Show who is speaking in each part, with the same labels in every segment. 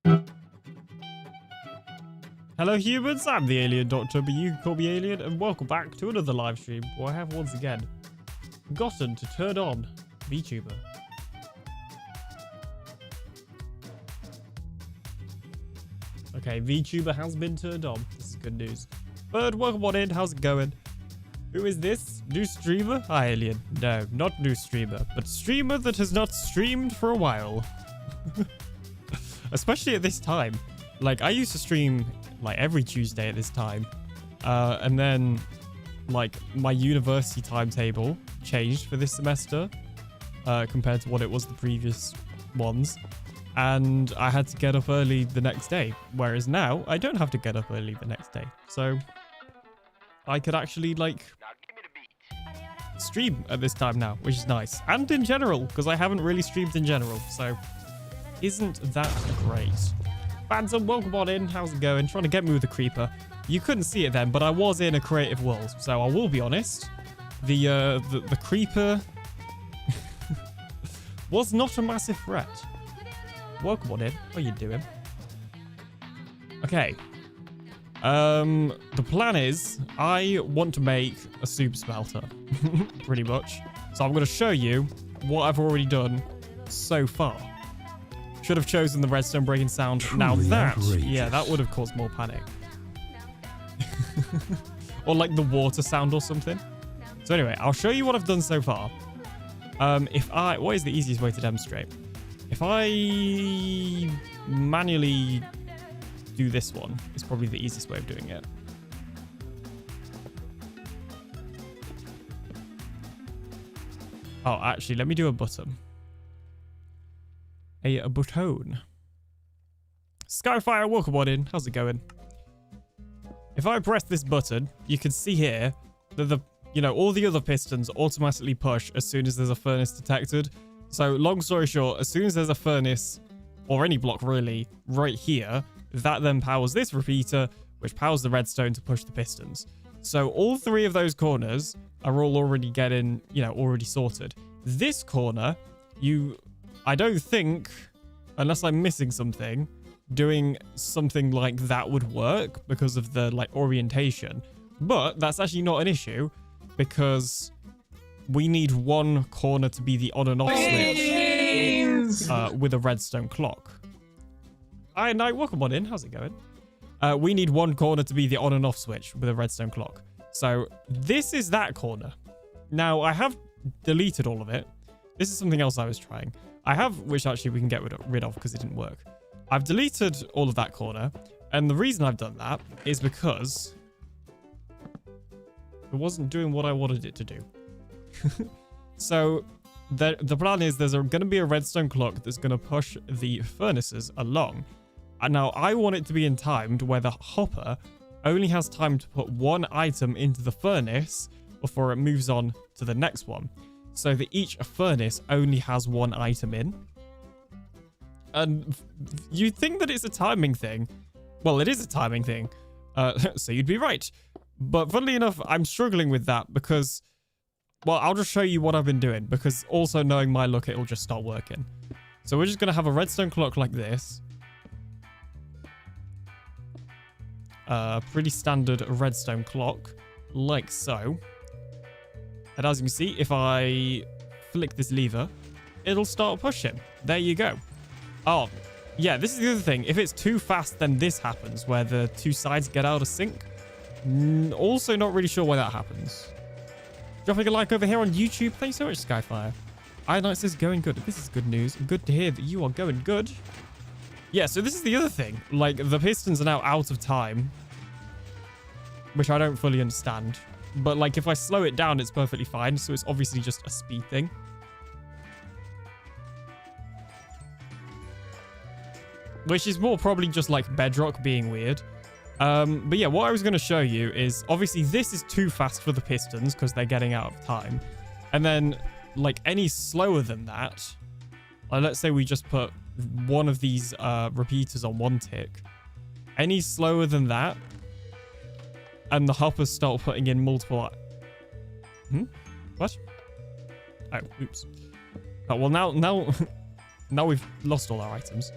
Speaker 1: Hello humans, I'm the Alien Doctor, but you can call me Alien, and welcome back to another live stream where I have once again forgotten to turn on VTuber. Okay, VTuber has been turned on. This is good news. But welcome on in, how's it going? Who is this? New streamer? Hi Alien. No, not new streamer, but streamer that has not streamed for a while. Especially at this time. Like, I used to stream like every Tuesday at this time. And then like my university timetable changed for this semester compared to what it was the previous ones. And I had to get up early the next day. Whereas now I don't have to get up early the next day. So I could actually like stream at this time now, which is nice. And in general, because I haven't really streamed in general. So isn't that great? Phantom, welcome on in. How's it going? Trying to get me with the creeper. You couldn't see it then, but I was in a creative world. So I will be honest. The creeper was not a massive threat. Welcome on in. How are you doing? Okay. The plan is I want to make a super smelter. Pretty much. So I'm going to show you what I've already done so far. Should have chosen the redstone breaking sound. Truly now that, outrageous. Yeah, that would have caused more panic. Or like the water sound or something. So anyway, I'll show you what I've done so far. What is the easiest way to demonstrate? If I manually do this one, it's probably the easiest way of doing it. Oh, actually, let me do a button. A button. Skyfire, welcome on in. How's it going? If I press this button, you can see here that all the other pistons automatically push as soon as there's a furnace detected. So long story short, as soon as there's a furnace or any block really right here, that then powers this repeater, which powers the redstone to push the pistons. So all three of those corners are all already getting, already sorted. This corner, I don't think, unless I'm missing something, doing something like that would work because of the orientation. But that's actually not an issue because we need one corner to be the on and off switch with a redstone clock. Hi, Night, welcome on in. How's it going? We need one corner to be the on and off switch with a redstone clock. So this is that corner. Now, I have deleted all of it. This is something else I was trying. Which actually we can get rid of because it didn't work. I've deleted all of that corner. And the reason I've done that is because it wasn't doing what I wanted it to do. So the plan is there's going to be a redstone clock that's going to push the furnaces along. And now I want it to be in timed where the hopper only has time to put one item into the furnace before it moves on to the next one. So that each furnace only has one item in. And you'd think that it's a timing thing. Well, it is a timing thing. So you'd be right. But funnily enough, I'm struggling with that because, well, I'll just show you what I've been doing. Because also knowing my luck, it'll just start working. So we're just going to have a redstone clock like this. Pretty standard redstone clock. Like so. And as you can see, if I flick this lever, it'll start pushing. There you go. Oh, yeah, this is the other thing. If it's too fast, then this happens, where the two sides get out of sync. Also not really sure why that happens. Dropping a like over here on YouTube. Thank you so much, Skyfire. Night says going good. This is good news. Good to hear that you are going good. Yeah, so this is the other thing. Like, the pistons are now out of time, which I don't fully understand. But, like, if I slow it down, it's perfectly fine. So it's obviously just a speed thing. Which is more probably just, like, Bedrock being weird. But yeah, what I was going to show you is, obviously, this is too fast for the pistons because they're getting out of time. And then, like, any slower than that, let's say we just put one of these repeaters on one tick. Any slower than that, and the hoppers start putting in multiple... What? Oh, oops. Oh, well, now we've lost all our items.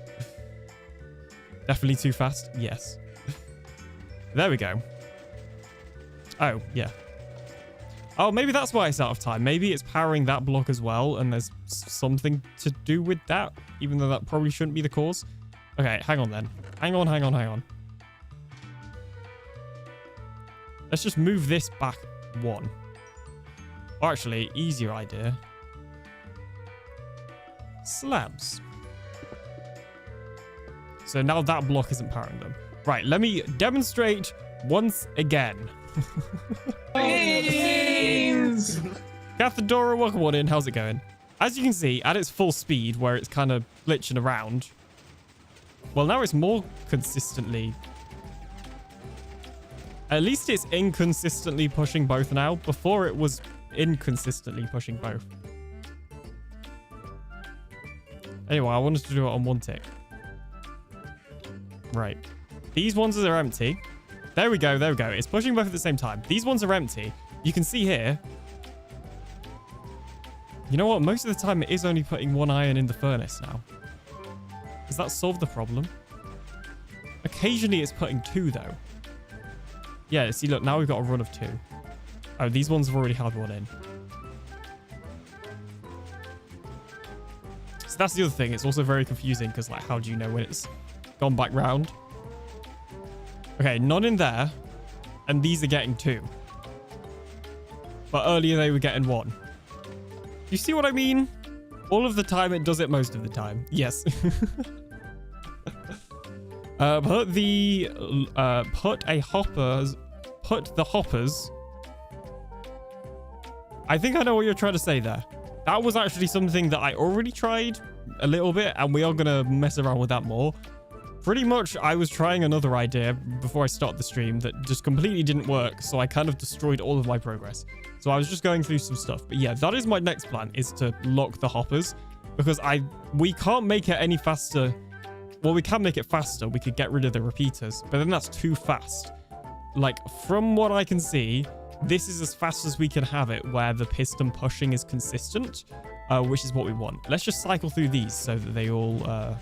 Speaker 1: Definitely too fast. Yes. There we go. Oh, yeah. Oh, maybe that's why it's out of time. Maybe it's powering that block as well, and there's something to do with that, even though that probably shouldn't be the cause. Okay, hang on then. Hang on. Let's just move this back one. Or actually, easier idea. Slabs. So now that block isn't powering them. Right, let me demonstrate once again. Cathedora, welcome on in. How's it going? As you can see, at its full speed, where it's kind of glitching around, well, now it's more consistently. At least it's inconsistently pushing both now. Before it was inconsistently pushing both. Anyway, I wanted to do it on one tick. Right. These ones are empty. There we go. It's pushing both at the same time. These ones are empty. You can see here. You know what? Most of the time it is only putting one iron in the furnace now. Does that solve the problem? Occasionally it's putting two though. Yeah, see, look, now we've got a run of two. Oh, these ones have already had one in. So that's the other thing. It's also very confusing because, like, how do you know when it's gone back round? Okay, none in there. And these are getting two. But earlier they were getting one. You see what I mean? All of the time it does it most of the time. Yes. Put the hoppers. I think I know what you're trying to say there. That was actually something that I already tried a little bit, and we are going to mess around with that more. Pretty much, I was trying another idea before I started the stream that just completely didn't work, so I kind of destroyed all of my progress. So I was just going through some stuff. But yeah, that is my next plan, is to lock the hoppers, because we can't make it any faster. Well, we can make it faster. We could get rid of the repeaters, but then that's too fast. Like, from what I can see, this is as fast as we can have it, where the piston pushing is consistent, which is what we want. Let's just cycle through these so that they all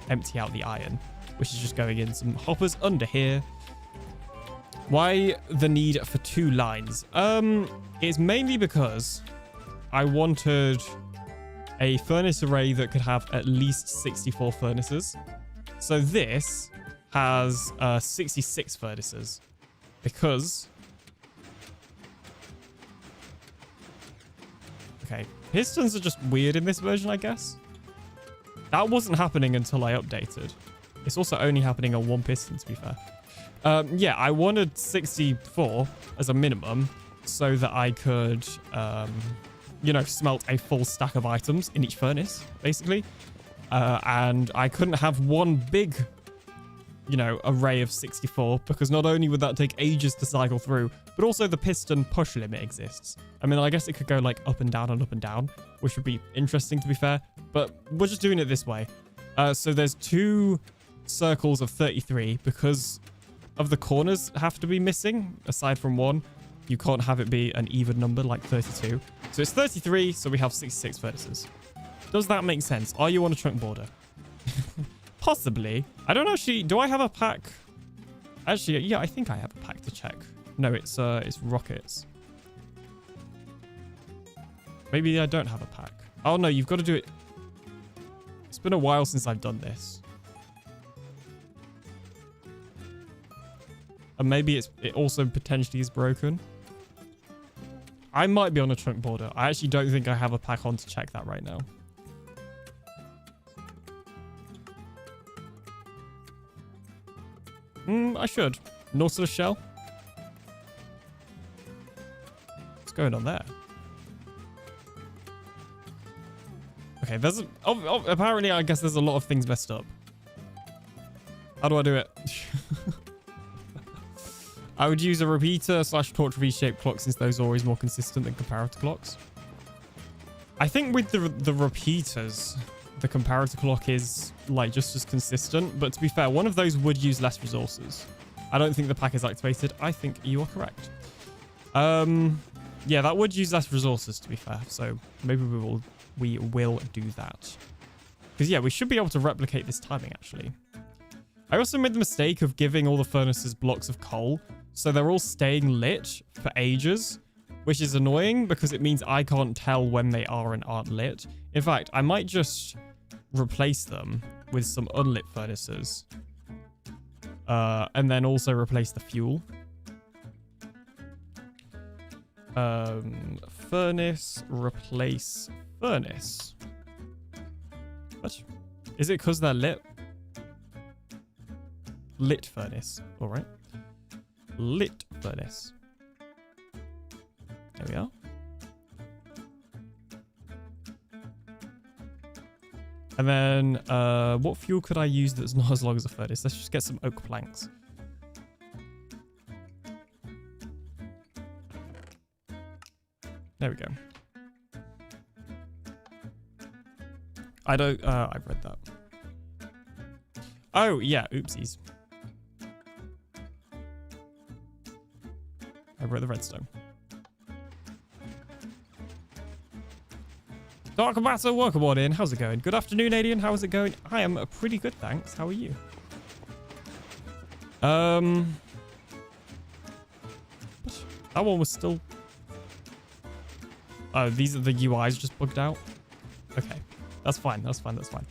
Speaker 1: empty out the iron, which is just going in some hoppers under here. Why the need for two lines? It's mainly because I wanted a furnace array that could have at least 64 furnaces. So this has 66 furnaces because... Okay, pistons are just weird in this version, I guess. That wasn't happening until I updated. It's also only happening on one piston, to be fair. Yeah, I wanted 64 as a minimum so that I could, you know, smelt a full stack of items in each furnace, basically. And I couldn't have one big, you know, array of 64 because not only would that take ages to cycle through, but also the piston push limit exists. I mean, I guess it could go like up and down, which would be interesting, to be fair. But we're just doing it this way. So there's two circles of 33 because of the corners have to be missing aside from one. You can't have it be an even number like 32. So it's 33, so we have 66 furnaces. Does that make sense? Are you on a trunk border? Possibly. I don't actually... Do I have a pack? Actually, yeah, I think I have a pack to check. No, it's rockets. Maybe I don't have a pack. Oh, no, you've got to do it... It's been a while since I've done this. And maybe it also potentially is broken. I might be on a trunk border. I actually don't think I have a pack on to check that right now. I should. Nautilus shell. What's going on there? Okay, there's... apparently, I guess there's a lot of things messed up. How do I do it? I would use a repeater / torch V-shaped clock since those are always more consistent than comparator clocks. I think with the repeaters, the comparator clock is like just as consistent. But to be fair, one of those would use less resources. I don't think the pack is activated. I think you are correct. Yeah, that would use less resources, to be fair. So maybe we will do that. Because yeah, we should be able to replicate this timing actually. I also made the mistake of giving all the furnaces blocks of coal, so they're all staying lit for ages, which is annoying because it means I can't tell when they are and aren't lit. In fact, I might just replace them with some unlit furnaces. And then also replace the fuel. Furnace, replace furnace. What? Is it because they're lit? Lit furnace. All right. Lit furnace. There we are. And then, what fuel could I use that's not as long as a furnace? Let's just get some oak planks. There we go. I don't, I've read that. Oh, yeah, oopsies. I wrote the redstone. Dark Matter, welcome on in. How's it going? Good afternoon, Alien. How is it going? I am pretty good, thanks. How are you? That one was still... Oh, these are the UIs just bugged out? Okay. That's fine. That's fine. That's fine.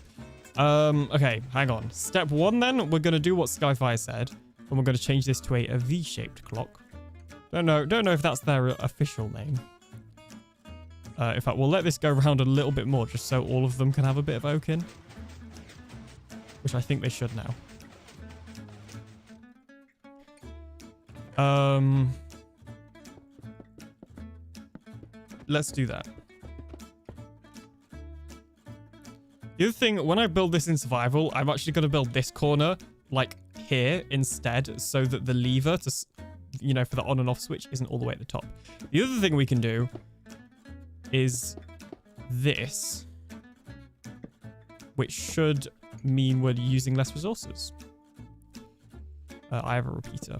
Speaker 1: Okay, hang on. Step 1 then, we're going to do what Skyfire said. And we're going to change this to a V-shaped clock. Don't know if that's their official name. In fact, we'll let this go around a little bit more just so all of them can have a bit of oak in. Which I think they should now. Let's do that. The other thing, when I build this in survival, I'm actually going to build this corner like here instead so that the lever to, you know, for the on and off switch isn't all the way at the top. The other thing we can do is this, which should mean we're using less resources. I have a repeater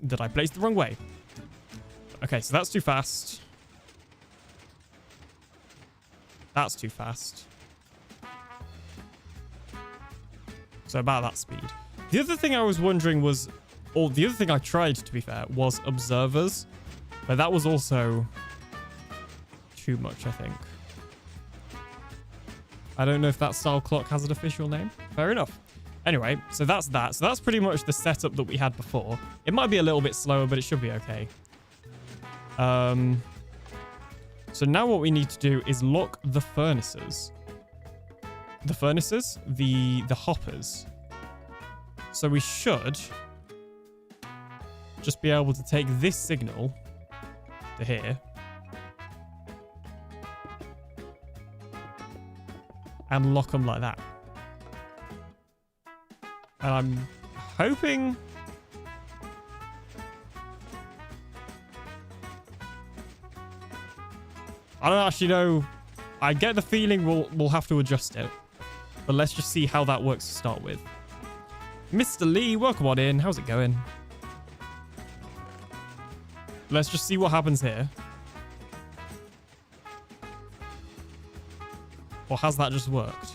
Speaker 1: that I placed the wrong way. Okay, so that's too fast. That's too fast. So about that speed. The other thing I was wondering was, or the other thing I tried, to be fair, was observers. But that was also too much, I think. I don't know if that style clock has an official name. Fair enough. Anyway, so that's that. So that's pretty much the setup that we had before. It might be a little bit slower, but it should be okay. So now what we need to do is lock the furnaces. The furnaces? The hoppers. So we should just be able to take this signal to here and lock them like that. And I'm hoping... I don't actually know. I get the feeling we'll have to adjust it. But let's just see how that works to start with. Mr. Lee, welcome on in. How's it going? Let's just see what happens here. Or has that just worked?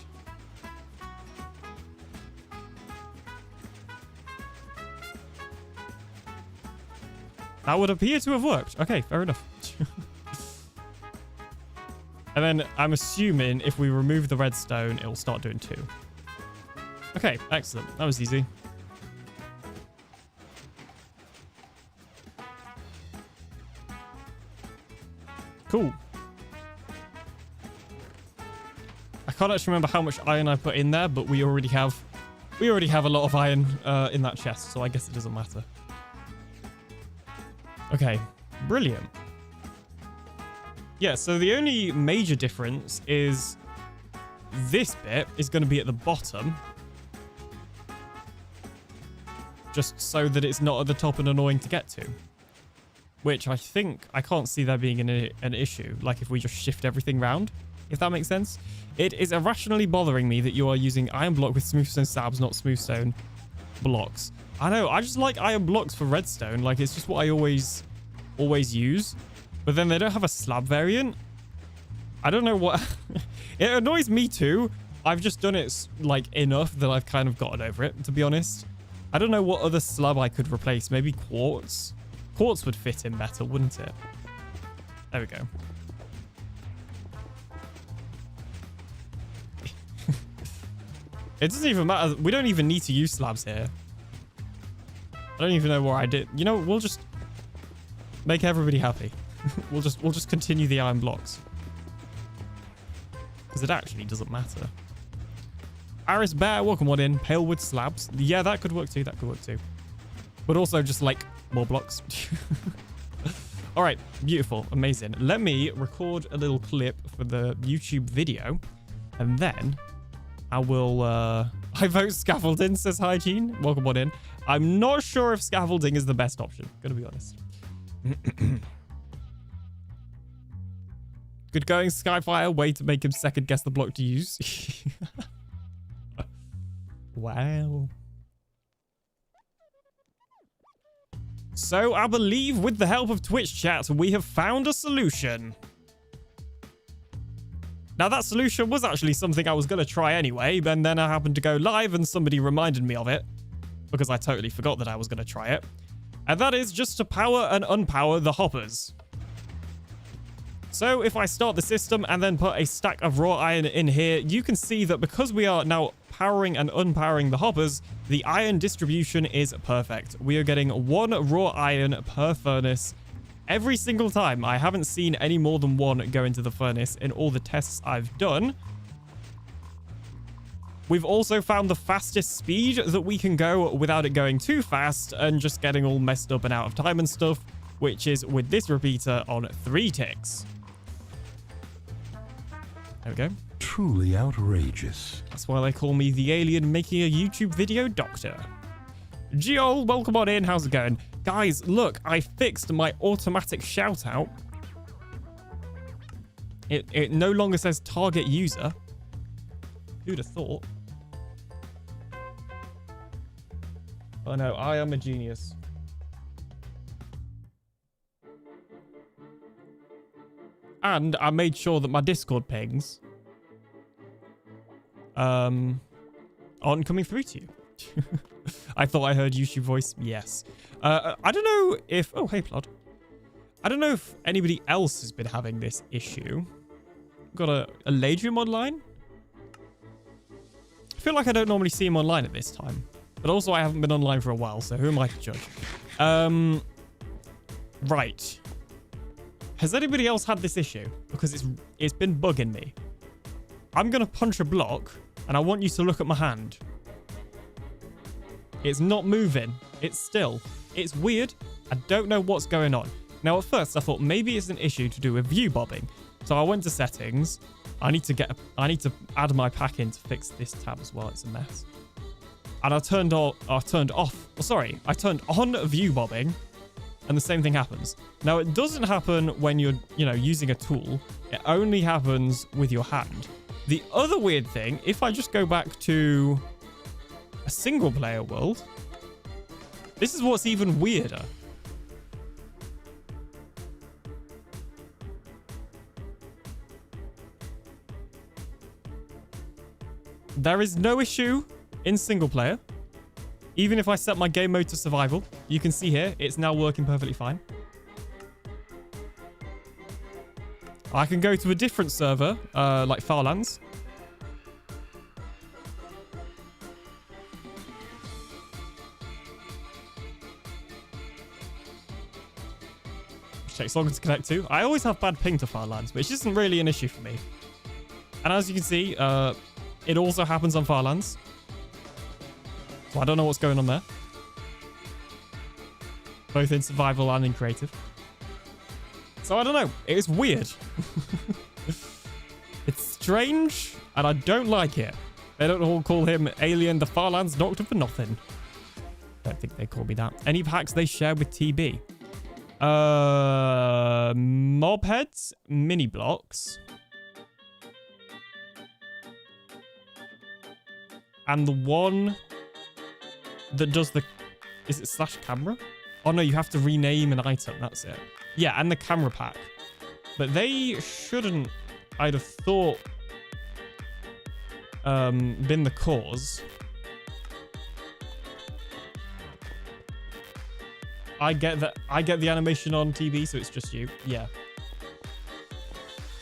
Speaker 1: That would appear to have worked. Okay, fair enough. And then I'm assuming if we remove the redstone, it'll start doing 2. Okay, excellent. That was easy. Cool. I can't actually remember how much iron I put in there, but we already have a lot of iron in that chest, so I guess it doesn't matter. Okay, brilliant. Yeah, so the only major difference is this bit is going to be at the bottom. Just so that it's not at the top and annoying to get to. Which I think, I can't see there being an issue. Like if we just shift everything round, if that makes sense. It is irrationally bothering me that you are using iron block with smoothstone slabs, not smoothstone blocks. I know, I just like iron blocks for redstone. Like it's just what I always use. But then they don't have a slab variant. I don't know what... It annoys me too. I've just done it like enough that I've kind of gotten over it, to be honest. I don't know what other slab I could replace. Maybe quartz. Quartz would fit in better, wouldn't it? There we go. It doesn't even matter. We don't even need to use slabs here. I don't even know where I did. You know, we'll just make everybody happy. we'll just continue the iron blocks. Because it actually doesn't matter. Aris Bear, welcome on in. Pale wood slabs. Yeah, that could work too. That could work too. But also just like more blocks. All right, beautiful, amazing. Let me record a little clip for the YouTube video, and then I will, I vote scaffolding, says Hygiene. Welcome on in. I'm not sure if scaffolding is the best option, gonna be honest. Good going, Skyfire. Way to make him second guess the block to use. Wow. So I believe with the help of Twitch chat, we have found a solution. Now that solution was actually something I was going to try anyway, and then I happened to go live and somebody reminded me of it because I totally forgot that I was going to try it. And that is just to power and unpower the hoppers. So if I start the system and then put a stack of raw iron in here, you can see that because we are now powering and unpowering the hoppers, the iron distribution is perfect. We are getting 1 raw iron per furnace every single time. I haven't seen any more than 1 go into the furnace in all the tests I've done. We've also found the fastest speed that we can go without it going too fast and just getting all messed up and out of time and stuff, which is with this repeater on 3 ticks. There we go.
Speaker 2: Truly outrageous.
Speaker 1: That's why they call me the alien making a YouTube video doctor. Geol, welcome on in. How's it going? Guys, look, I fixed my automatic shout out. It no longer says target user. Who'd have thought? Oh no, I am a genius. And I made sure that my Discord pings aren't coming through to you. I thought I heard YouTube voice. Yes. I don't know if... Oh, hey, Plod. I don't know if anybody else has been having this issue. Got a Ladrium online. I feel like I don't normally see him online at this time. But also, I haven't been online for a while, so who am I to judge? Right. Has anybody else had this issue? Because it's been bugging me. I'm going to punch a block, and I want you to look at my hand. It's not moving. It's still. It's weird. I don't know what's going on. Now, at first, I thought maybe it's an issue to do with view bobbing. So I went to settings. I need to add my pack in to fix this tab as well. It's a mess. And I turned on view bobbing, and the same thing happens. Now, it doesn't happen when you're, using a tool. It only happens with your hand. The other weird thing, if I just go back to a single player world, this is what's even weirder. There is no issue in single player. Even if I set my game mode to survival, you can see here, it's now working perfectly fine. I can go to a different server, like Farlands. Which takes longer to connect to. I always have bad ping to Farlands, which isn't really an issue for me. And as you can see, it also happens on Farlands. So I don't know what's going on there. Both in survival and in creative. So I don't know. It is weird. It's strange, and I don't like it. They don't all call him Alien the Farlands Doctor for nothing. Don't think they call me that. Any packs they share with TB? Mob heads, mini blocks. And the one that does the... Is it slash camera? Oh no, you have to rename an item. That's it. Yeah, and the camera pack. But they shouldn't, I'd have thought, been the cause, I get the animation on TV, so it's just you. Yeah.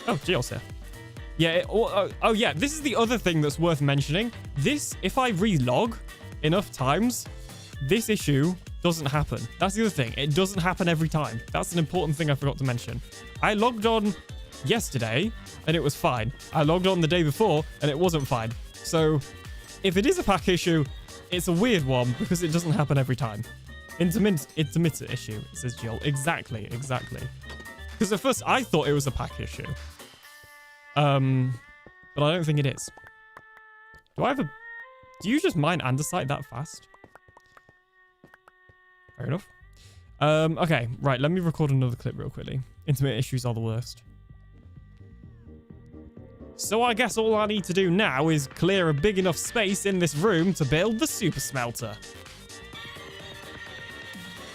Speaker 1: Oh, Gio's here. Yeah. Oh, yeah. This is the other thing that's worth mentioning. This, if I relog enough times, this issue doesn't happen. That's the other thing. It doesn't happen every time. That's an important thing I forgot to mention. I logged on yesterday and it was fine. I logged on the day before and it wasn't fine. So if it is a pack issue, it's a weird one because it doesn't happen every time. Intermittent issue, says Jill. Exactly. Because at first I thought it was a pack issue. But I don't think it is. Do you just mine andesite that fast? Fair enough. Okay, right, let me record another clip real quickly. Intermittent issues are the worst. So I guess all I need to do now is clear a big enough space in this room to build the super smelter.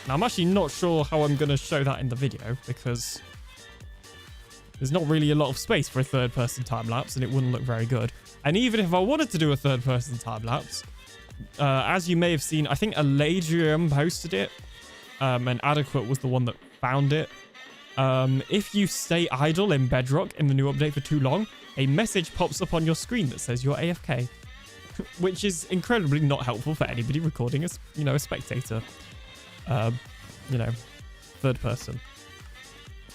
Speaker 1: Now, I'm actually not sure how I'm going to show that in the video because there's not really a lot of space for a third-person time-lapse and it wouldn't look very good. And even if I wanted to do a third-person time-lapse, as you may have seen, I think Aladrium posted it, and Adequate was the one that found it. If you stay idle in Bedrock in the new update for too long, a message pops up on your screen that says you're AFK, which is incredibly not helpful for anybody recording as, a spectator, third person.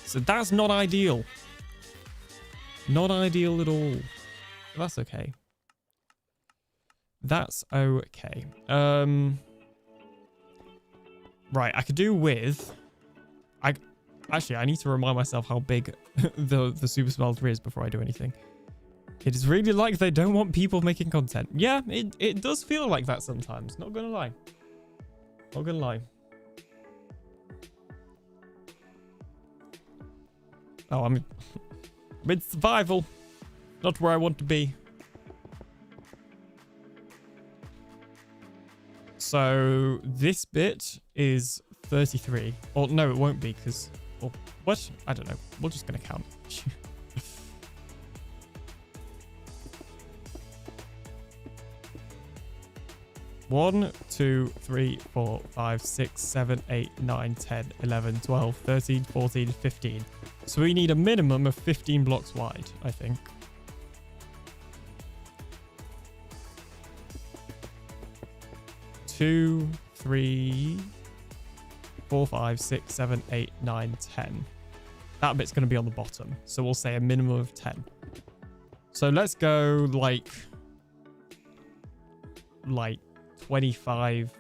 Speaker 1: So that's not ideal. Not ideal at all. That's okay. That's okay. Right, I could do with... Actually, I need to remind myself how big the super smelter is before I do anything. It is really like they don't want people making content. Yeah, it does feel like that sometimes. Not gonna lie. Not gonna lie. Oh, I'm in survival. Not where I want to be. So this bit is 33. Or no, it won't be because... Well, what? I don't know. We're just going to count. 1, 2, 3, 4, 5, 6, 7, 8, 9, 10, 11, 12, 13, 14, 15. So we need a minimum of 15 blocks wide, I think. Two, 3, 4, 5, 6, 7, 8, 9, 10. That bit's going to be on the bottom. So we'll say a minimum of 10. So let's go like 25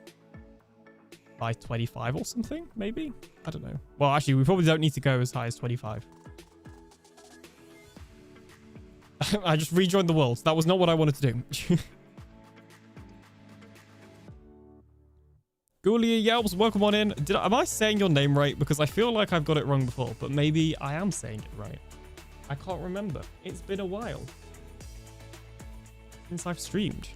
Speaker 1: by 25 or something, maybe? I don't know. Well, actually, we probably don't need to go as high as 25. I just rejoined the world. That was not what I wanted to do. Ghoulia Yelps, welcome on in. Am I saying your name right? Because I feel like I've got it wrong before, but maybe I am saying it right. I can't remember. It's been a while since I've streamed.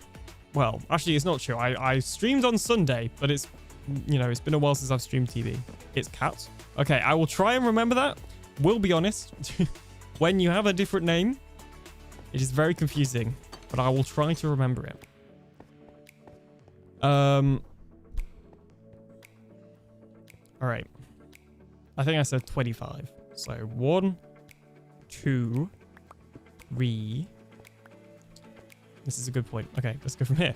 Speaker 1: Well, actually, it's not true. I streamed on Sunday, but it's, it's been a while since I've streamed TV. It's Cat. Okay, I will try and remember that. Will be honest. When you have a different name, it is very confusing, but I will try to remember it. All right. I think I said 25. So 1, 2, 3. This is a good point. Okay, let's go from here.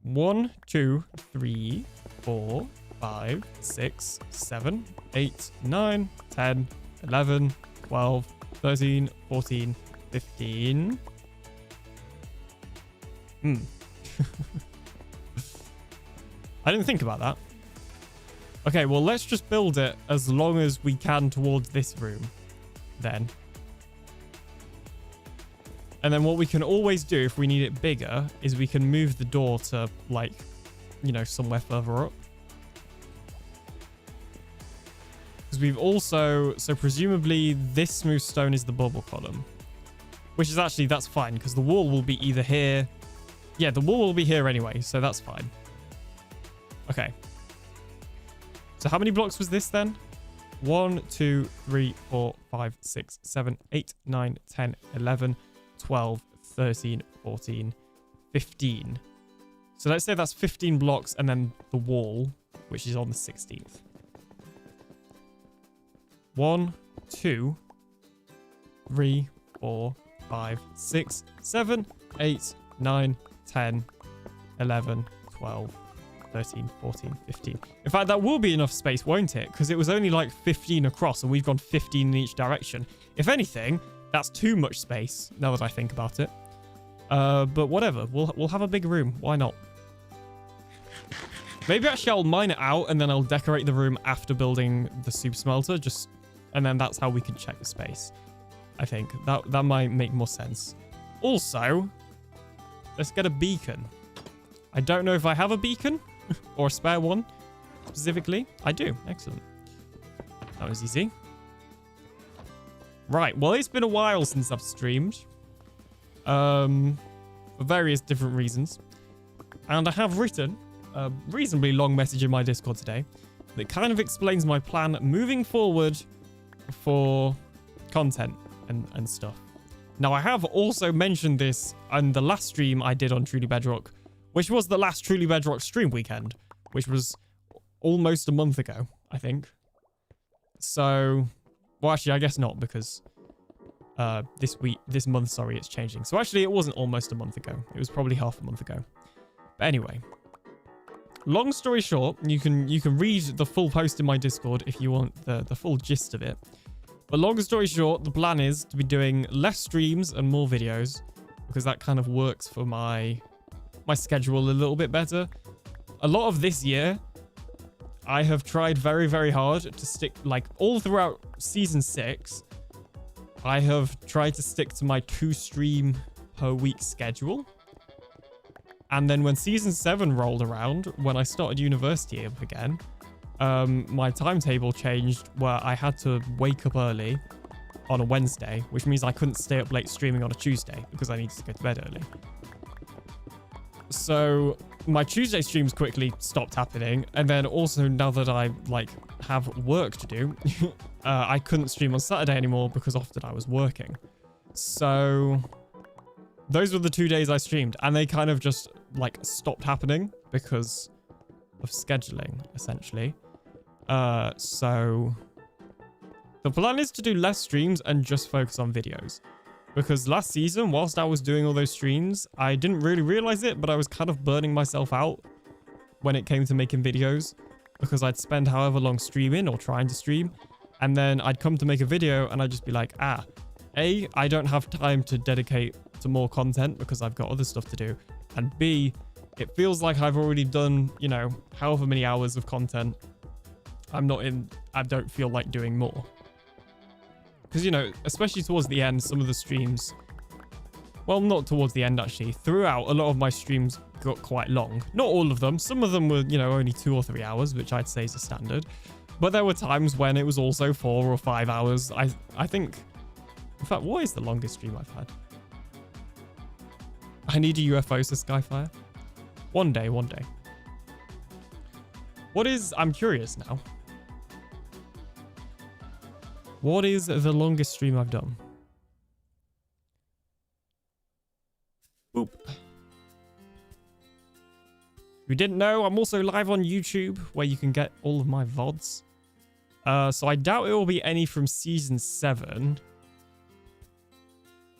Speaker 1: 1, 2, 3, 4, 5, 6, 7, 8, 9, 10, 11, 12, 13, 14, 15. I didn't think about that. Okay, well, let's just build it as long as we can towards this room, then. And then what we can always do if we need it bigger is we can move the door to, like, somewhere further up. Because we've also... So presumably this smooth stone is the bubble column. Which is actually, that's fine, because the wall will be either here... Yeah, the wall will be here anyway, so that's fine. Okay. So how many blocks was this then? 1, 2, 3, 4, 5, 6, 7, 8, 9, 10, 11, 12, 13, 14, 15. So let's say that's 15 blocks and then the wall, which is on the 16th. 1, 2, 3, 4, 5, 6, 7, 8, 9, 10, 11, 12, 13, 14, 15. In fact, that will be enough space, won't it? Because it was only like 15 across and we've gone 15 in each direction. If anything, that's too much space, now that I think about it. But whatever, we'll have a big room. Why not? Maybe actually I'll mine it out and then I'll decorate the room after building the super smelter. And then that's how we can check the space. I think that might make more sense. Also, let's get a beacon. I don't know if I have a beacon or a spare one specifically. I do. Excellent. That was easy. Right. Well, it's been a while since I've streamed. For various different reasons. And I have written a reasonably long message in my Discord today that kind of explains my plan moving forward for content and stuff. Now, I have also mentioned this on the last stream I did on Truly Bedrock, which was the last Truly Bedrock stream weekend, which was almost a month ago, I think. So, well, actually, I guess not, because this month, sorry, it's changing. So actually, it wasn't almost a month ago. It was probably half a month ago. But anyway, long story short, you can read the full post in my Discord if you want the full gist of it. But long story short, the plan is to be doing less streams and more videos, because that kind of works for my schedule a little bit better. A lot of this year, I have tried very, very hard to stick, like all throughout season 6, I have tried to stick to my 2 stream per week schedule. And then when season 7 rolled around, when I started university up again, my timetable changed where I had to wake up early on a Wednesday, which means I couldn't stay up late streaming on a Tuesday because I needed to go to bed early. So my Tuesday streams quickly stopped happening. And then also now that I have work to do, I couldn't stream on Saturday anymore because often I was working. So those were the 2 days I streamed, and they kind of just stopped happening because of scheduling, essentially. So the plan is to do less streams and just focus on videos. Because last season, whilst I was doing all those streams, I didn't really realize it, but I was kind of burning myself out when it came to making videos. Because I'd spend however long streaming or trying to stream. And then I'd come to make a video and I'd just be like, A, I don't have time to dedicate to more content because I've got other stuff to do. And B, it feels like I've already done, however many hours of content. I don't feel like doing more. Because, especially towards the end, some of the streams, well, not towards the end, actually. Throughout, a lot of my streams got quite long. Not all of them. Some of them were, only 2 or 3 hours, which I'd say is a standard. But there were times when it was also 4 or 5 hours. I think, in fact, what is the longest stream I've had? I need a UFO, says Skyfire. One day. I'm curious now. What is the longest stream I've done? Boop. If you didn't know, I'm also live on YouTube, where you can get all of my VODs. So I doubt it will be any from season 7.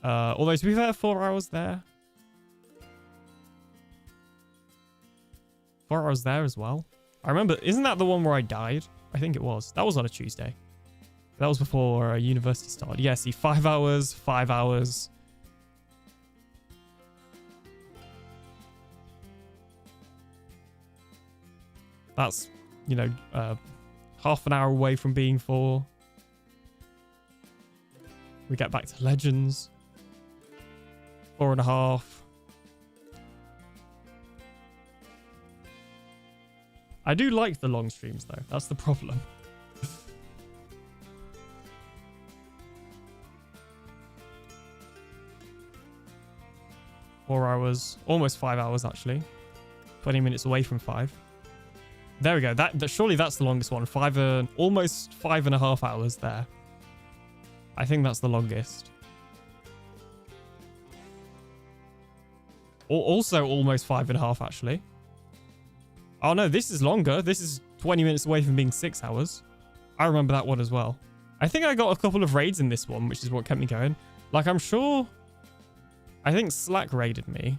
Speaker 1: Although, to be fair, 4 hours there. 4 hours there as well. I remember, isn't that the one where I died? I think it was. That was on a Tuesday. That was before university started. Yeah, see, 5 hours, 5 hours. That's, half an hour away from being 4. We get back to Legends. 4.5. I do like the long streams, though. That's the problem. 4 hours, almost 5 hours actually. 20 minutes away from 5. There we go. Surely that's the longest one. Almost 5.5 hours there. I think that's the longest. Also almost 5.5, actually. Oh, no, this is longer. This is 20 minutes away from being 6 hours. I remember that one as well. I think I got a couple of raids in this one, which is what kept me going. Like, I'm sure... I think Slack raided me.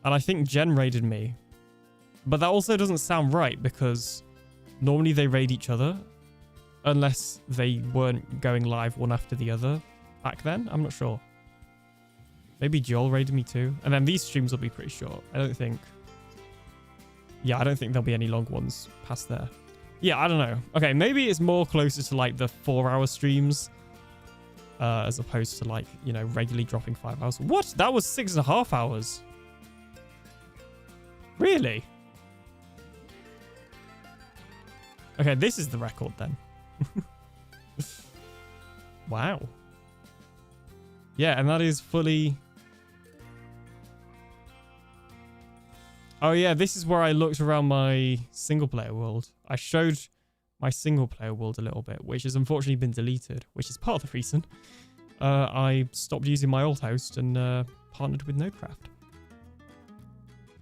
Speaker 1: And I think Jen raided me. But that also doesn't sound right, because normally they raid each other. Unless they weren't going live one after the other back then. I'm not sure. Maybe Joel raided me too. And then these streams will be pretty short. I don't think... Yeah, I don't think there'll be any long ones past there. Yeah, I don't know. Okay, maybe it's more closer to like the 4-hour streams. As opposed to like, you know, regularly dropping 5 hours. What? That was 6.5 hours. Really? Okay, this is the record then. Wow. Yeah, and that is fully... Oh yeah, this is where I looked around my single player world. I showed my single player world a little bit, which has unfortunately been deleted, which is part of the reason I stopped using my old host and partnered with Nodecraft.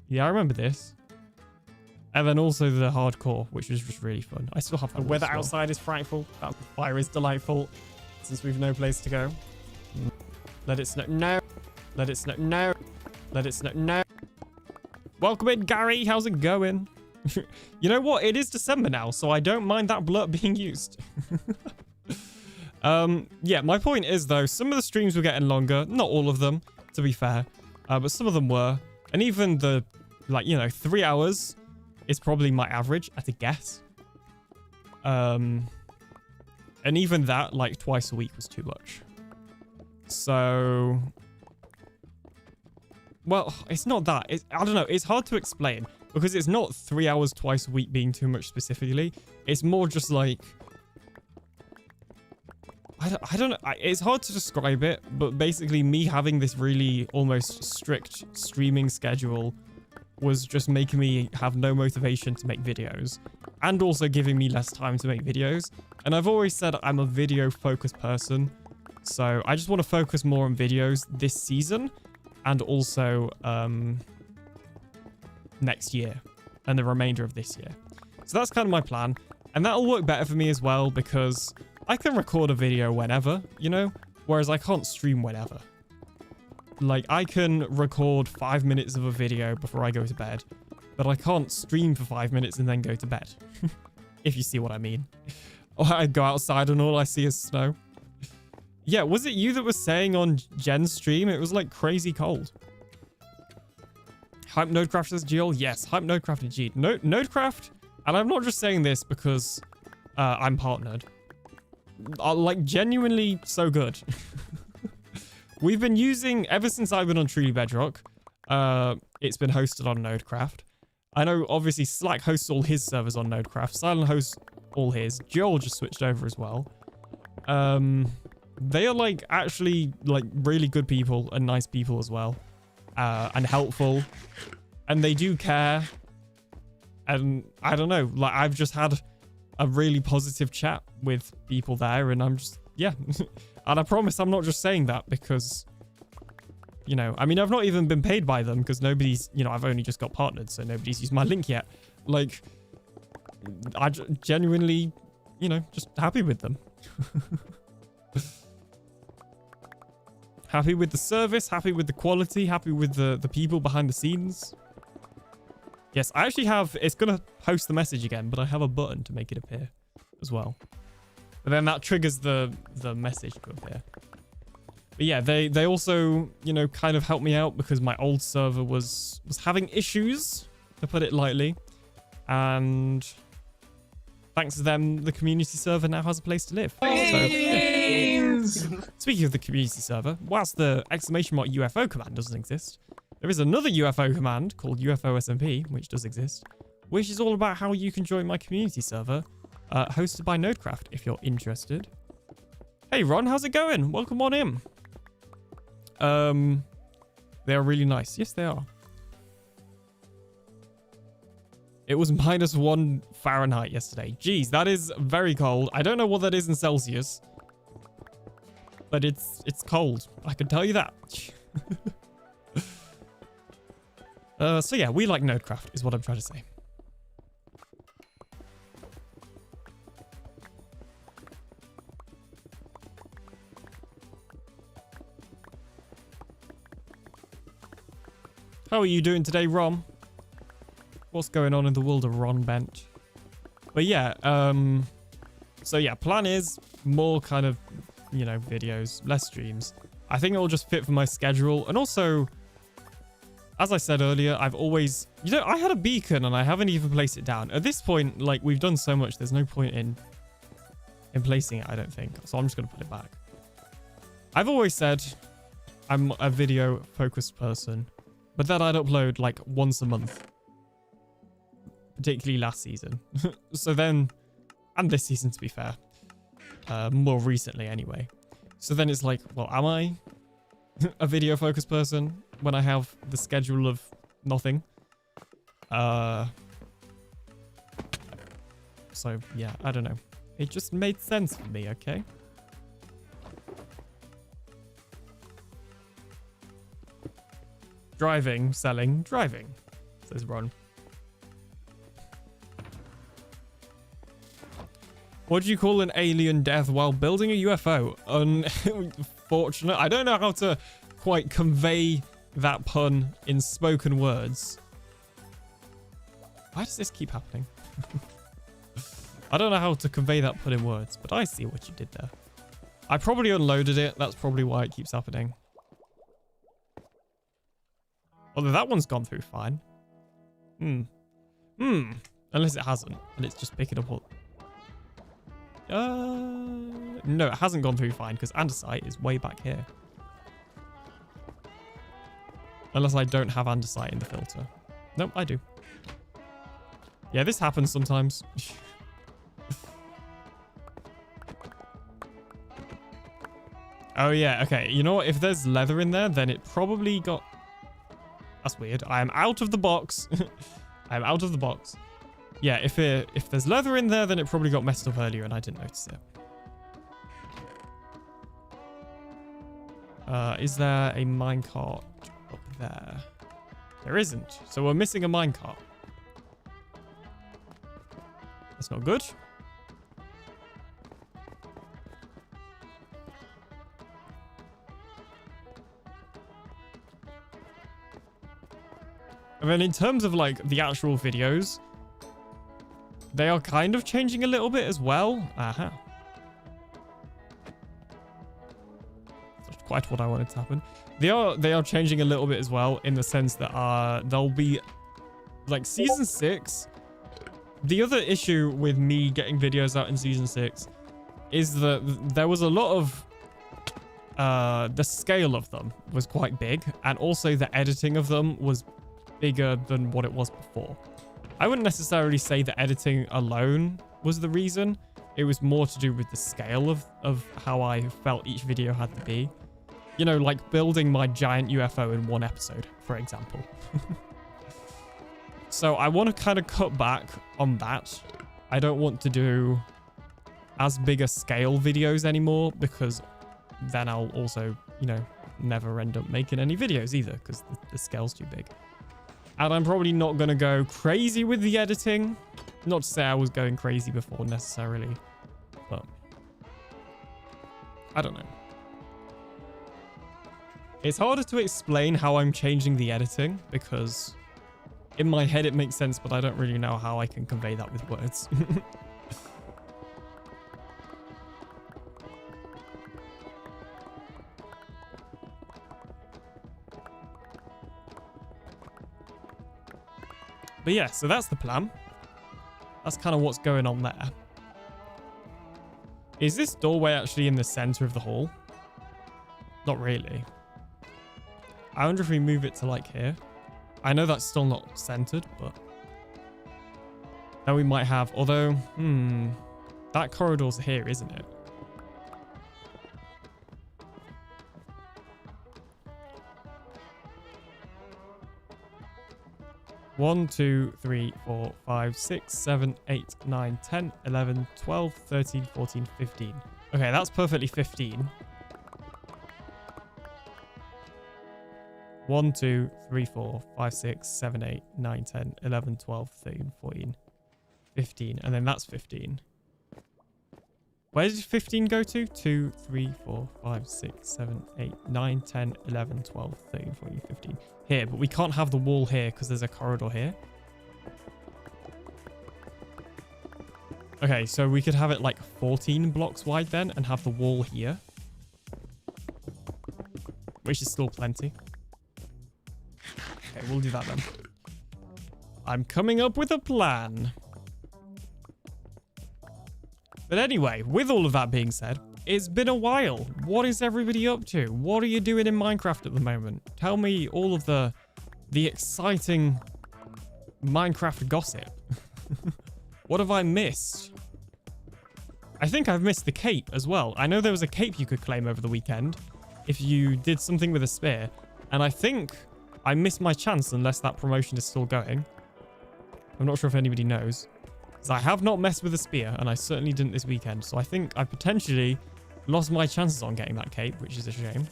Speaker 1: Yeah, I remember this. And then also the hardcore, which was just really fun. I still have that. The weather outside is frightful. The fire is delightful. Since we've no place to go. Let it snow. No. Let it snow. No. Let it snow. No. Welcome in, Gary. How's it going? You know what? It is December now, so I don't mind that blurb being used. Yeah, my point is, though, some of the streams were getting longer. Not all of them, to be fair. But some of them were. And even the, like, you know, 3 hours is probably my average at a guess. And even that, like, twice a week was too much. So... Well, it's not that. I don't know. It's hard to explain because it's not 3 hours twice a week being too much specifically. It's more just like... I don't know. It's hard to describe it, but basically me having this really almost strict streaming schedule was just making me have no motivation to make videos and also giving me less time to make videos. And I've always said I'm a video focused person. So I just want to focus more on videos this season and also next year and the remainder of this year. So that's kind of my plan. And that'll work better for me as well because I can record a video whenever, you know, whereas I can't stream whenever. Like, I can record 5 minutes of a video before I go to bed, but I can't stream for 5 minutes and then go to bed. If you see what I mean. Or I go outside and all I see is snow. Yeah, was it you that was saying on Jen's stream it was like crazy cold? Hype Nodecraft says Jill. Yes, Hype Nodecraft indeed. Nodecraft, and I'm not just saying this because I'm partnered. Like, genuinely so good. We've been using, ever since I've been on Truly Bedrock, it's been hosted on Nodecraft. I know, obviously, Slack hosts all his servers on Nodecraft. Silent hosts all his. Joel just switched over as well. They are, like, actually, like, really good people and nice people as well. And helpful. And they do care. And, I don't know, like, I've just had a really positive chat with people there, and I'm just, yeah. And I promise I'm not just saying that because, you know, I mean, I've not even been paid by them because nobody's, you know, I've only just got partnered, so nobody's used my link yet. Like, I genuinely, you know, just happy with them. Happy with the service, happy with the quality, happy with the people behind the scenes. Yes, I actually have, it's going to post the message again, but I have a button to make it appear as well. But then that triggers the message to appear. But yeah, they also, you know, kind of helped me out because my old server was having issues, to put it lightly. And thanks to them, the community server now has a place to live. So, yeah. Speaking of the community server, whilst the !UFO command doesn't exist, there is another UFO command called UFO SMP, which does exist, which is all about how you can join my community server, hosted by Nodecraft, if you're interested. Hey, Ron, how's it going? Welcome on in. They are really nice. Yes, they are. It was -1 Fahrenheit yesterday. Jeez, that is very cold. I don't know what that is in Celsius. but it's cold. I can tell you that. So yeah, we like Nodecraft is what I'm trying to say. How are you doing today, Rom? What's going on in the world of Ron Bench? But yeah, so yeah, plan is more kind of, you know, videos, less streams. I think it'll just fit for my schedule. And also, as I said earlier, I've always, you know, I had a beacon and I haven't even placed it down. At this point, like, we've done so much, there's no point in placing it, I don't think. So I'm just going to put it back. I've always said I'm a video focused person, but that I'd upload like once a month, particularly last season. So then, and this season to be fair, more recently anyway. So then it's like, well, am I a video focused person when I have the schedule of nothing? So yeah, I don't know. It just made sense for me, okay? Driving, selling, driving, says Ron. What do you call an alien death while building a UFO? Unfortunate. I don't know how to quite convey that pun in spoken words. Why does this keep happening? I don't know how to convey that pun in words, but I see what you did there. I probably unloaded it. That's probably why it keeps happening. Although that one's gone through fine. Unless it hasn't, and it's just picking up all... No, it hasn't gone through fine because andesite is way back here. Unless I don't have andesite in the filter. Nope, I do. Yeah, this happens sometimes. Oh yeah, okay. You know what? If there's leather in there, then it probably got... That's weird. I am out of the box. I am out of the box. Yeah, if there's leather in there, then it probably got messed up earlier and I didn't notice it. Is there a minecart up there? There isn't. So we're missing a minecart. That's not good. And then in terms of like the actual videos, they are kind of changing a little bit as well. Aha. That's quite what I wanted to happen. They are changing a little bit as well in the sense that they'll be like season 6. The other issue with me getting videos out in season 6 is that there was a lot of the scale of them was quite big, and also the editing of them was bigger than what it was before. I wouldn't necessarily say the editing alone was the reason. It was more to do with the scale of how I felt each video had to be. You know, like building my giant UFO in one episode, for example. So I want to kind of cut back on that. I don't want to do as big a scale videos anymore, because then I'll also, you know, never end up making any videos either, because the scale's too big. And I'm probably not going to go crazy with the editing. Not to say I was going crazy before necessarily, but I don't know. It's harder to explain how I'm changing the editing, because in my head it makes sense, but I don't really know how I can convey that with words. But yeah, so that's the plan. That's kind of what's going on there. Is this doorway actually in the center of the hall? Not really. I wonder if we move it to like here. I know that's still not centered, but then we might have, although, that corridor's here, isn't it? One, 2, 3, 4, 5, 6, 7, 8, 9, 10, 11, 12, 13, 14, 15. Okay, that's perfectly 15. 1, 2, 3, 4, 5, 6, 7, 8, 9, 10, 11, 12, 13, 14, 15. And then that's 15. Where did 15 go to? 2, 3, 4, 5, 6, 7, 8, 9, 10, 11, 12, 13, 14, 15. Here, but we can't have the wall here because there's a corridor here. Okay, so we could have it like 14 blocks wide then and have the wall here. Which is still plenty. Okay, we'll do that then. I'm coming up with a plan. But anyway, with all of that being said, it's been a while. What is everybody up to? What are you doing in Minecraft at the moment? Tell me all of the exciting Minecraft gossip. What have I missed? I think I've missed the cape as well. I know there was a cape you could claim over the weekend if you did something with a spear. And I think I missed my chance unless that promotion is still going. I'm not sure if anybody knows. Because I have not messed with a spear, and I certainly didn't this weekend. So I think I potentially lost my chances on getting that cape, which is a shame.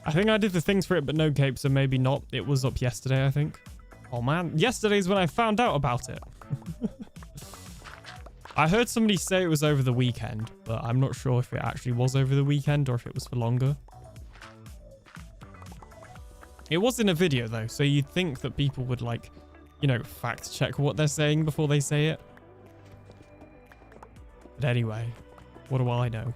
Speaker 1: I think I did the things for it, but no cape, so maybe not. It was up yesterday, I think. Oh, man. Yesterday's when I found out about it. I heard somebody say it was over the weekend, but I'm not sure if it actually was over the weekend or if it was for longer. It was in a video, though, so you'd think that people would, like, you know, fact check what they're saying before they say it. But anyway, what do I know?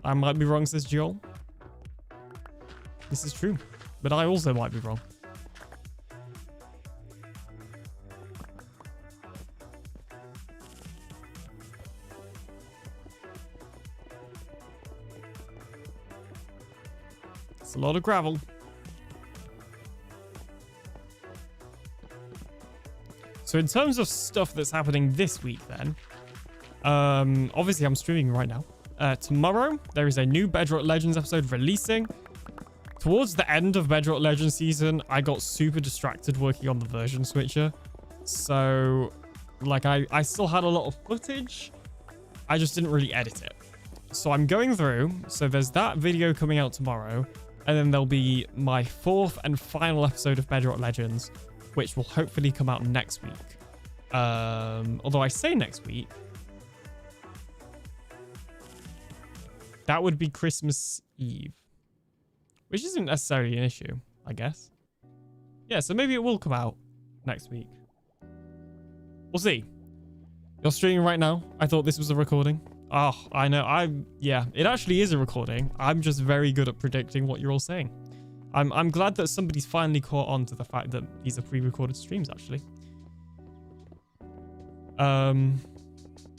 Speaker 1: I might be wrong, says Joel. This is true, but I also might be wrong. It's a lot of gravel. So in terms of stuff that's happening this week then, obviously I'm streaming right now. Tomorrow, there is a new Bedrock Legends episode releasing. Towards the end of Bedrock Legends season, I got super distracted working on the version switcher. So, like, I still had a lot of footage. I just didn't really edit it. So I'm going through. So there's that video coming out tomorrow. And then there'll be my 4th and final episode of Bedrock Legends, which will hopefully come out next week. Although I say next week, that would be Christmas Eve, which isn't necessarily an issue, I guess. Yeah, so maybe it will come out next week. We'll see. You're streaming right now. I thought this was a recording. Oh, I know. Yeah, it actually is a recording. I'm just very good at predicting what you're all saying. I'm glad that somebody's finally caught on to the fact that these are pre-recorded streams, actually.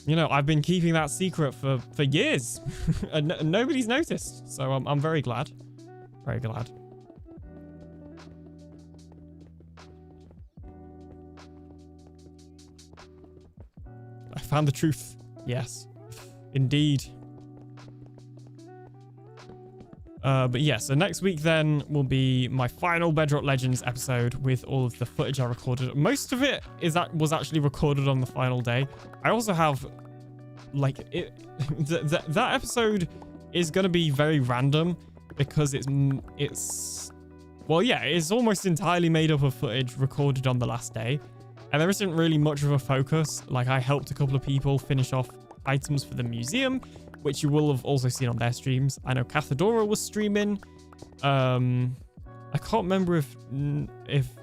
Speaker 1: You know, I've been keeping that secret for years and nobody's noticed. So I'm very glad. Very glad. I found the truth. Yes, indeed. But yeah, so next week then will be my final Bedrock Legends episode with all of the footage I recorded. Most of it was actually recorded on the final day. I also have, like, that episode is going to be very random because it's well, yeah, it's almost entirely made up of footage recorded on the last day. And there isn't really much of a focus. Like, I helped a couple of people finish off items for the museum, which you will have also seen on their streams. I know Cathedora was streaming. I can't remember if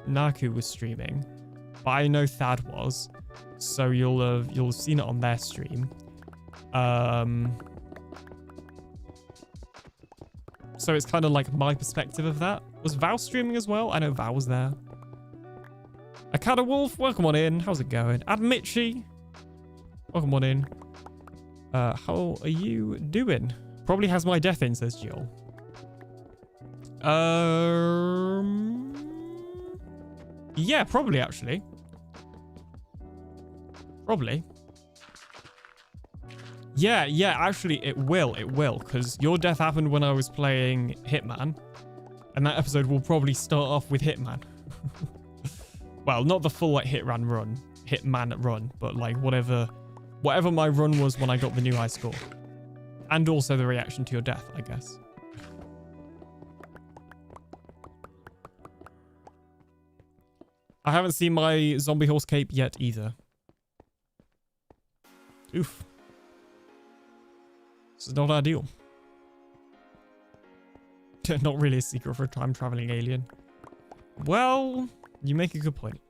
Speaker 1: Naku was streaming, but I know Thad was. So you'll have seen it on their stream. So it's kind of like my perspective of that. Was Val streaming as well? I know Val was there. Akada Wolf, welcome on in. How's it going? Admitchi, welcome on in. How are you doing? Probably has my death in, says Jill. Yeah, probably actually. Probably. Yeah, actually it will, because your death happened when I was playing Hitman, and that episode will probably start off with Hitman. Well, not the full like Hitman run, but like whatever my run was when I got the new high score. And also the reaction to your death, I guess. I haven't seen my zombie horse cape yet either. Oof. This is not ideal. Not really a secret for a time-traveling alien. Well, you make a good point.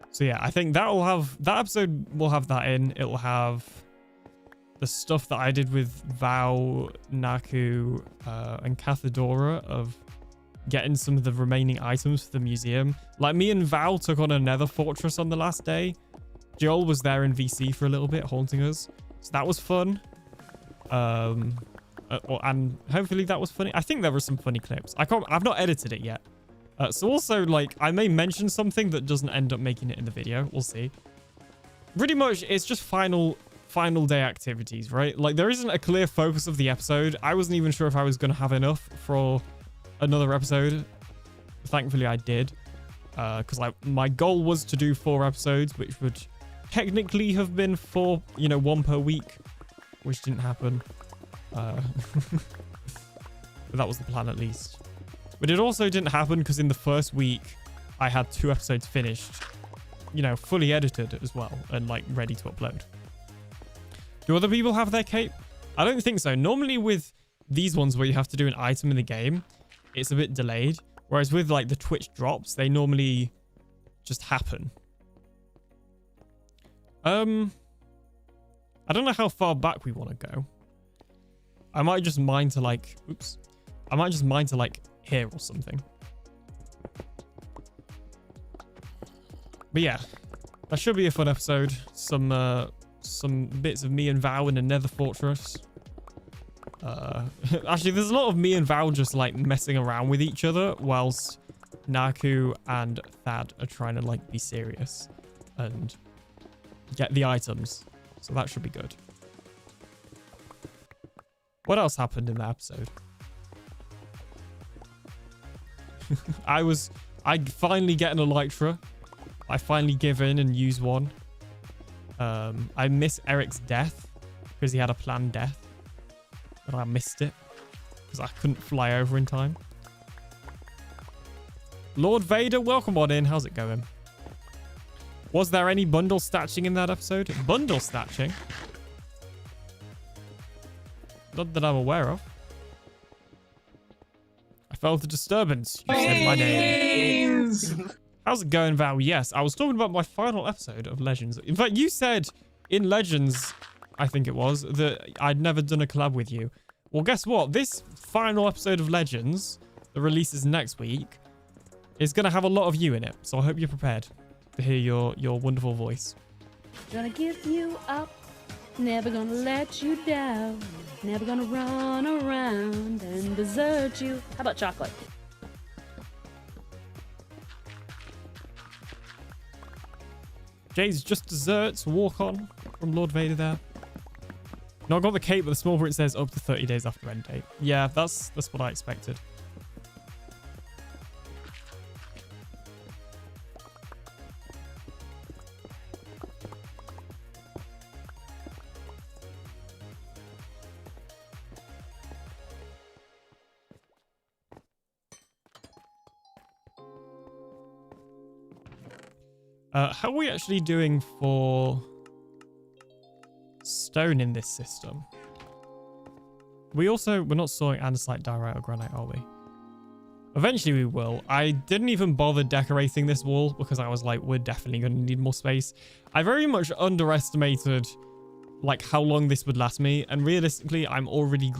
Speaker 1: So yeah, I think that episode will have that in. It'll have the stuff that I did with Val, Naku, and Cathedora of getting some of the remaining items for the museum. Like me and Val took on a nether fortress on the last day. Joel was there in VC for a little bit, haunting us. So that was fun. And hopefully that was funny. I think there were some funny clips. I've not edited it yet. So also, like, I may mention something that doesn't end up making it in the video. We'll see. Pretty much, it's just final day activities, right? Like, there isn't a clear focus of the episode. I wasn't even sure if I was going to have enough for another episode. Thankfully, I did. Because my goal was to do 4 episodes, which would technically have been 4, you know, 1 per week, which didn't happen. But that was the plan at least. But it also didn't happen because in the first week, I had 2 episodes finished, you know, fully edited as well and like ready to upload. Do other people have their cape? I don't think so. Normally with these ones where you have to do an item in the game, it's a bit delayed. Whereas with like the Twitch drops, they normally just happen. I don't know how far back we want to go. I might just mine to like, oops. I might just mine to like here or something. But yeah, that should be a fun episode. Some bits of me and Val in a nether fortress. Actually, there's a lot of me and Val just like messing around with each other whilst Naku and Thad are trying to like be serious and get the items. So that should be good. What else happened in that episode? I finally get an Elytra. I finally give in and use one. I miss Eric's death because he had a planned death. But I missed it because I couldn't fly over in time. Lord Vader, welcome on in. How's it going? Was there any bundle statching in that episode? Bundle statching? Not that I'm aware of. I felt a disturbance. You said my name. How's it going, Val? Yes, I was talking about my final episode of Legends. In fact, you said in Legends, I think it was, that I'd never done a collab with you. Well, guess what? This final episode of Legends that releases next week is going to have a lot of you in it. So I hope you're prepared to hear your wonderful voice.
Speaker 3: Gonna give you up, never gonna let you down, never gonna run around and desert you. How about chocolate?
Speaker 1: Jay's just desserts, walk on from Lord Vader there. No, I got the cape, but the small print says up to 30 days after end date. Yeah, that's what I expected. How are we actually doing for stone in this system? We're not sawing andesite, diorite, or granite, are we? Eventually we will. I didn't even bother decorating this wall because I was like, we're definitely going to need more space. I very much underestimated like how long this would last me. And realistically, I'm already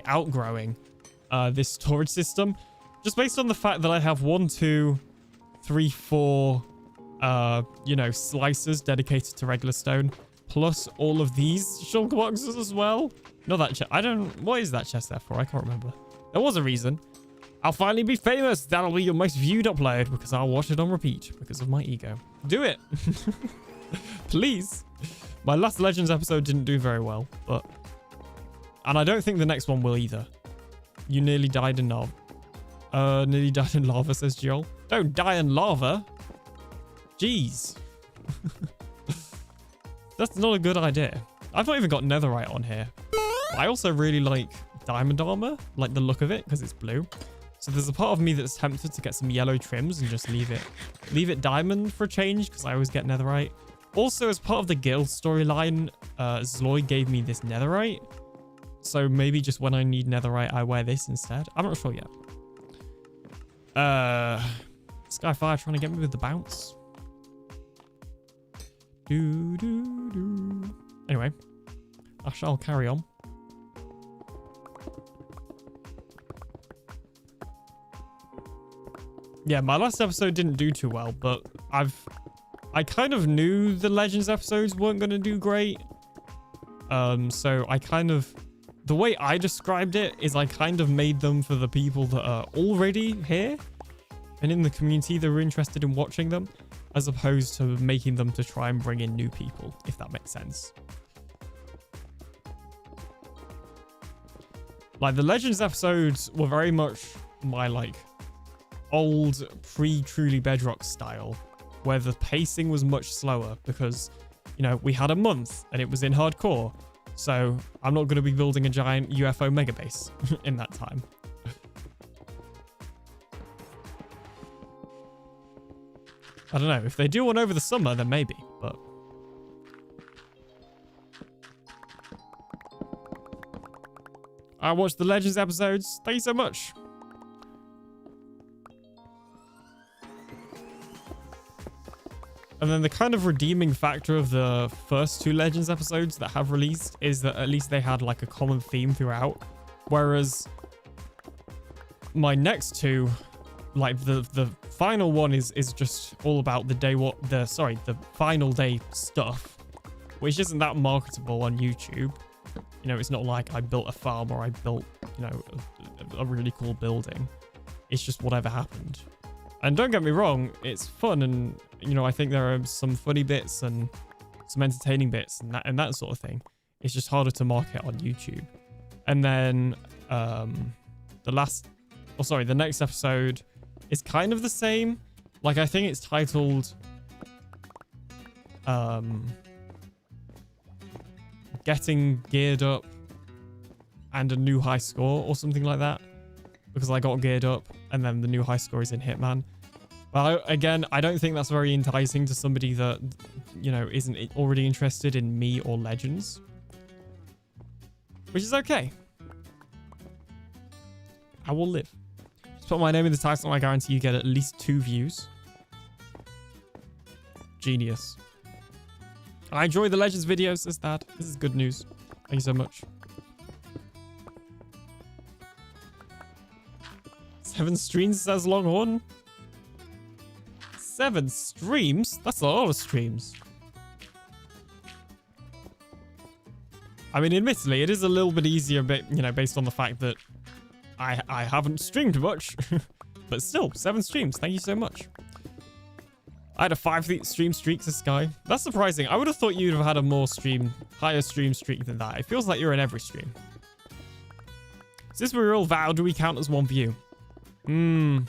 Speaker 1: outgrowing this storage system. Just based on the fact that I have 1, 2, 3, 4, you know, slicers dedicated to regular stone. Plus all of these shulker boxes as well. Not that chest. I don't... What is that chest there for? I can't remember. There was a reason. I'll finally be famous. That'll be your most viewed upload because I'll watch it on repeat because of my ego. Do it. Please. My last Legends episode didn't do very well, but... And I don't think the next one will either. You nearly died in lava. Nearly died in lava, says Joel. Don't die in lava. Jeez. That's not a good idea. I've not even got netherite on here. I also really like diamond armor, like the look of it, because it's blue. So there's a part of me that's tempted to get some yellow trims and just leave it diamond for a change, because I always get netherite. Also, as part of the guild storyline, Zloy gave me this netherite. So maybe just when I need netherite, I wear this instead. I'm not sure yet. Skyfire trying to get me with the bounce. Anyway, I shall carry on. Yeah, my last episode didn't do too well, but I kind of knew the Legends episodes weren't going to do great. So I kind of... The way I described it is I kind of made them for the people that are already here and in the community that were interested in watching them, as opposed to making them to try and bring in new people, if that makes sense. Like, the Legends episodes were very much my, like, old pre-Truly Bedrock style, where the pacing was much slower because, you know, we had a month and it was in hardcore. So I'm not going to be building a giant UFO mega base in that time. I don't know. If they do one over the summer, then maybe, but... I watched the Legends episodes. Thank you so much. And then the kind of redeeming factor of the first 2 Legends episodes that have released is that at least they had like a common theme throughout. Whereas my next 2, like the final one is just all about the final day stuff, which isn't that marketable on YouTube. You know, it's not like I built a farm or I built, you know, a really cool building. It's just whatever happened. And don't get me wrong, it's fun, and you know, I think there are some funny bits and some entertaining bits and that sort of thing. It's just harder to market on YouTube. And then the next episode is kind of the same. Like, I think it's titled Getting Geared Up and a New High Score or something like that, because I got geared up and then the new high score is in Hitman. But again, I don't think that's very enticing to somebody that, you know, isn't already interested in me or Legends, which is okay. I will live. Just put my name in the title and I guarantee you get at least 2 views. Genius. I enjoy the Legends videos, says Dad. This is good news. Thank you so much. 7 streams, says Longhorn. 7 streams? That's a lot of streams. I mean, admittedly, it is a little bit easier, you know, based on the fact that I haven't streamed much. But still, 7 streams. Thank you so much. I had a 5 stream streak to Sky. That's surprising. I would have thought you'd have had a higher stream streak than that. It feels like you're in every stream. Since we're all Vow, do we count as 1 view? Don't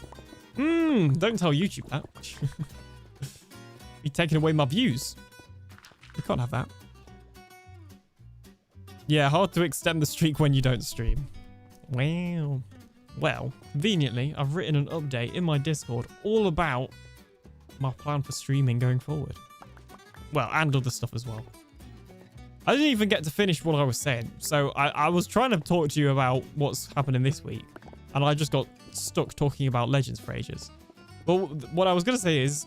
Speaker 1: tell YouTube that. You're taking away my views. You can't have that. Yeah, hard to extend the streak when you don't stream. Wow. Well, conveniently, I've written an update in my Discord all about my plan for streaming going forward. Well, and other stuff as well. I didn't even get to finish what I was saying. So I was trying to talk to you about what's happening this week. And I just got stuck talking about Legends for ages. But what I was going to say is,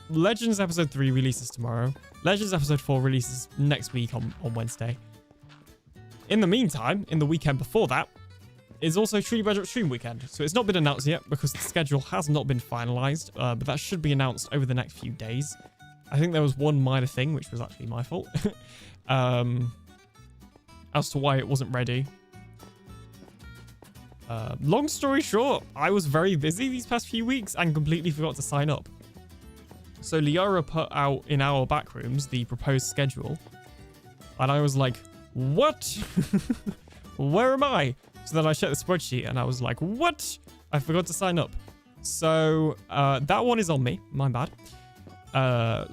Speaker 1: Legends Episode 3 releases tomorrow. Legends Episode 4 releases next week on Wednesday. In the meantime, in the weekend before that, is also Truly Bedrock stream weekend. So it's not been announced yet because the schedule has not been finalized, but that should be announced over the next few days. I think there was one minor thing, which was actually my fault, as to why it wasn't ready. Long story short, I was very busy these past few weeks and completely forgot to sign up. So Liara put out in our back rooms the proposed schedule, and I was like, what? Where am I? So then I checked the spreadsheet and I was like, what? I forgot to sign up. So that one is on me, my bad.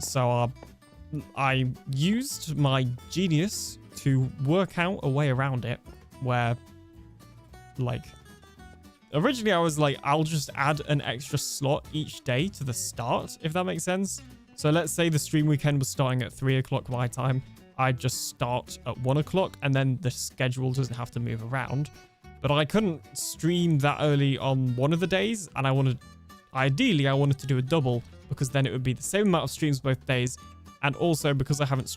Speaker 1: So I used my genius to work out a way around it where, like, originally I was like, I'll just add an extra slot each day to the start, if that makes sense. So let's say the stream weekend was starting at 3 o'clock my time. I'd just start at 1 o'clock and then the schedule doesn't have to move around. But I couldn't stream that early on one of the days, and ideally I wanted to do a double because then it would be the same amount of streams both days, and also because I haven't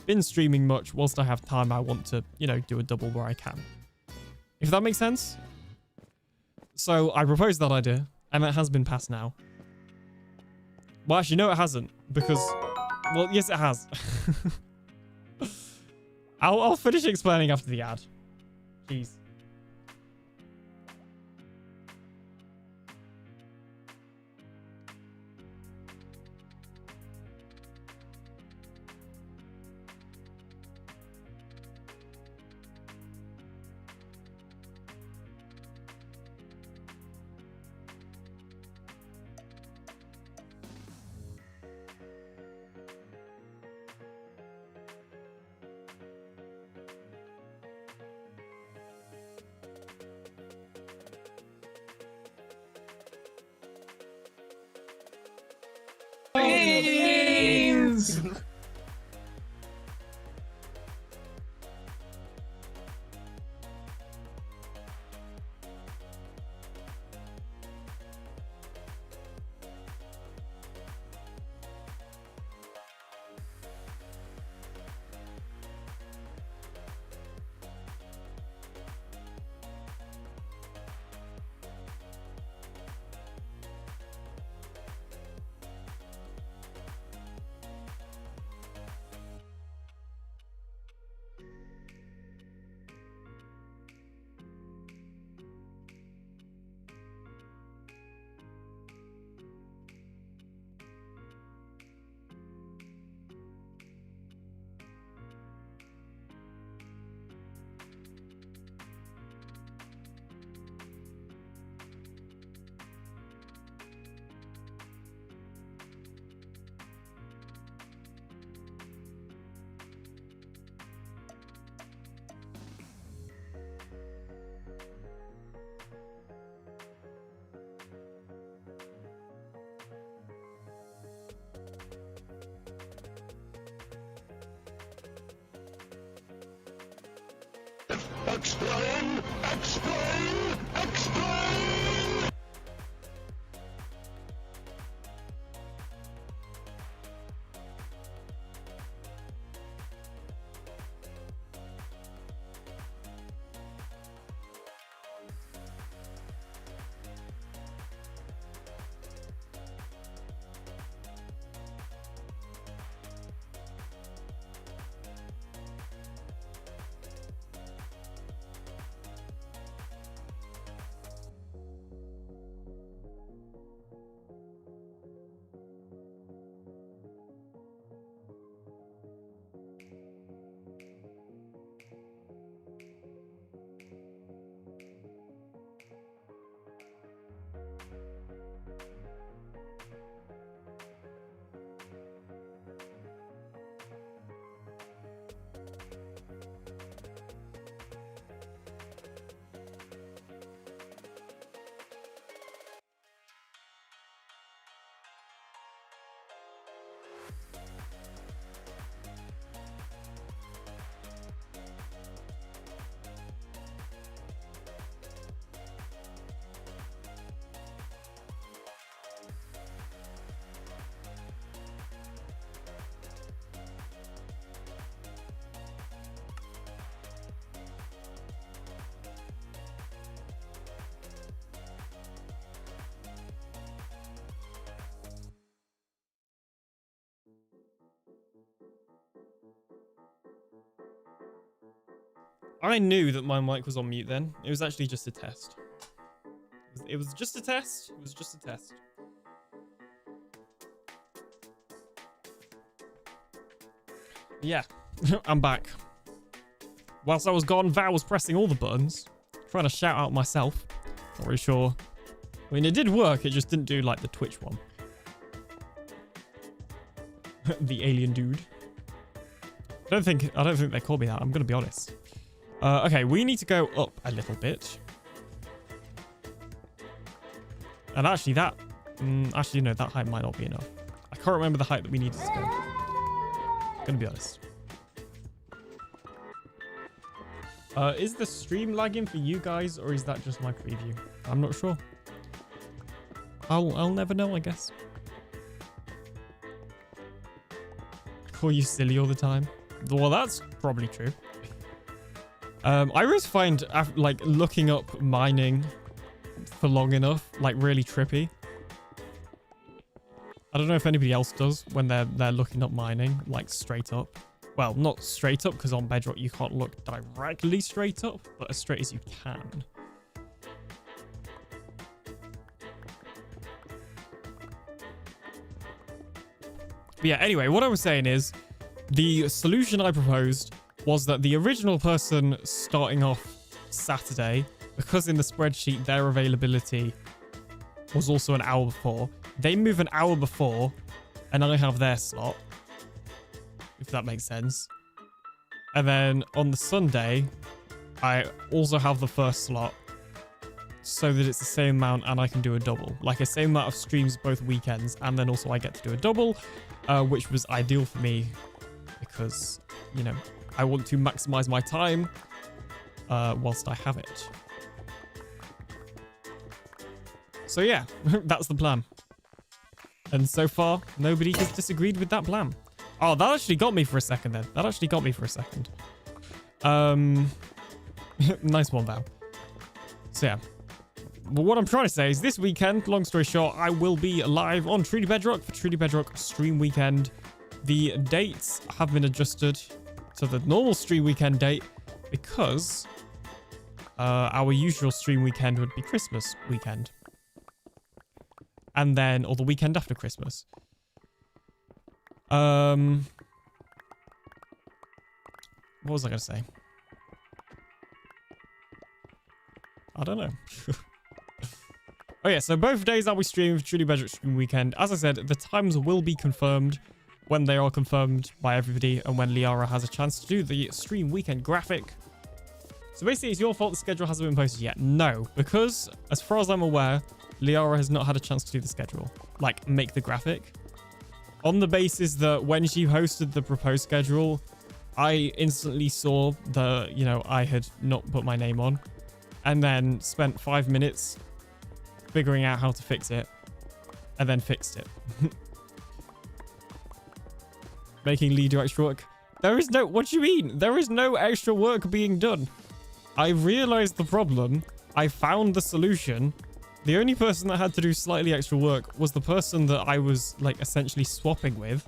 Speaker 1: been streaming much, whilst I have time, I want to, you know, do a double where I can. If that makes sense? So I proposed that idea, and it has been passed now. Well, actually, no, it hasn't, because, well, yes, it has. I'll finish explaining after the ad. Jeez.
Speaker 4: Please!
Speaker 2: Explain! Explain! Explain!
Speaker 1: I knew that my mic was on mute then. It was actually just a test. It was just a test. It was just a test. Yeah, I'm back. Whilst I was gone, Val was pressing all the buttons, trying to shout out myself. Not really sure. I mean, it did work. It just didn't do like the Twitch one. The alien dude. I don't think they call me that. I'm gonna be honest. Okay, we need to go up a little bit. And actually, that actually no, that height might not be enough. I can't remember the height that we needed to go. Gonna be honest. Is the stream lagging for you guys, or is that just my preview? I'm not sure. I'll never know, I guess. Call you silly all the time. Well, that's probably true. I always find like looking up mining for long enough like really trippy. I don't know if anybody else does when they're looking up mining like straight up. Well, not straight up because on Bedrock you can't look directly straight up, but as straight as you can. But yeah, anyway, what I was saying is the solution I proposed was that the original person starting off Saturday, because in the spreadsheet their availability was also an hour before, they move an hour before and I have their slot, if that makes sense. And then on the Sunday, I also have the first slot so that it's the same amount and I can do a double. Like a same amount of streams both weekends, and then also I get to do a double, which was ideal for me because, you know, I want to maximize my time whilst I have it. So yeah, that's the plan. And so far, nobody has disagreed with that plan. Oh, that actually got me for a second then. That actually got me for a second. Nice one, Val. So yeah. But what I'm trying to say is this weekend, long story short, I will be live on Truly Bedrock for Truly Bedrock Stream Weekend. The dates have been adjusted to the normal stream weekend date because our usual stream weekend would be Christmas weekend. And then, or the weekend after Christmas. What was I going to say? I don't know. Oh yeah, so both days I'll be streaming Truly Bedrock Stream Weekend. As I said, the times will be confirmed when they are confirmed by everybody and when Liara has a chance to do the stream weekend graphic. So basically, it's your fault the schedule hasn't been posted yet. No, because as far as I'm aware, Liara has not had a chance to do the schedule, like make the graphic. On the basis that when she hosted the proposed schedule, I instantly saw the, you know, I had not put my name on, and then spent 5 minutes figuring out how to fix it, and then fixed it. Making Lee do extra work. There is no, what do you mean? There is no extra work being done. I realized the problem. I found the solution. The only person that had to do slightly extra work was the person that I was like essentially swapping with,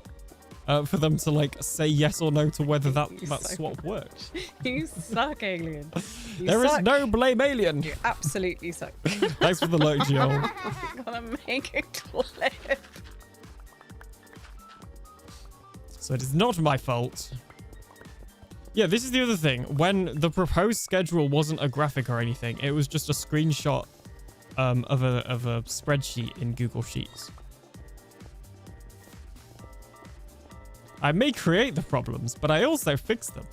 Speaker 1: for them to like say yes or no to whether that swap worked.
Speaker 4: You suck, Alien.
Speaker 1: There is no blame, Alien.
Speaker 4: You absolutely suck.
Speaker 1: Thanks for the lurk, Joel.
Speaker 4: I'm gonna make a clip.
Speaker 1: So it is not my fault. Yeah, this is the other thing. When the proposed schedule wasn't a graphic or anything, it was just a screenshot of a spreadsheet in Google Sheets. I may create the problems, but I also fix them.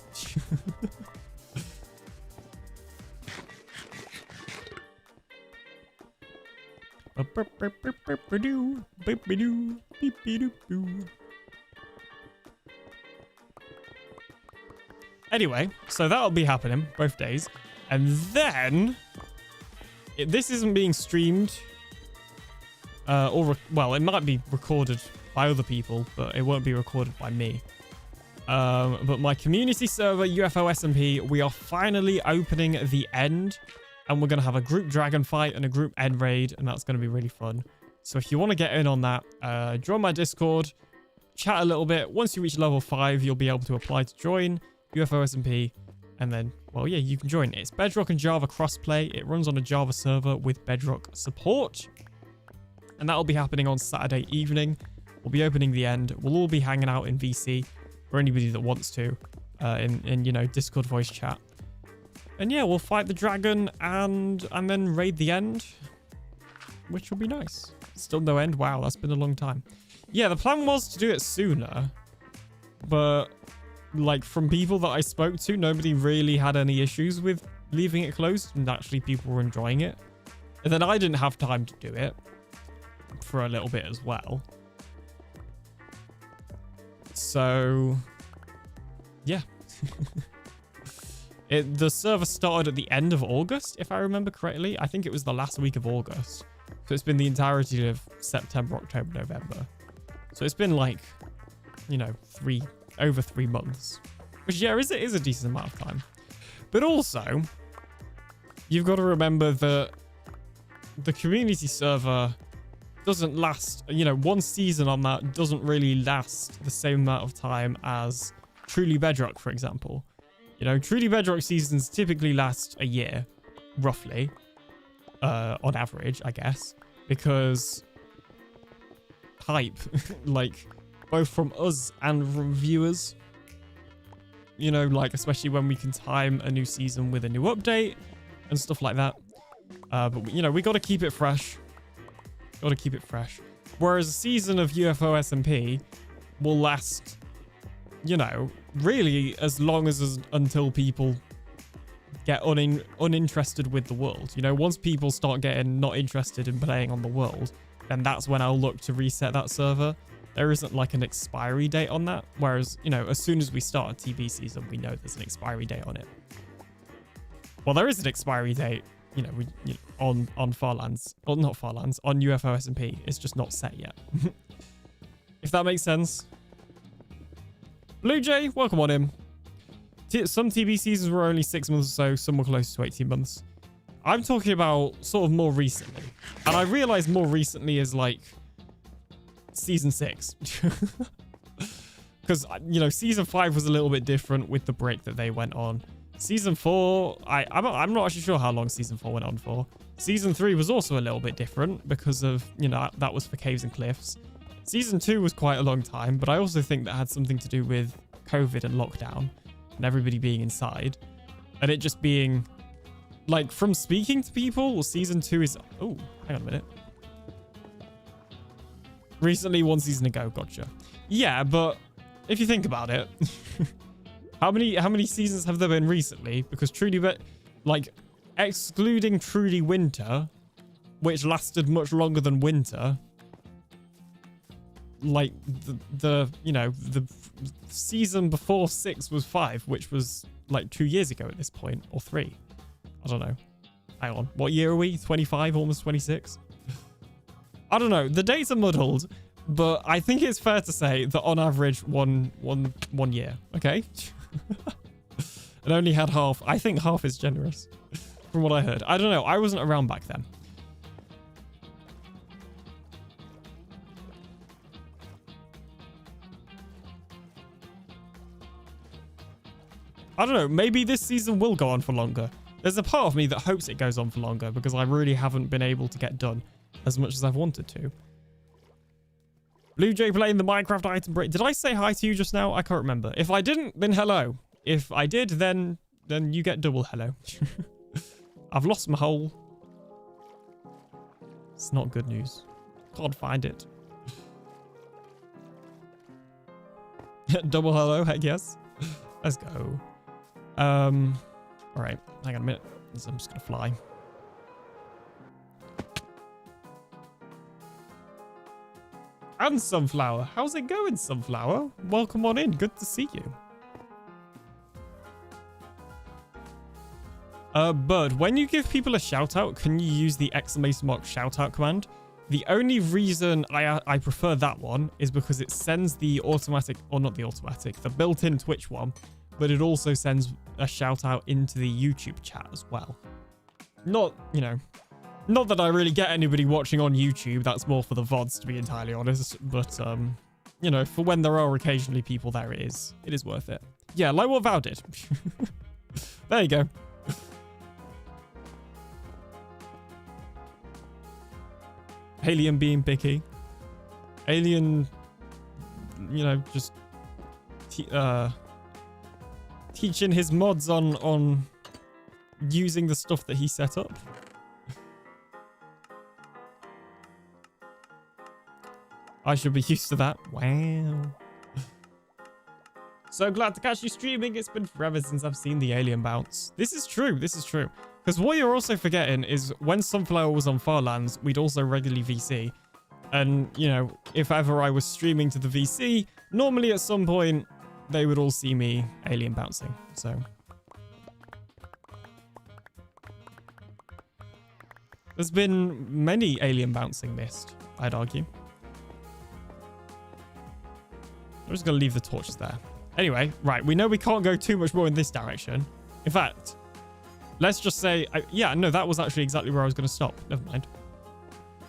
Speaker 1: Anyway, so that'll be happening both days. And then this isn't being streamed well, it might be recorded by other people, but it won't be recorded by me. But my community server, UFO SMP, we are finally opening the end, and we're going to have a group dragon fight and a group end raid, and that's going to be really fun. So if you want to get in on that, join my Discord, chat a little bit. Once you reach level 5, you'll be able to apply to join UFO SMP, and then well, yeah, you can join. It's Bedrock and Java crossplay. It runs on a Java server with Bedrock support. And that'll be happening on Saturday evening. We'll be opening the end. We'll all be hanging out in VC for anybody that wants to in you know, Discord voice chat. And yeah, we'll fight the dragon and then raid the end, which will be nice. Still no end. Wow, that's been a long time. Yeah, the plan was to do it sooner, but like from people that I spoke to, nobody really had any issues with leaving it closed, and actually people were enjoying it. And then I didn't have time to do it for a little bit as well. So yeah. The server started at the end of August, if I remember correctly. I think it was the last week of August. So it's been the entirety of September, October, November. So it's been like, you know, over 3 months. Which, yeah, is a decent amount of time. But also, you've got to remember that the community server doesn't last, you know, one season on that doesn't really last the same amount of time as Truly Bedrock, for example. You know, Truly Bedrock seasons typically last a year, roughly, on average, I guess, because hype, like, both from us and from viewers, you know, like, especially when we can time a new season with a new update and stuff like that. But, you know, we got to keep it fresh. Got to keep it fresh. Whereas a season of UFO SMP will last, you know, really as long as until people get uninterested with the world. You know, once people start getting not interested in playing on the world, then that's when I'll look to reset that server. There isn't like an expiry date on that. Whereas, you know, as soon as we start a TB season, we know there's an expiry date on it. Well, there is an expiry date, you know, on Farlands, or not Farlands, on UFO SMP. It's just not set yet. If that makes sense. Blue Jay, welcome on in. Some TB seasons were only 6 months or so, some were close to 18 months. I'm talking about sort of more recently. And I realized more recently is like season 6. Because, you know, season 5 was a little bit different with the break that they went on. Season 4, I'm not actually sure how long season 4 went on for. Season 3 was also a little bit different because of, you know, that was for Caves and Cliffs. Season 2 was quite a long time, but I also think that had something to do with COVID and lockdown and everybody being inside. And it just being, like, from speaking to people, season 2 is... Oh, hang on a minute. Recently, 1 season ago, gotcha. Yeah, but if you think about it, how many seasons have there been recently? Because Truly, like, excluding Truly Winter, which lasted much longer than Winter... Like you know, the season before 6 was 5, which was like 2 years ago at this point, or 3. I don't know. Hang on, what year are we? 25, almost 26. I don't know. The dates are muddled, but I think it's fair to say that on average, one year. Okay, and only had half. I think half is generous, from what I heard. I don't know. I wasn't around back then. I don't know, maybe this season will go on for longer. There's a part of me that hopes it goes on for longer because I really haven't been able to get done as much as I've wanted to. Blue Jay playing the Minecraft item break. Did I say hi to you just now? I can't remember. If I didn't, then hello. If I did, then you get double hello. I've lost my hole. It's not good news. Can't find it. Double hello, heck yes. Let's go. All right, hang on a minute. I'm just gonna fly. And Sunflower, how's it going, Sunflower? Welcome on in. Good to see you. Bud, when you give people a shout out, can you use the !mark shout out command? The only reason I prefer that one is because it sends the automatic, or not the automatic, the built-in Twitch one, but it also sends a shout out into the YouTube chat as well. Not, you know, not that I really get anybody watching on YouTube. That's more for the VODs, to be entirely honest. But, you know, for when there are occasionally people there, it is worth it. Yeah, like what Val did. There you go. Alien being picky. Alien, you know, just teaching his mods on using the stuff that he set up. I should be used to that. Wow. So glad to catch you streaming. It's been forever since I've seen the alien bounce. This is true. This is true. Because what you're also forgetting is when Sunflower was on Farlands, we'd also regularly VC. And, you know, if ever I was streaming to the VC, normally at some point, they would all see me alien bouncing. So there's been many alien bouncing missed, I'd argue. I'm just going to leave the torches there. Anyway, right, we know we can't go too much more in this direction. In fact, let's just say... yeah, no, that was actually exactly where I was going to stop. Never mind.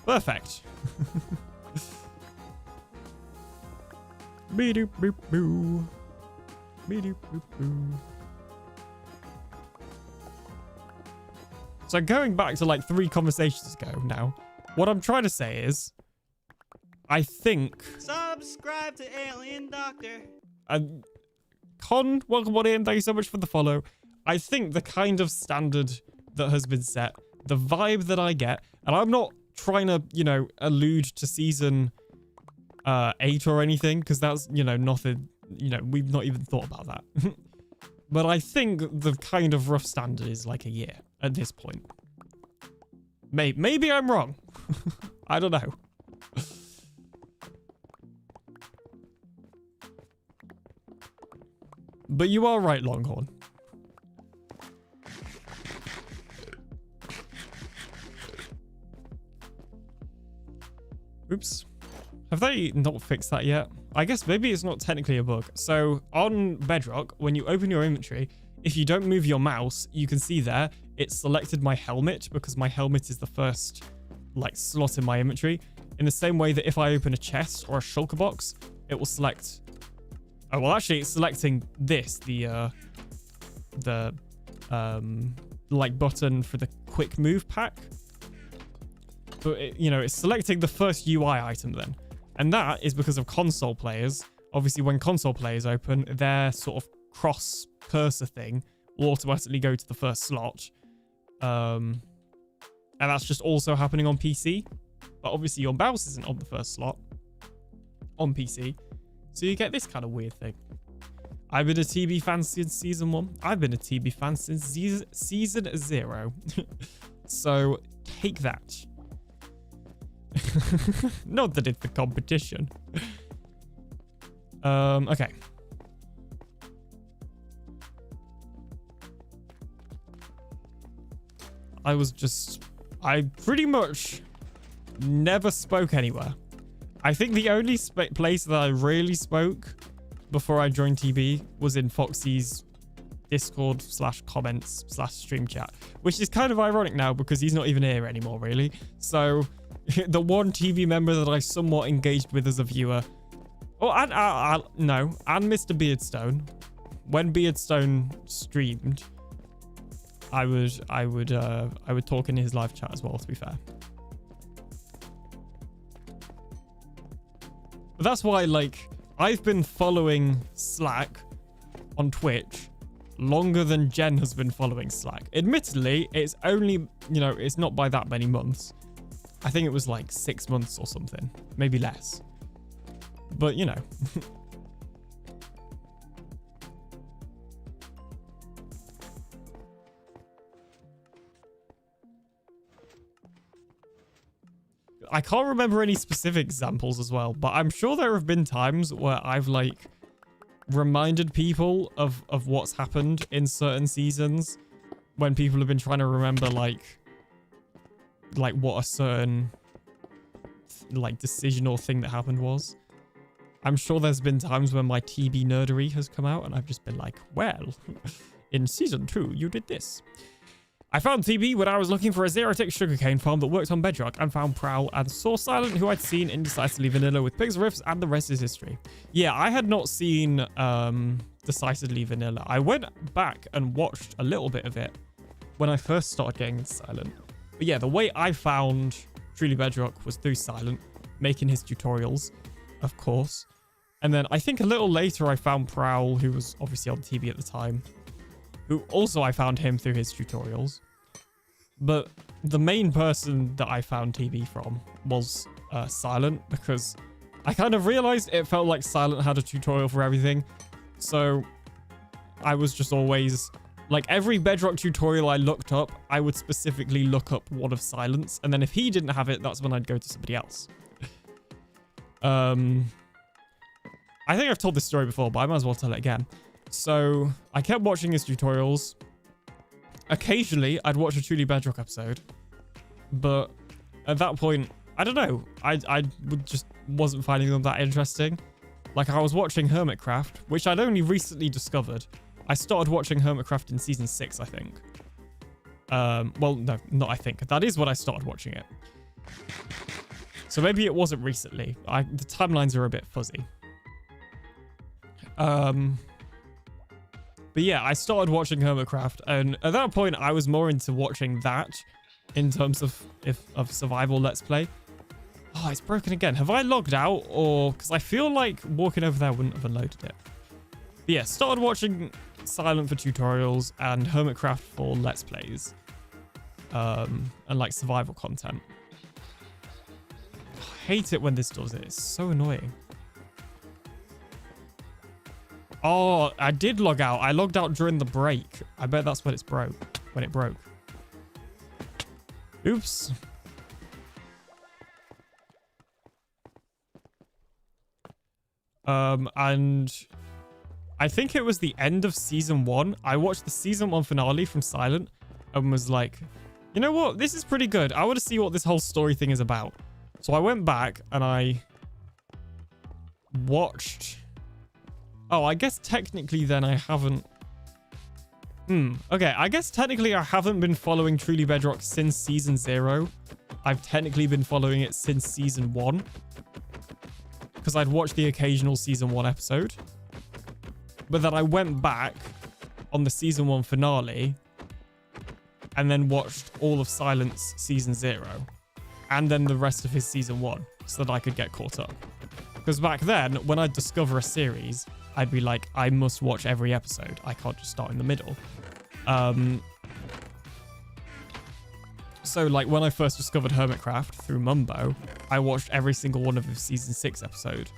Speaker 1: Perfect. Be-doop-boop-boo. Be-doop-boop-boo. So going back to like 3 conversations ago now, what I'm trying to say is, I think...
Speaker 5: Subscribe to TheAlienDoctor.
Speaker 1: Con, welcome on in. Thank you so much for the follow. I think the kind of standard that has been set, the vibe that I get, and I'm not trying to, you know, allude to season 8 or anything, because that's, you know, nothing, you know, we've not even thought about that. But I think the kind of rough standard is like a year at this point. Maybe I'm wrong. I don't know. But you are right, Longhorn. Oops. Have they not fixed that yet? I guess maybe it's not technically a bug. So on Bedrock, when you open your inventory, if you don't move your mouse, you can see there, it's selected my helmet because my helmet is the first like slot in my inventory. In the same way that if I open a chest or a shulker box, it will select... Oh, well, actually, it's selecting this, the like button for the quick move pack. But, you know, it's selecting the first UI item then. And that is because of console players. Obviously, when console players open, their sort of cross cursor thing will automatically go to the first slot. And that's just also happening on PC. But obviously, your mouse isn't on the first slot on PC. So you get this kind of weird thing. I've been a TB fan since season 1. I've been a TB fan since season 0. So take that. Not that it's the competition. Okay. I pretty much never spoke anywhere. I think the only place that I really spoke before I joined TB was in Foxy's Discord / comments / stream chat, which is kind of ironic now because he's not even here anymore, really. So the one TB member that I somewhat engaged with as a viewer, and Mr. Beardstone, when Beardstone streamed, I would talk in his live chat as well, to be fair. But that's why, like, I've been following Slack on Twitch longer than Jen has been following Slack. Admittedly, it's only, you know, it's not by that many months. I think it was like 6 months or something, maybe less. But, you know. I can't remember any specific examples as well, but I'm sure there have been times where I've like reminded people of what's happened in certain seasons when people have been trying to remember like what a certain like decision or thing that happened was. I'm sure there's been times when my TB nerdery has come out and I've just been like, well, in season 2, you did this. I found TB when I was looking for a zero-tick sugarcane farm that worked on Bedrock and found Prowl and saw Silent, who I'd seen indecisively vanilla with Pigs Riffs, and the rest is history. Yeah, I had not seen the decidedly vanilla. I went back and watched a little bit of it when I first started getting into Silent. But yeah, the way I found Truly Bedrock was through Silent, making his tutorials, of course. And then I think a little later I found Prowl, who was obviously on TV at the time, who also I found him through his tutorials. But the main person that I found TV from was Silent, because I kind of realized it felt like Silent had a tutorial for everything. So I was just always, like, every Bedrock tutorial I looked up, I would specifically look up one of Silent's. And then if he didn't have it, that's when I'd go to somebody else. I think I've told this story before, but I might as well tell it again. So I kept watching his tutorials. Occasionally, I'd watch a Truly Bedrock episode. But at that point, I don't know. I just wasn't finding them that interesting. Like, I was watching Hermitcraft, which I'd only recently discovered. I started watching Hermitcraft in season 6, I think. Well, no, not I think. That is when I started watching it. So maybe it wasn't recently. The timelines are a bit fuzzy. But yeah, I started watching Hermitcraft, and at that point, I was more into watching that in terms of survival Let's Play. Oh, it's broken again. Have I logged out, or because I feel like walking over there wouldn't have unloaded it? But yeah, started watching Silent for tutorials and Hermitcraft for Let's Plays, and like survival content. I hate it when this does it. It's so annoying. Oh, I did log out. I logged out during the break. I bet that's when it broke. Oops. And I think it was the end of season 1. I watched the season 1 finale from Silent and was like, you know what? This is pretty good. I want to see what this whole story thing is about. So I went back and I watched... Oh, I guess technically then I haven't... Okay, I guess technically I haven't been following Truly Bedrock since season 0. I've technically been following it since season 1. Because I'd watched the occasional season 1 episode. But then I went back on the season 1 finale and then watched all of Silent's season 0. And then the rest of his season 1 so that I could get caught up. Because back then, when I'd discover a series, I'd be like, I must watch every episode. I can't just start in the middle. So, like, when I first discovered Hermitcraft through Mumbo, I watched every single one of his season 6 episode.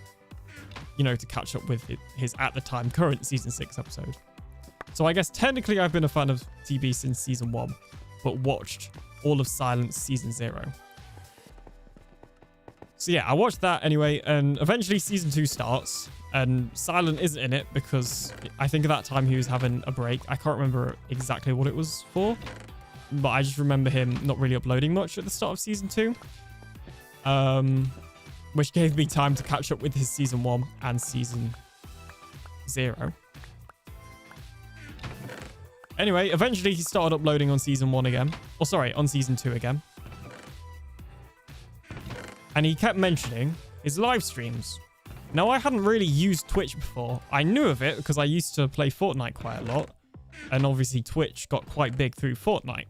Speaker 1: You know, to catch up with his, at the time, current season 6 episode. So I guess technically I've been a fan of TB since season 1, but watched all of Silent's season 0. So yeah, I watched that anyway, and eventually season 2 starts, and Silent isn't in it because I think at that time he was having a break. I can't remember exactly what it was for, but I just remember him not really uploading much at the start of season 2. Which gave me time to catch up with his season 1 and season 0. Anyway, eventually he started uploading on season 1 again. Or sorry, on season 2 again. And he kept mentioning his live streams. Now, I hadn't really used Twitch before. I knew of it because I used to play Fortnite quite a lot. And obviously Twitch got quite big through Fortnite.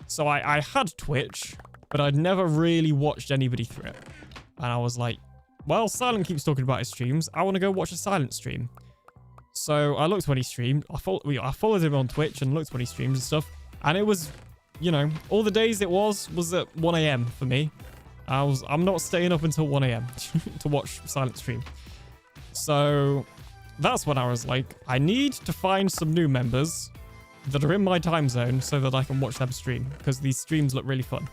Speaker 1: So I had Twitch, but I'd never really watched anybody through it. And I was like, well, Silent keeps talking about his streams. I want to go watch a Silent stream. So I looked when he streamed. I followed him on Twitch and looked when he streamed and stuff. And it was, you know, all the days it was at 1 a.m. for me. I'm not staying up until 1 a.m. to watch Silent stream. So that's when I was like, I need to find some new members that are in my time zone so that I can watch them stream, because these streams look really fun.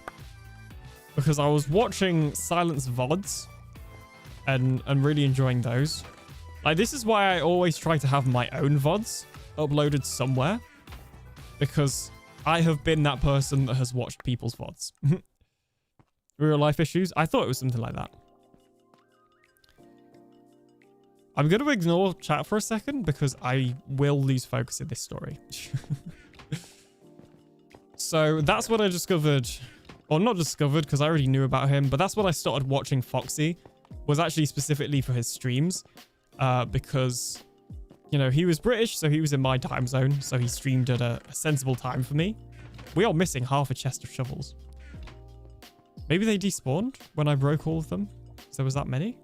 Speaker 1: Because I was watching Silent's VODs and really enjoying those. Like, this is why I always try to have my own VODs uploaded somewhere, because I have been that person that has watched people's VODs. Real life issues? I thought it was something like that. I'm going to ignore chat for a second because I will lose focus in this story. So that's what I discovered, or not discovered because I already knew about him, but that's when I started watching Foxy, was actually specifically for his streams, because you know, he was British, so he was in my time zone. So he streamed at a sensible time for me. We are missing half a chest of shovels. Maybe they despawned when I broke all of them. So was that many?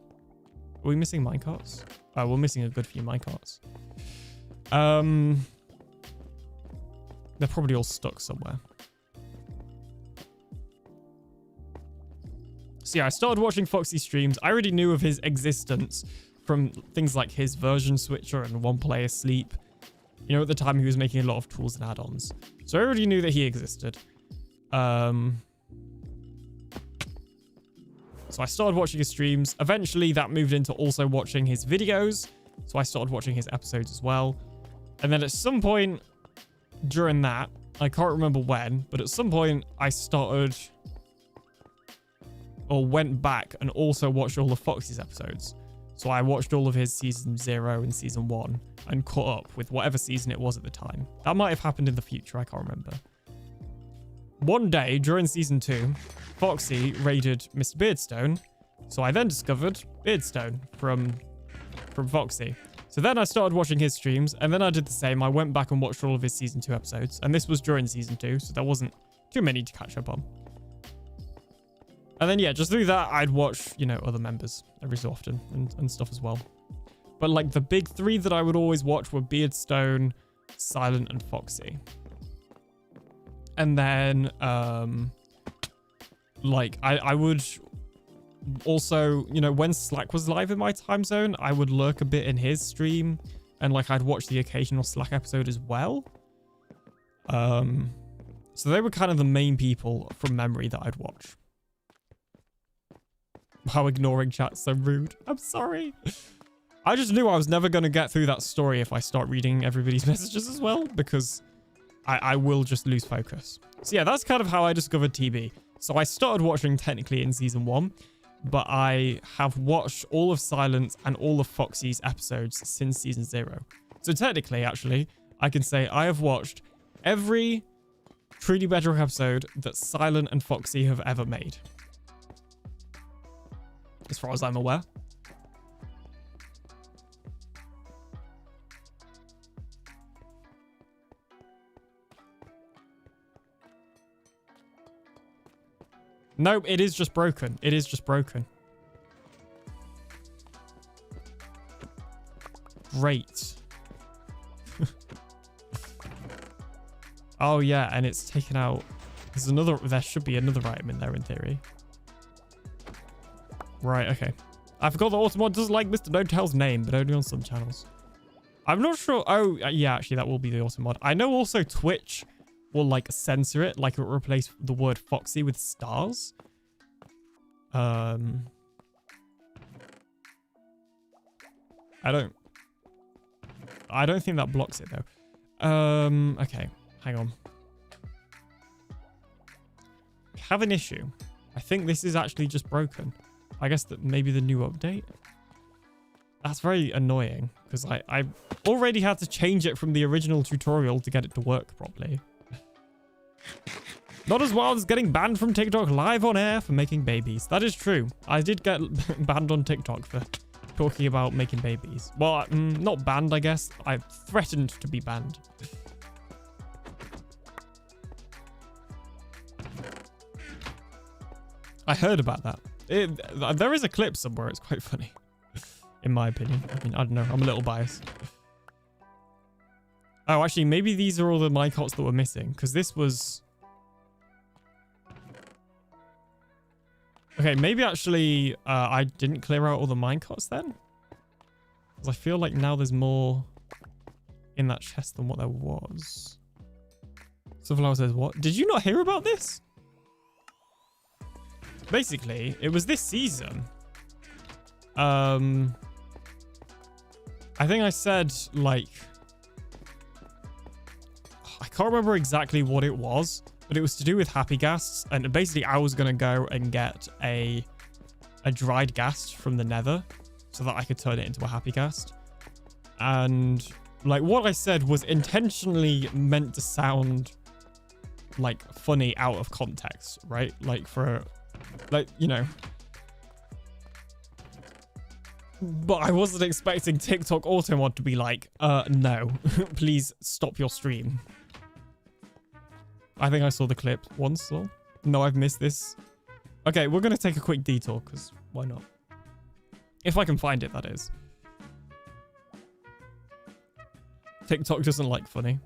Speaker 1: Are we missing minecarts? Oh, we're missing a good few minecarts. They're probably all stuck somewhere. So yeah, I started watching Foxy streams. I already knew of his existence from things like his version switcher and one player sleep. You know, at the time he was making a lot of tools and add-ons. So I already knew that he existed. So I started watching his streams. Eventually that moved into also watching his videos. So I started watching his episodes as well. And then at some point during that, I can't remember when, but at some point I started or went back and also watched all of Foxy's episodes. So I watched all of his season 0 and season 1 and caught up with whatever season it was at the time. That might have happened in the future, I can't remember. One day during season 2, Foxy raided Mr. Beardstone, so I then discovered Beardstone from Foxy. So then I started watching his streams, and then I did the same. I went back and watched all of his season 2 episodes, and this was during season 2, so there wasn't too many to catch up on. And then yeah, just through that, I'd watch, you know, other members every so often and stuff as well. But like the big 3 that I would always watch were Beardstone, Silent, and Foxy. And then like I would also, you know, when Slack was live in my time zone, I would lurk a bit in his stream, and like I'd watch the occasional Slack episode as well. So they were kind of the main people from memory that I'd watch. How ignoring chat's so rude. I'm sorry. I just knew I was never going to get through that story if I start reading everybody's messages as well, because I will just lose focus. So yeah, that's kind of how I discovered TB. So I started watching technically in season 1, but I have watched all of Silence and all of Foxy's episodes since season 0. So technically, actually, I can say I have watched every Truly Bedrock episode that Silent and Foxy have ever made. As far as I'm aware. Nope, it is just broken. It is just broken. Great. Oh yeah, and it's taken out. There's another. There should be another item in there in theory. Right. Okay. I forgot the Automod doesn't like Mr. No-Tell's name, but only on some channels. I'm not sure. Oh yeah, actually that will be the Automod. I know also Twitch will like censor it, like it will replace the word Foxy with stars. I don't think that blocks it though. Okay, hang on. I have an issue. I think this is actually just broken. I guess that maybe the new update. That's very annoying because I already had to change it from the original tutorial to get it to work properly. Not as well as getting banned from TikTok live on air for making babies. That is true. I did get banned on TikTok for talking about making babies. Well, not banned, I guess. I threatened to be banned. I heard about that. There is a clip somewhere. It's quite funny, in my opinion. I mean, I don't know. I'm a little biased. Oh, actually, maybe these are all the minecarts that were missing, because this was... Okay, maybe actually I didn't clear out all the minecarts then? Because I feel like now there's more in that chest than what there was. Sunflower says, what? Did you not hear about this? Basically, it was this season. I think I said, like... I can't remember exactly what it was, but it was to do with happy gas. And basically, I was going to go and get a dried gas from the nether so that I could turn it into a happy gas. And like what I said was intentionally meant to sound like funny out of context, right? Like for, like, you know. But I wasn't expecting TikTok auto mod to be like, no, please stop your stream. I think I saw the clip once, though. No, I've missed this. Okay, we're going to take a quick detour, because why not? If I can find it, that is. TikTok doesn't like funny.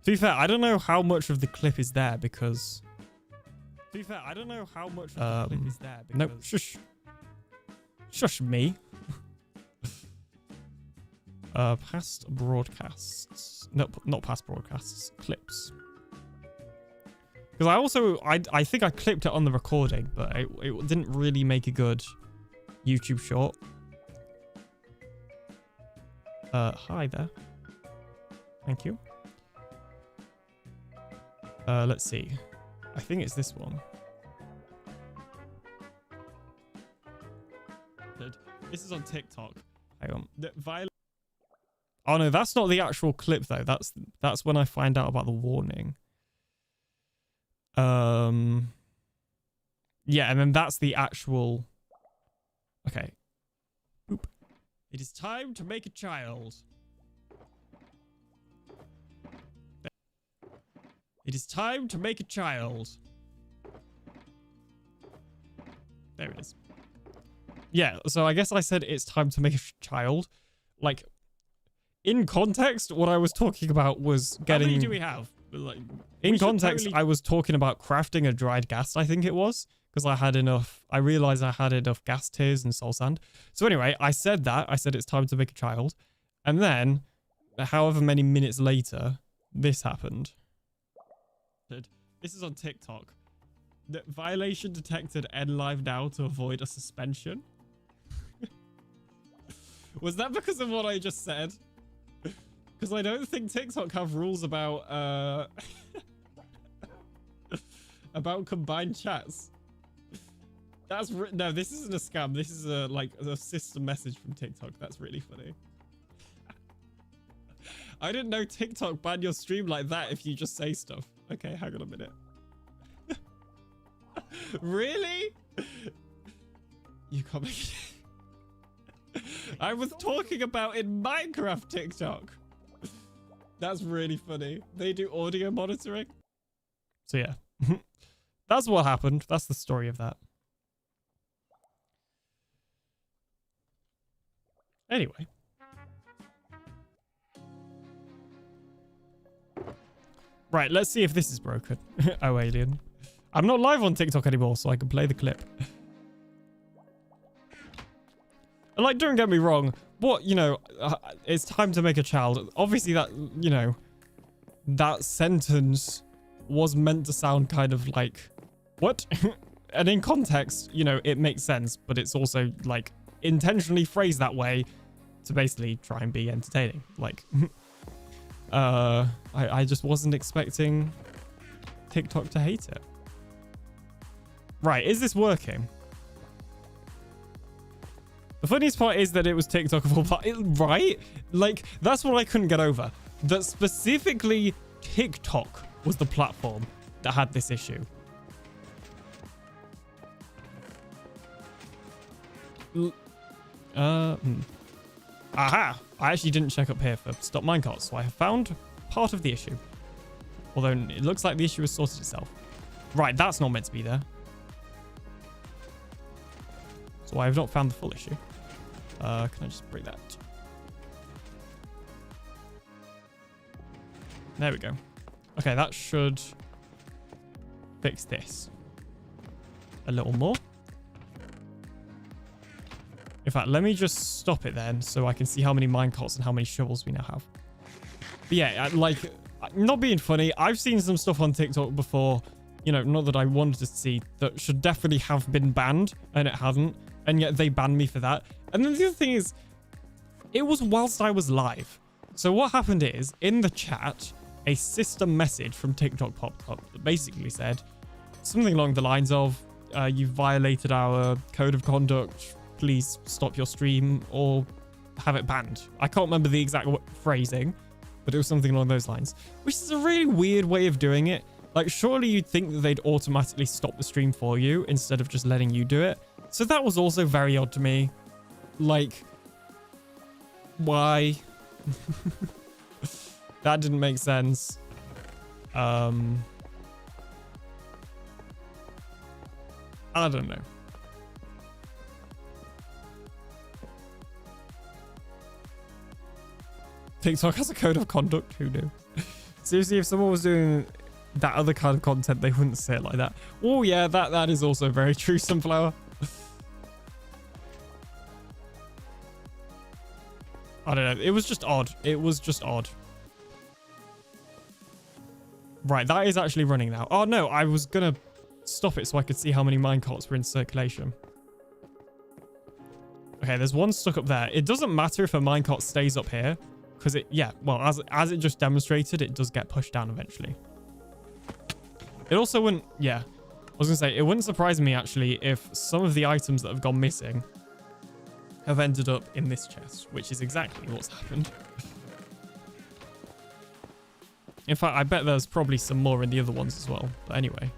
Speaker 1: To be fair, I don't know how much of the clip is there, because... To be fair, I don't know how much of the clip is there, because... No, shush. Shush me. Past broadcasts. No, not past broadcasts. Clips. Because I think I clipped it on the recording, but it didn't really make a good YouTube short. Hi there. Thank you. Let's see. I think it's this one. This is on TikTok. Hang on. Oh no, that's not the actual clip though. That's when I find out about the warning. Yeah, and then that's the actual. Okay. Oop. It is time to make a child. It is time to make a child. There it is. Yeah, so I guess I said it's time to make a child. Like, in context, what I was talking about was getting... How many do we have? Like, in context, I was talking about crafting a dried ghast, I think it was. Because I had enough... I realized I had enough ghast tears and soul sand. So anyway, I said that. I said it's time to make a child. And then, however many minutes later, this happened. This is on TikTok. The violation detected, end live now to avoid a suspension. Was that because of what I just said? Because I don't think TikTok have rules about about combined chats. That's no, this isn't a scam. This is a system message from TikTok. That's really funny. I didn't know TikTok banned your stream like that if you just say stuff. Okay, hang on a minute. Really? You can't make it. I was talking about in Minecraft TikTok. That's really funny. They do audio monitoring. So yeah. That's what happened. That's the story of that. Anyway. Right, let's see if this is broken. Oh, alien. I'm not live on TikTok anymore, so I can play the clip. And like, don't get me wrong. What, you know, it's time to make a child. Obviously that, you know, that sentence was meant to sound kind of like, what? And in context, you know, it makes sense, but it's also like intentionally phrased that way to basically try and be entertaining. Like, I just wasn't expecting TikTok to hate it. Right, is this working? The funniest part is that it was TikTok of all parts, right? Like, that's what I couldn't get over. That specifically TikTok was the platform that had this issue. Aha! I actually didn't check up here for stop minecarts, so I have found part of the issue. Although it looks like the issue has sorted itself. Right, that's not meant to be there. So I have not found the full issue. Can I just break that? There we go. Okay, that should fix this. A little more. In fact, let me just stop it then so I can see how many minecarts and how many shovels we now have. But yeah, like, not being funny, I've seen some stuff on TikTok before, you know, not that I wanted to see, that should definitely have been banned, and it hasn't. And yet they banned me for that. And then the other thing is, it was whilst I was live. So what happened is, in the chat, a system message from TikTok popped up that basically said something along the lines of, you've violated our code of conduct, please stop your stream or have it banned. I can't remember the exact phrasing, but it was something along those lines, which is a really weird way of doing it. Like, surely you'd think that they'd automatically stop the stream for you instead of just letting you do it. So that was also very odd to me. Like, why? That didn't make sense. I don't know. TikTok has a code of conduct. Who knew? Seriously, if someone was doing that other kind of content, they wouldn't say it like that. Oh yeah, that is also very true, Sunflower. I don't know. It was just odd. It was just odd. Right, that is actually running now. Oh no, I was gonna stop it so I could see how many minecarts were in circulation. Okay, there's one stuck up there. It doesn't matter if a minecart stays up here, because it, yeah, well, as it just demonstrated, it does get pushed down eventually. It also wouldn't, yeah, I was gonna say, it wouldn't surprise me actually if some of the items that have gone missing have ended up in this chest, which is exactly what's happened. In fact, I bet there's probably some more in the other ones as well. But anyway.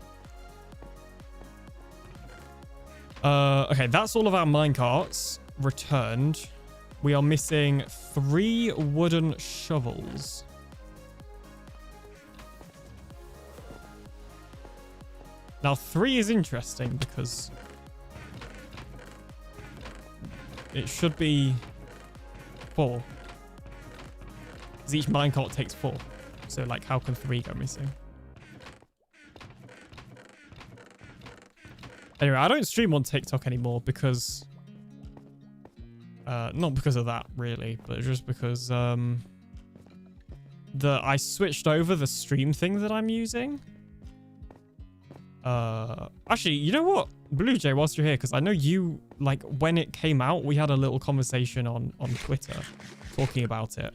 Speaker 1: Okay, that's all of our minecarts returned. We are missing 3 wooden shovels. Now, 3 is interesting because it should be 4. Because each minecart takes 4. So, like, how can 3 go missing? Anyway, I don't stream on TikTok anymore because... not because of that, really, but just because I switched over the stream thing that I'm using. Actually, you know what? Blue Jay, whilst you're here, because I know you, like, when it came out, we had a little conversation on Twitter talking about it.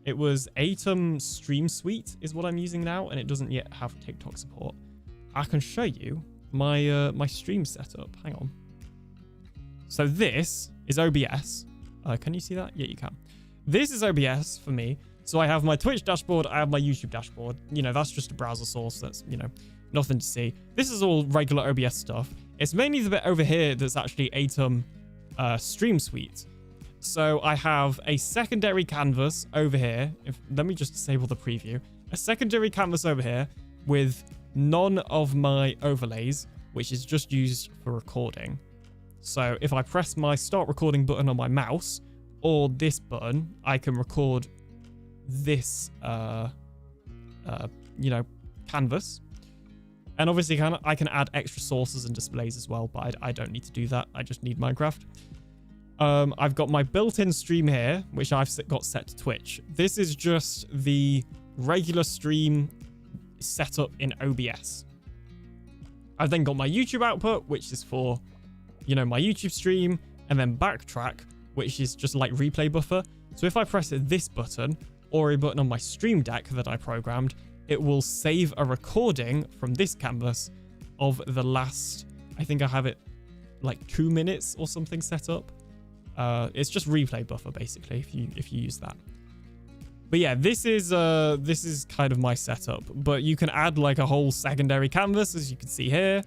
Speaker 1: It was Atom Stream Suite is what I'm using now, and it doesn't yet have TikTok support. I can show you my my stream setup. Hang on. So this is OBS. Can you see that? Yeah, you can. This is OBS for me. So I have my Twitch dashboard. I have my YouTube dashboard. You know, that's just a browser source. That's, you know, nothing to see. This is all regular OBS stuff. It's mainly the bit over here that's actually Atom Stream Suite. So I have a secondary canvas over here. Let me just disable the preview. A secondary canvas over here with none of my overlays, which is just used for recording. So if I press my start recording button on my mouse or this button, I can record this, you know, canvas. And obviously I can add extra sources and displays as well, but I don't need to do that. I just need Minecraft. I've got my built-in stream here, which I've got set to Twitch. This is just the regular stream setup in OBS. I've then got my YouTube output, which is for, you know, my YouTube stream, and then backtrack, which is just like replay buffer. So if I press this button or a button on my stream deck that I programmed, it will save a recording from this canvas of the last, I think I have it like 2 minutes or something set up. It's just replay buffer basically if you use that. But yeah, this is kind of my setup, but you can add like a whole secondary canvas, as you can see here.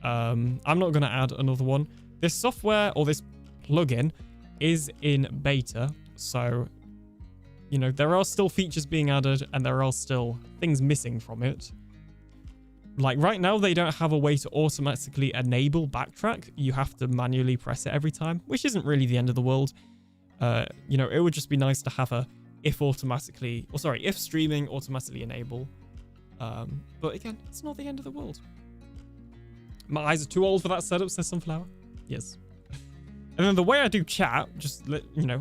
Speaker 1: I'm not going to add another one. This software or this plugin is in beta, so you know, there are still features being added and there are still things missing from it. Like right now, they don't have a way to automatically enable backtrack. You have to manually press it every time, which isn't really the end of the world. You know, it would just be nice to have a if streaming automatically enable. But again, it's not the end of the world. My eyes are too old for that setup, says Sunflower. Yes. And then the way I do chat, just let you know,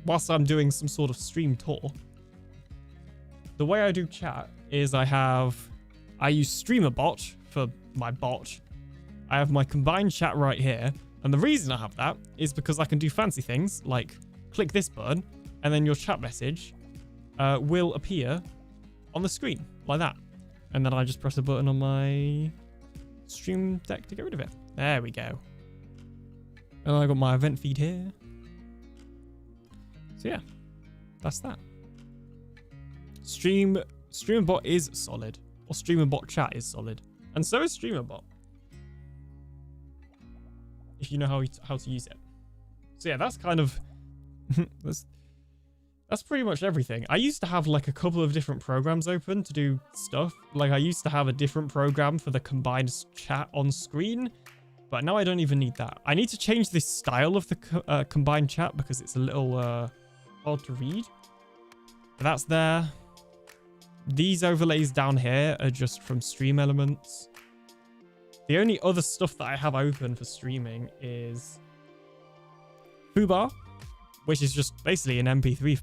Speaker 1: whilst I'm doing some sort of stream tour, the way I do chat is I use StreamerBot for my bot. I have my combined chat right here. And the reason I have that is because I can do fancy things like click this button and then your chat message will appear on the screen like that. And then I just press a button on my stream deck to get rid of it. There we go. And I got my event feed here. So yeah, that's that. StreamerBot is solid. Or StreamerBot chat is solid. And so is StreamerBot. if you know how to use it. So yeah, that's kind of that's pretty much everything. I used to have like a couple of different programs open to do stuff. Like I used to have a different program for the combined chat on screen, but now I don't even need that. I need to change the style of the combined chat because it's a little hard to read. But that's there. These overlays down here are just from Stream Elements. The only other stuff that I have open for streaming is Foobar, which is just basically an MP3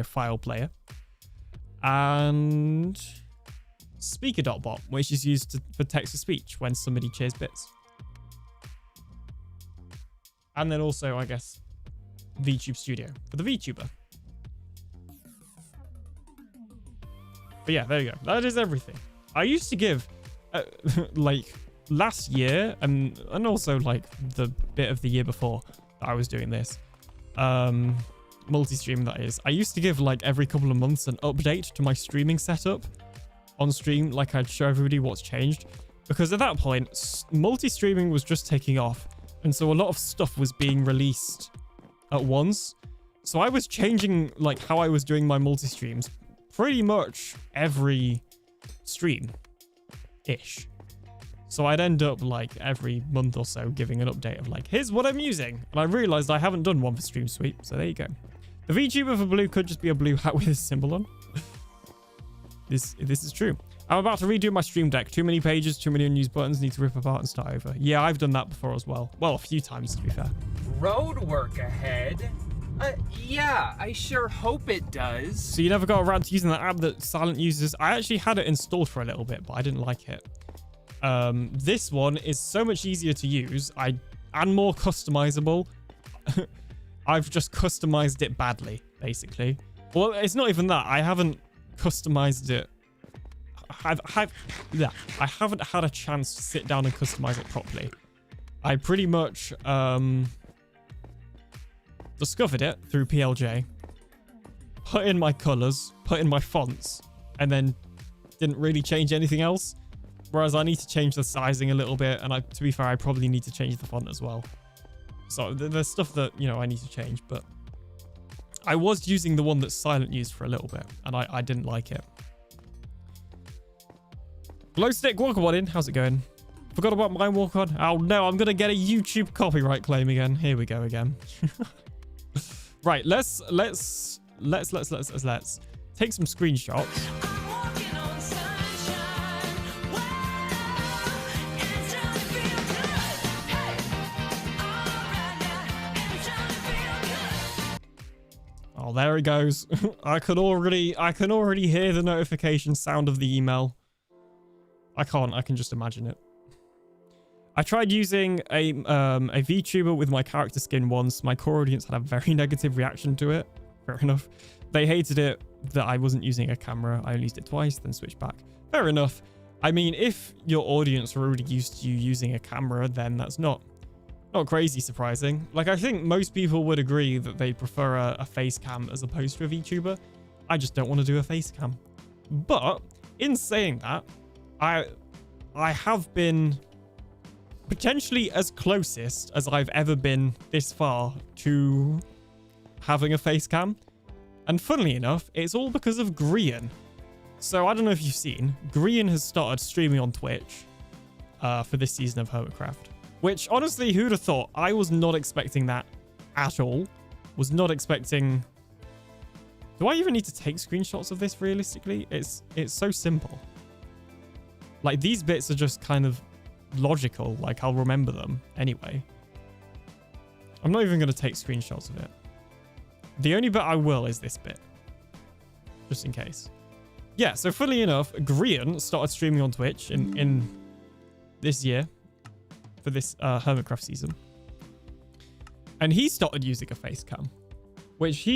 Speaker 1: file player, and Speaker.bot, which is used for text-to-speech when somebody shares bits. And then also, I guess, VTube Studio for the VTuber. But yeah, there you go. That is everything. I used to give, like, last year, and also, like, the bit of the year before that I was doing this, multi-stream that is, I used to give, like, every couple of months an update to my streaming setup on stream. Like, I'd show everybody what's changed. Because at that point, multi-streaming was just taking off. And so a lot of stuff was being released at once. So I was changing, like, how I was doing my multi-streams pretty much every stream-ish. So I'd end up, like, every month or so giving an update of, like, here's what I'm using. And I realized I haven't done one for Stream Sweep. So there you go. The VTuber for blue could just be a blue hat with a symbol on. This is true. I'm about to redo my stream deck. Too many pages, too many unused buttons. Need to rip apart and start over. Yeah, I've done that before as well. Well, a few times, to be fair.
Speaker 6: Road work ahead? Yeah, I sure hope it does.
Speaker 1: So you never got around to using the app that Silent uses? I actually had it installed for a little bit, but I didn't like it. This one is so much easier to use and more customizable. I've just customized it badly, basically. Well, it's not even that. I haven't customized it. I haven't had a chance to sit down and customize it properly. I pretty much discovered it through PLJ, put in my colors, put in my fonts, and then didn't really change anything else. Whereas I need to change the sizing a little bit, and to be fair, I probably need to change the font as well. So there's stuff that, you know, I need to change, but I was using the one that Silent used for a little bit, and I didn't like it. Glowstick, welcome on in. How's it going? Forgot about my walk on. Oh no, I'm gonna get a YouTube copyright claim again. Here we go again. Right, let's take some screenshots. Oh, there it goes. I can already hear the notification sound of the email. I can just imagine it. I tried using a VTuber with my character skin once. My core audience had a very negative reaction to it. Fair enough. They hated it that I wasn't using a camera. I only used it twice, then switched back. Fair enough. I mean, if your audience are already used to you using a camera, then that's not crazy surprising. Like, I think most people would agree that they prefer a face cam as opposed to a VTuber. I just don't want to do a face cam. But in saying that, I have been potentially as closest as I've ever been this far to having a face cam. And funnily enough, it's all because of Grian. So I don't know if you've seen, Grian has started streaming on Twitch for this season of Hermitcraft. Which, honestly, who'd have thought? I was not expecting that at all. Was not expecting... Do I even need to take screenshots of this realistically? It's so simple. Like, these bits are just kind of logical. Like, I'll remember them anyway. I'm not even going to take screenshots of it. The only bit I will is this bit. Just in case. Yeah, so funnily enough, Grian started streaming on Twitch in this year. For this Hermitcraft season. And he started using a face cam. Which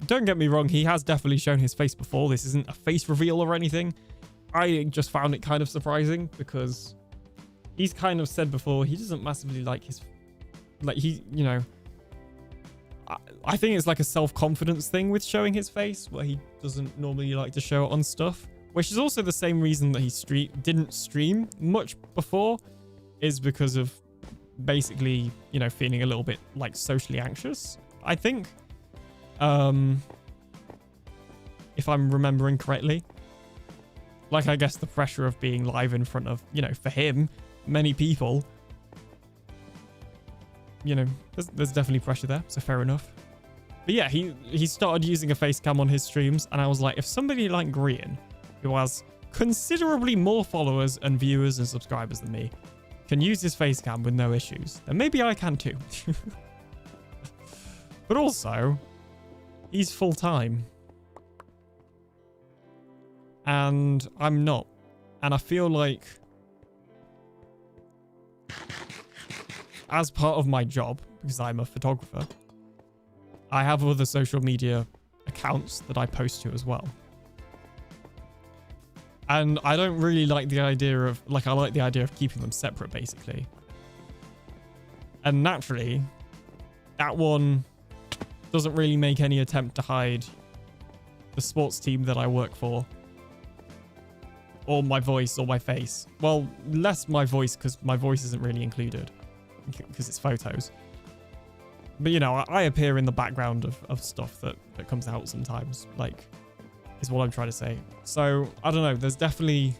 Speaker 1: don't get me wrong, he has definitely shown his face before. This isn't a face reveal or anything. I just found it kind of surprising because he's kind of said before he doesn't massively like his... Like, he, you know... I think it's like a self-confidence thing with showing his face, where he doesn't normally like to show it on stuff. Which is also the same reason that he didn't stream much before. Is because of basically, you know, feeling a little bit like socially anxious, I think. If I'm remembering correctly. Like, I guess the pressure of being live in front of, you know, for him, many people. You know, there's definitely pressure there, so fair enough. But yeah, he started using a face cam on his streams, and I was like, if somebody like Grian, who has considerably more followers and viewers and subscribers than me, can use his face cam with no issues, then maybe I can too. But also, he's full-time. And I'm not. And I feel like, as part of my job, because I'm a photographer, I have other social media accounts that I post to as well. And I don't really like the idea of, like, I like the idea of keeping them separate, basically. And naturally, that one doesn't really make any attempt to hide the sports team that I work for, or my voice, or my face. Well, less my voice, because my voice isn't really included, because it's photos. But, you know, I appear in the background of stuff that comes out sometimes, like, is what I'm trying to say. So, I don't know, there's definitely...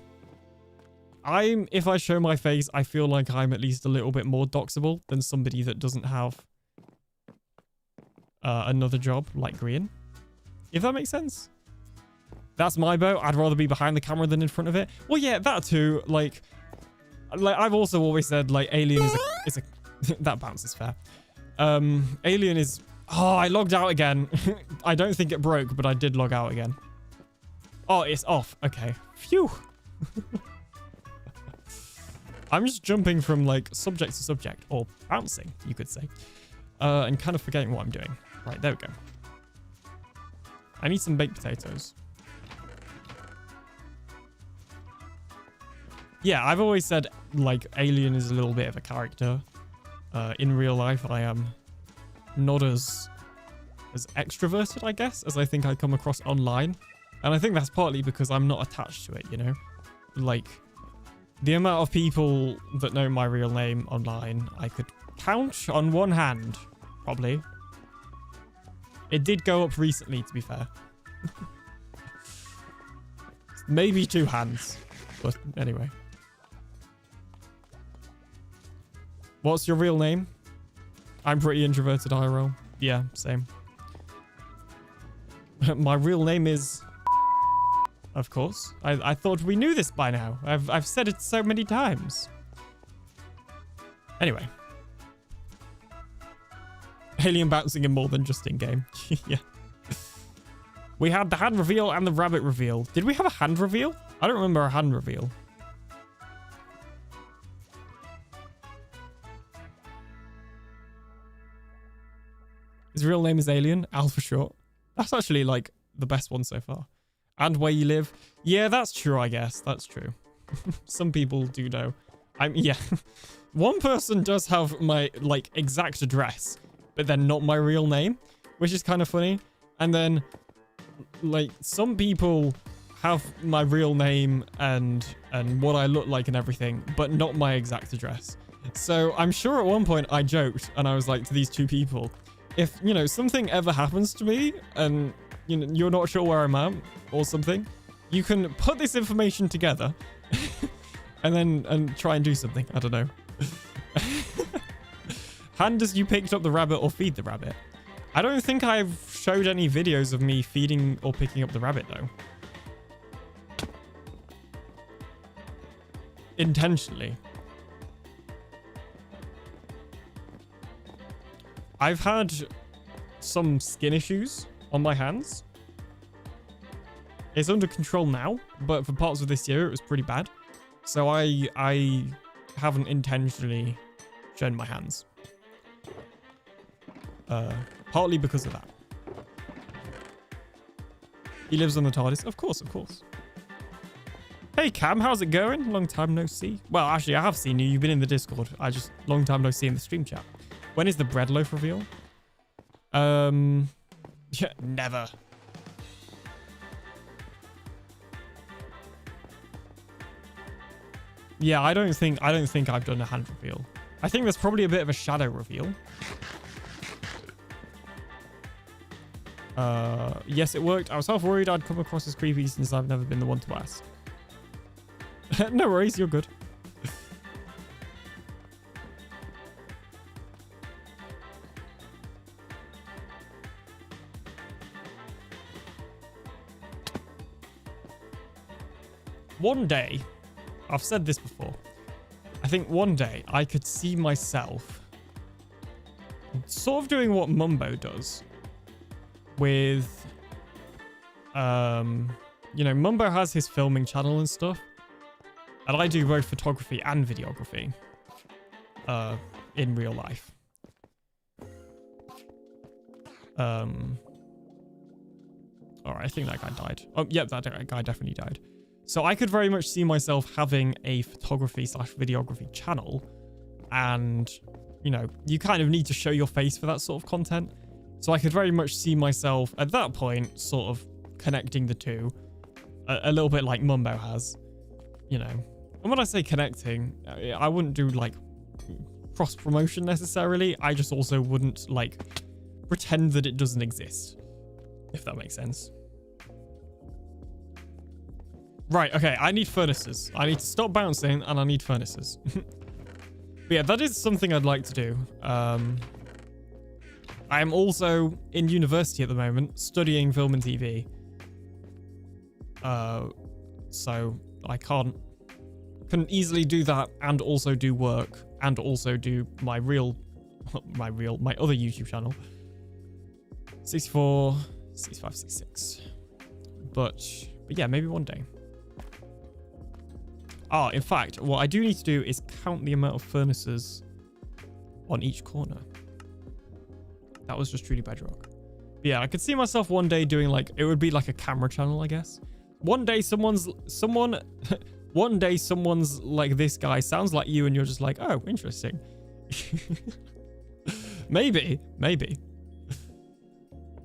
Speaker 1: if I show my face, I feel like I'm at least a little bit more doxable than somebody that doesn't have another job, like Grian. If that makes sense? That's my boat. I'd rather be behind the camera than in front of it. Well, yeah, that too. Like I've also always said, like, Alien is a that bounce is fair. Alien is... Oh, I logged out again. I don't think it broke, but I did log out again. Oh, it's off. Okay. Phew. I'm just jumping from, like, subject to subject, or bouncing, you could say, and kind of forgetting what I'm doing. Right, there we go. I need some baked potatoes. Yeah, I've always said, like, Alien is a little bit of a character. In real life, I am not as extroverted, I guess, as I think I come across online. And I think that's partly because I'm not attached to it, you know? Like, the amount of people that know my real name online, I could count on one hand, probably. It did go up recently, to be fair. Maybe 2 hands. But anyway. What's your real name? I'm pretty introverted, IRL. Yeah, same. My real name is... Of course. I thought we knew this by now. I've said it so many times. Anyway. Alien bouncing in more than just in-game. Yeah. We had the hand reveal and the rabbit reveal. Did we have a hand reveal? I don't remember a hand reveal. His real name is Alien, Al for short. That's actually, like, the best one so far. And where you live. Yeah, that's true, I guess. That's true. Some people do know. Yeah. One person does have my, like, exact address, but then not my real name, which is kind of funny. And then, like, some people have my real name and what I look like and everything, but not my exact address. So I'm sure at one point I joked, and I was like to these 2 people, if, you know, something ever happens to me and, you know, you're not sure where I'm at or something, you can put this information together and try and do something. I don't know. Hand as you picked up the rabbit or feed the rabbit. I don't think I've showed any videos of me feeding or picking up the rabbit, though. Intentionally. I've had some skin issues on my hands. It's under control now, but for parts of this year, it was pretty bad. So I haven't intentionally shown my hands. Partly because of that. He lives on the TARDIS. Of course, of course. Hey, Cam, how's it going? Long time no see. Well, actually, I have seen you. You've been in the Discord. Long time no see in the stream chat. When is the bread loaf reveal? Yeah, never. Yeah, I don't think I've done a hand reveal. I think there's probably a bit of a shadow reveal. Yes, it worked. I was half worried I'd come across as creepy since I've never been the one to ask. No worries, you're good. One day, I've said this before, I think one day I could see myself sort of doing what Mumbo does with, you know, Mumbo has his filming channel and stuff, and I do both photography and videography, in real life. Alright, I think that guy died. Oh, yep, that guy definitely died. So I could very much see myself having a photography / videography channel, and, you know, you kind of need to show your face for that sort of content. So I could very much see myself at that point sort of connecting the two a little bit like Mumbo has, you know. And when I say connecting, I wouldn't do like cross promotion necessarily. I just also wouldn't like pretend that it doesn't exist, if that makes sense. Right, okay, I need furnaces. I need to stop bouncing and I need furnaces. But yeah, that is something I'd like to do. I am also in university at the moment, studying film and TV. So I couldn't easily do that and also do work and also do my other YouTube channel. 64, 65, 66. But yeah, maybe one day. Ah, in fact, what I do need to do is count the amount of furnaces on each corner. That was just Truly Bedrock. But yeah, I could see myself one day doing like, it would be like a camera channel, I guess. One day someone's like, this guy sounds like you and you're just like, oh, interesting. Maybe.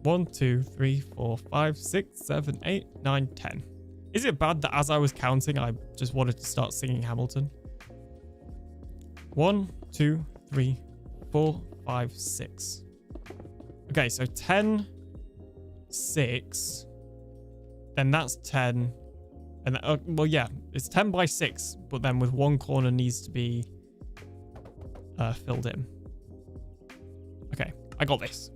Speaker 1: 1, 2, 3, 4, 5, 6, 7, 8, 9, 10. Is it bad that as I was counting, I just wanted to start singing Hamilton? 1, 2, 3, 4, 5, 6. Okay, so 10, 6. Then that's 10. And well, yeah, it's 10 by 6, but then with one corner needs to be filled in. Okay, I got this.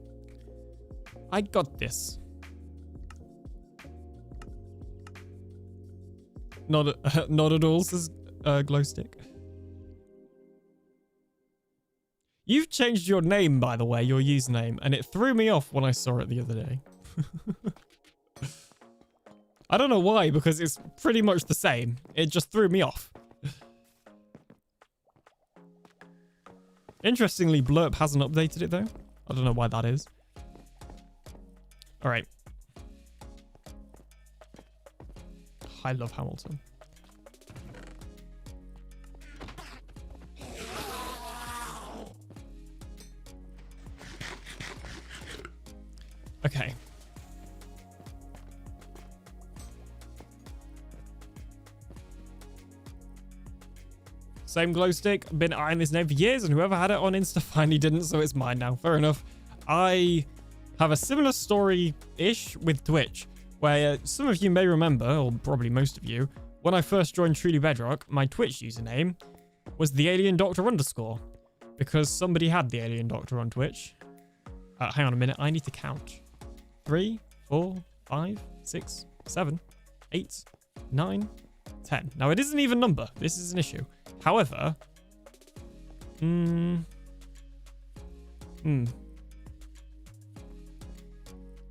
Speaker 1: Not at all, says Glowstick. You've changed your name, by the way, your username, and it threw me off when I saw it the other day. I don't know why, because it's pretty much the same. It just threw me off. Interestingly, Blurp hasn't updated it, though. I don't know why that is. All right. I love Hamilton. Okay. Same glow stick. Been eyeing this name for years, and whoever had it on Insta finally didn't, so it's mine now. Fair enough. I have a similar story-ish with Twitch, where some of you may remember, or probably most of you, when I first joined Truly Bedrock, my Twitch username was TheAlienDoctor_, because somebody had TheAlienDoctor on Twitch. Hang on a minute, I need to count. 3, 4, 5, 6, 7, 8, 9, 10. Now, it isn't an even number. This is an issue. However, no,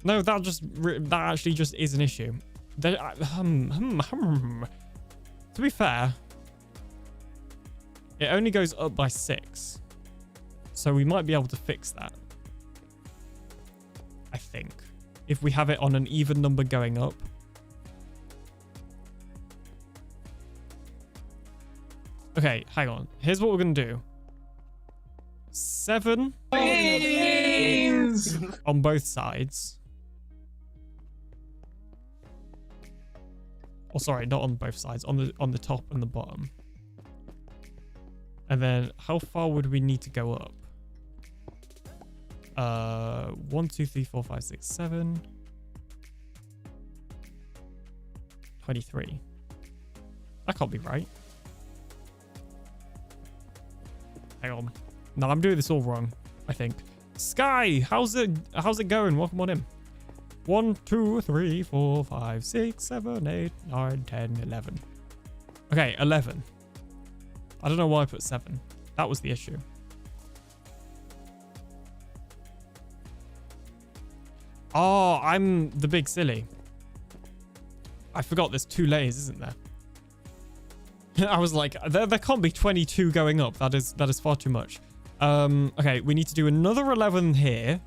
Speaker 1: that actually just is an issue. To be fair, it only goes up by 6, so we might be able to fix that. I think if we have it on an even number going up. Okay, hang on. Here's what we're gonna do. 7 on both sides. Oh, sorry, not on both sides. On the top and the bottom. And then how far would we need to go up? 1, 2, 3, 4, 5, 6, 7. 23. That can't be right. Hang on. No, I'm doing this all wrong, I think. Sky, how's it going? Welcome on in. 1, 2, 3, 4, 5, 6, 7, 8, 9, 10, 11. Okay, 11. I don't know why I put 7. That was the issue. Oh, I'm the big silly. I forgot there's 2 layers, isn't there? I was like, there can't be 22 going up. That is far too much. Okay, we need to do another 11 here.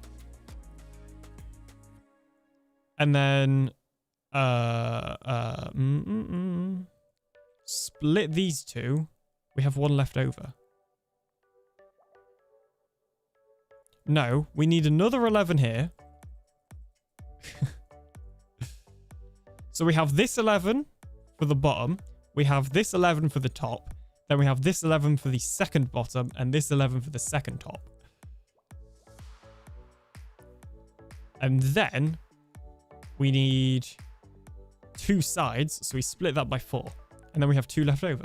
Speaker 1: And then split these 2. We have 1 left over. No, we need another 11 here. So we have this 11 for the bottom. We have this 11 for the top. Then we have this 11 for the second bottom and this 11 for the second top. And then we need 2 sides. So we split that by 4. And then we have 2 left over.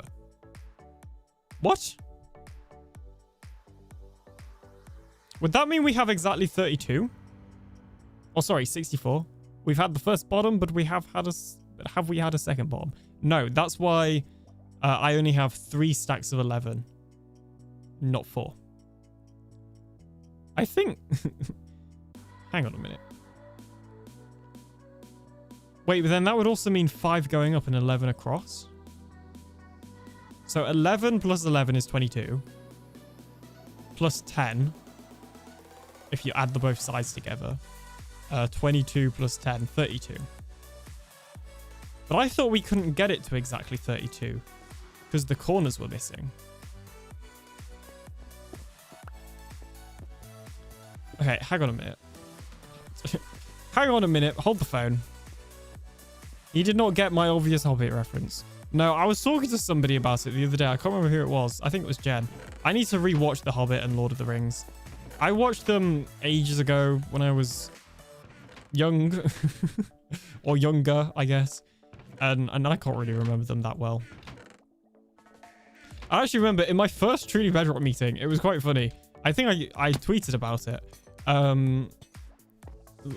Speaker 1: What? Would that mean we have exactly 32? Oh, sorry, 64. We've had the first bottom, but we have we had a second bottom? No, that's why I only have 3 stacks of 11, not 4. I think... Hang on a minute. Wait, but then that would also mean 5 going up and 11 across. So 11 plus 11 is 22. Plus 10. If you add the both sides together. 22 plus 10, 32. But I thought we couldn't get it to exactly 32. Because the corners were missing. Okay, hang on a minute. Hang on a minute. Hold the phone. You did not get my obvious Hobbit reference. No, I was talking to somebody about it the other day. I can't remember who it was. I think it was Jen. I need to rewatch The Hobbit and Lord of the Rings. I watched them ages ago when I was young. Or younger, I guess. And I can't really remember them that well. I actually remember in my first Truly Bedrock meeting, it was quite funny. I think I tweeted about it.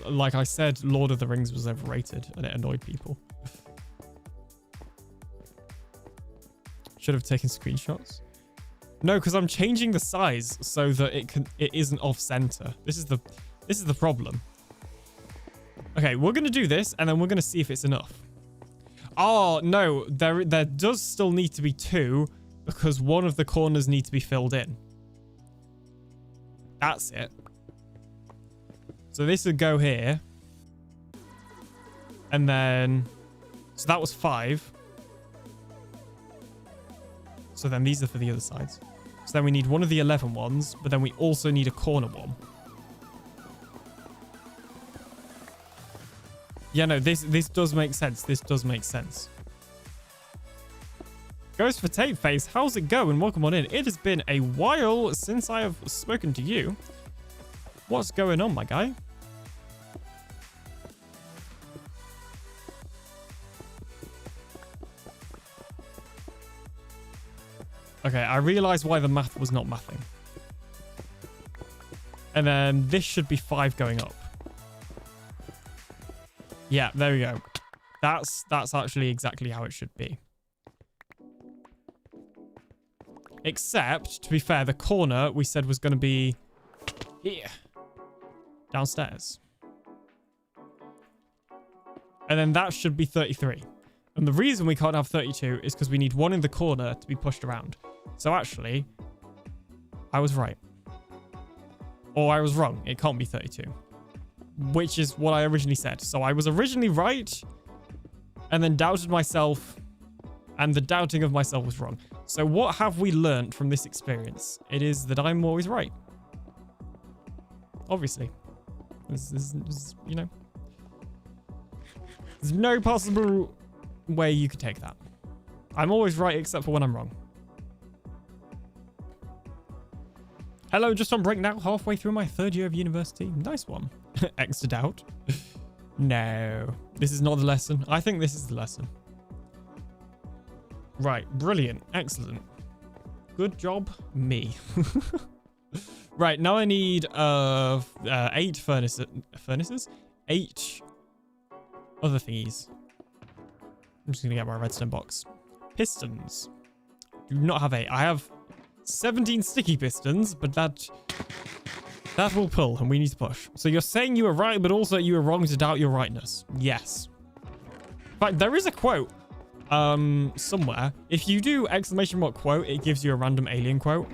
Speaker 1: Like I said, Lord of the Rings was overrated and it annoyed people. Should have taken screenshots. No, because I'm changing the size so that it isn't off center. This is the problem. Okay, we're gonna do this and then we're gonna see if it's enough. Oh no, there does still need to be 2 because one of the corners need to be filled in. That's it. So this would go here. And then... So that was 5. So then these are for the other sides. So then we need one of the 11 ones, but then we also need a corner one. Yeah, no, this does make sense. This does make sense. Goes for Tape Face. How's it going? Welcome on in. It has been a while since I have spoken to you. What's going on, my guy? Okay, I realized why the math was not mathing. And then this should be 5 going up. Yeah, there we go. That's actually exactly how it should be. Except, to be fair, the corner we said was going to be here. Downstairs. And then that should be 33. And the reason we can't have 32 is because we need one in the corner to be pushed around. So actually, I was right. Or I was wrong. It can't be 32. Which is what I originally said. So I was originally right and then doubted myself. And the doubting of myself was wrong. So what have we learned from this experience? It is that I'm always right. Obviously. This, you know. There's no possible way you could take that. I'm always right except for when I'm wrong. Hello, just on break now, halfway through my 3rd year of university. Nice one. Exited out. No, this is not the lesson. I think this is the lesson. Right, brilliant, excellent. Good job, me. Right, now I need 8 furnaces? 8 other thingies. I'm just gonna get my redstone box. Pistons. Do not have 8. I have 17 sticky pistons, but that will pull and we need to push. So you're saying you were right, but also you were wrong to doubt your rightness. Yes. In fact, there is a quote somewhere. If you do exclamation mark quote, it gives you a random alien quote.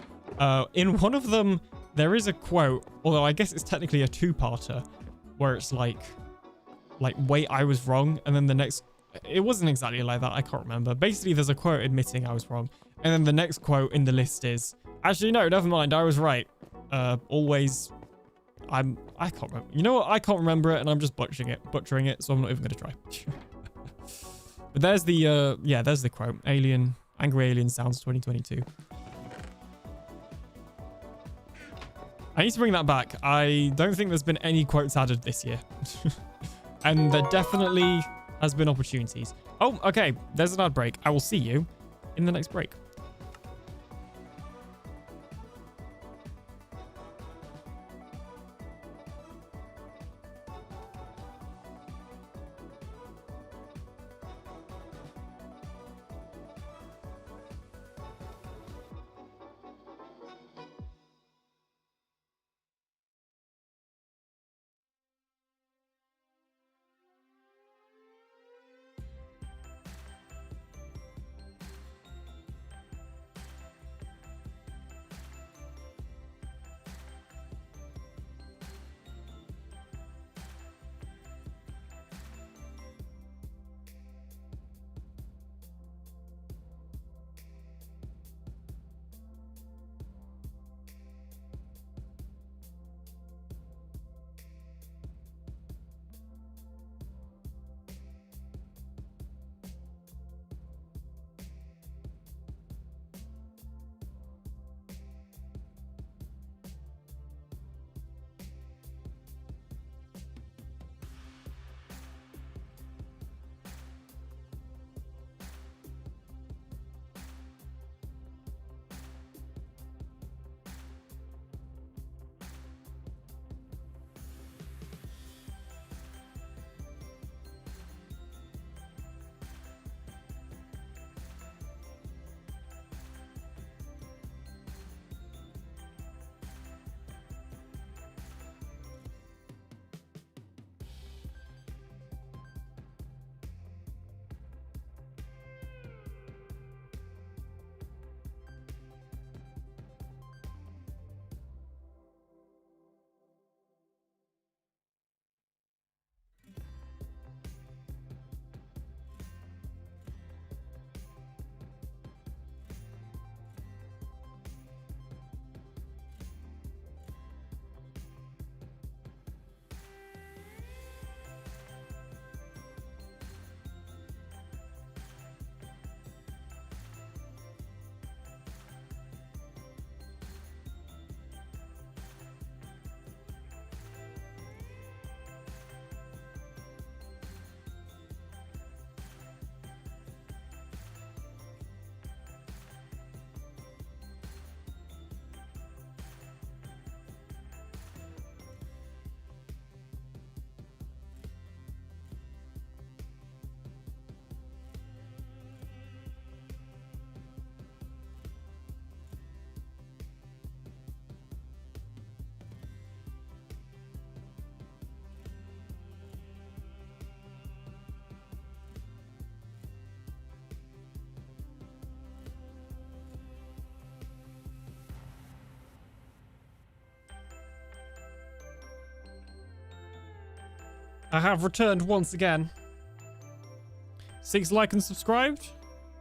Speaker 1: In one of them, there is a quote, although I guess it's technically a 2-parter, where it's like, wait, I was wrong. And then the next, it wasn't exactly like that. I can't remember. Basically, there's a quote admitting I was wrong. And then the next quote in the list is, actually, no, never mind. I was right. Always, I can't remember. You know what? I can't remember it and I'm just butchering it. So I'm not even going to try. But there's the, yeah, there's the quote. Alien, Angry Alien Sounds 2022. I need to bring that back. I don't think there's been any quotes added this year. And there definitely has been opportunities. Oh, okay. There's an ad break. I will see you in the next break. I have returned once again. 6 like and subscribed.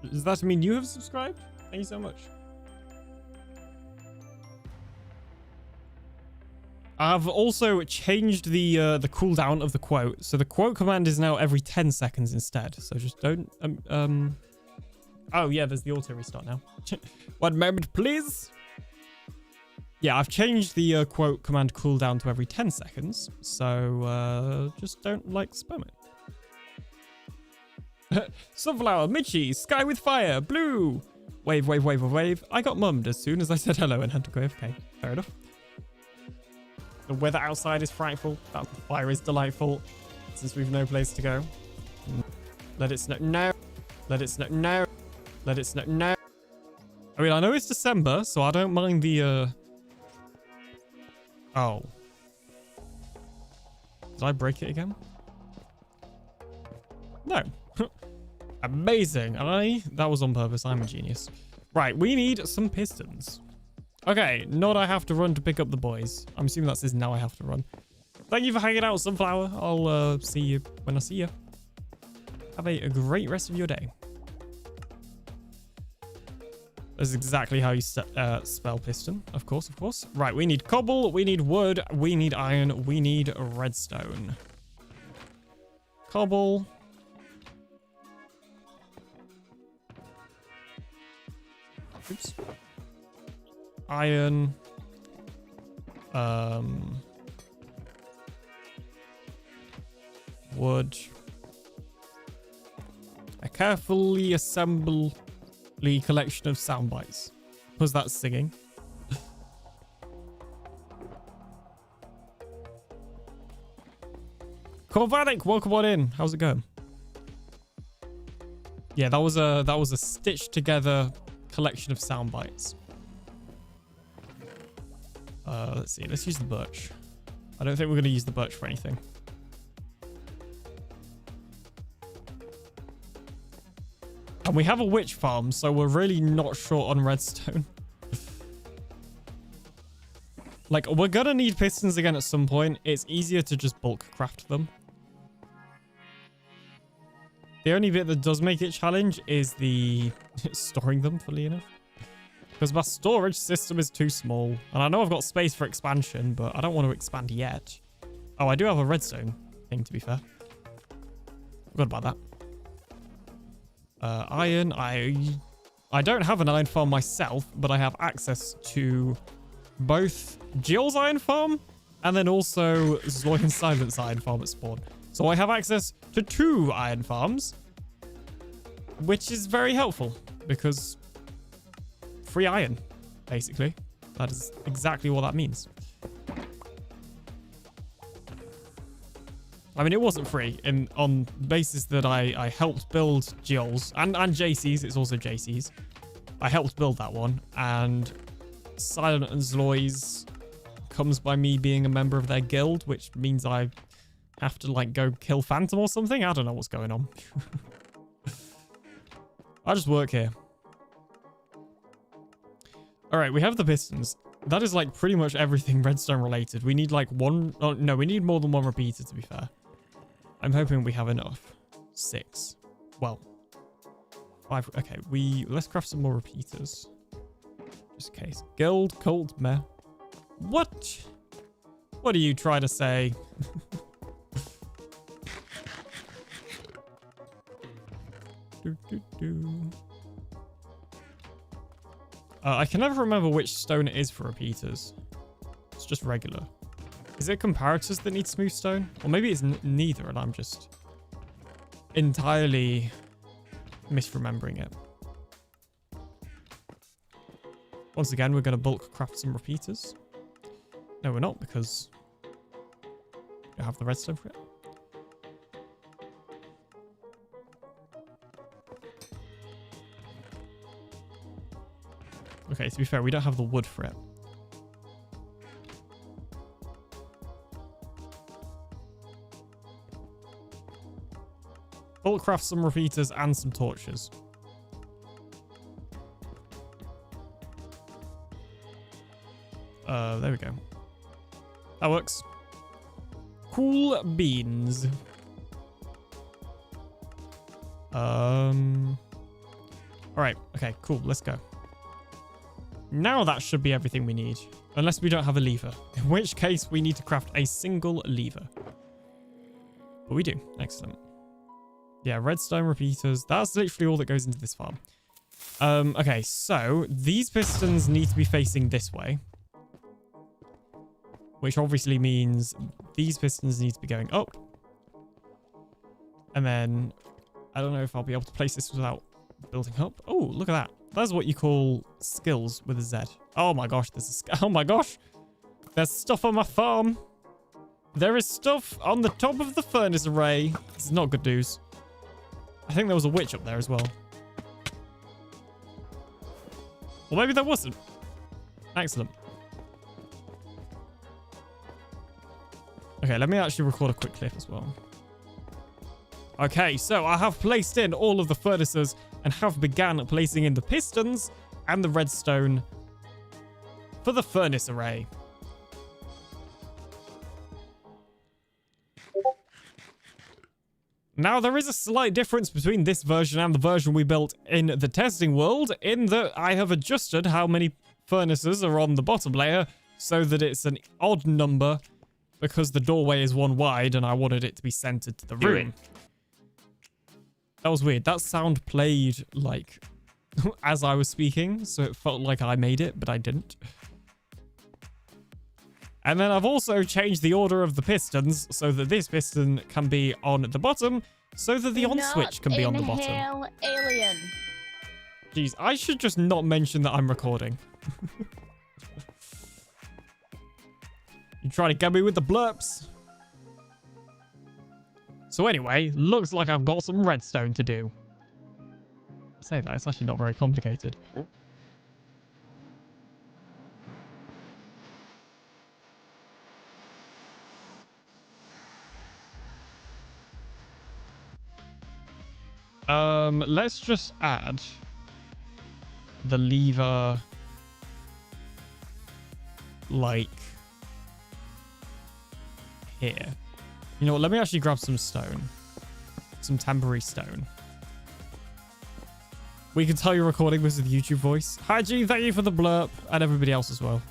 Speaker 1: Does that mean you have subscribed? Thank you so much. I've also changed the cooldown of the quote. So the quote command is now every 10 seconds instead. So just don't... Oh, yeah, there's the auto restart now. 1 moment, please. Yeah, I've changed the quote command cooldown to every 10 seconds. So just don't like spam it. Sunflower, Mitchie, sky with fire, blue. Wave, wave, wave, wave. I got mummed as soon as I said hello and had to go AFK. Fair enough. The weather outside is frightful. That fire is delightful. Since we've no place to go. Let it snow. No. Let it snow. No. Let it snow. No. I mean, I know it's December, so I don't mind the... Oh. Did I break it again? No. Amazing. That was on purpose. I'm a genius. Right, we need some pistons. Okay, not I have to run to pick up the boys. I'm assuming that says now I have to run. Thank you for hanging out, Sunflower. I'll see you when I see you. Have a great rest of your day. That's exactly how you spell piston. Of course, of course. Right, we need cobble, we need wood, we need iron, we need redstone. Cobble. Oops. Iron. Wood. A carefully assembled collection of sound bites. Was that singing? Corvanic, welcome on in. How's it going? Yeah, that was a stitched together collection of sound bites. Let's see. Let's use the birch. I don't think we're going to use the birch for anything. And we have a witch farm, so we're really not short on redstone. Like, we're gonna need pistons again at some point. It's easier to just bulk craft them. The only bit that does make it challenge is the storing them, fully enough. Because my storage system is too small. And I know I've got space for expansion, but I don't want to expand yet. Oh, I do have a redstone thing, to be fair. Forgot about that. Iron. I don't have an iron farm myself, but I have access to both Jill's iron farm and then also Zoy and Silent's iron farm at spawn. So I have access to 2 iron farms, which is very helpful because free iron, basically. That is exactly what that means. I mean, it wasn't free on the basis that I helped build Jill's and JC's. It's also JC's. I helped build that one, and Silent and Zoy's comes by me being a member of their guild, which means I have to like go kill Phantom or something. I don't know what's going on. I just work here. All right, we have the pistons. That is like pretty much everything redstone related. We need like one. Oh, no, we need more than one repeater, to be fair. I'm hoping we have enough. 6. Well, 5. Okay, let's craft some more repeaters. Just in case. Guild cult meh. What? What are you trying to say? I can never remember which stone it is for repeaters. It's just regular. Is it comparators that need smooth stone? Or maybe it's neither and I'm just entirely misremembering it. Once again, we're going to bulk craft some repeaters. No, we're not, because we don't have the redstone for it. Okay, to be fair, we don't have the wood for it. Bulk craft some repeaters and some torches. There we go. That works. Cool beans. All right. Okay, cool. Let's go. Now that should be everything we need. Unless we don't have a lever. In which case, we need to craft a single lever. But we do. Excellent. Yeah, redstone repeaters. That's literally all that goes into this farm. Okay, so these pistons need to be facing this way. which obviously means these pistons need to be going up. And then I don't know if I'll be able to place this without building up. Oh, look at that. That's what you call skills with a Z. Oh my gosh, oh my gosh. There's stuff on my farm. There is stuff on the top of the furnace array. This is not good news. I think there was a witch up there as well. Or maybe there wasn't. Excellent. Okay, let me actually record a quick clip as well. Okay, so I have placed in all of the furnaces and have began placing in the pistons and the redstone for the furnace array. Now, there is a slight difference between this version and the version we built in the testing world, in that I have adjusted how many furnaces are on the bottom layer so that it's an odd number because the doorway is one wide and I wanted it to be centered to the room. That was weird. That sound played like as I was speaking, so it felt like I made it, but I didn't. And then I've also changed the order of the pistons so that this piston can be on the bottom, so that the on switch can be on the bottom.
Speaker 3: Inhale, alien.
Speaker 1: Jeez, I should just not mention that I'm recording. You trying to get me with the blurps? So anyway, looks like I've got some redstone to do. I say that, it's actually not very complicated. Let's just add the lever like here. You know what? Let me actually grab some stone. Some temporary stone. We can tell you're recording this with YouTube voice. Hi, G. Thank you for the blurb. And everybody else as well.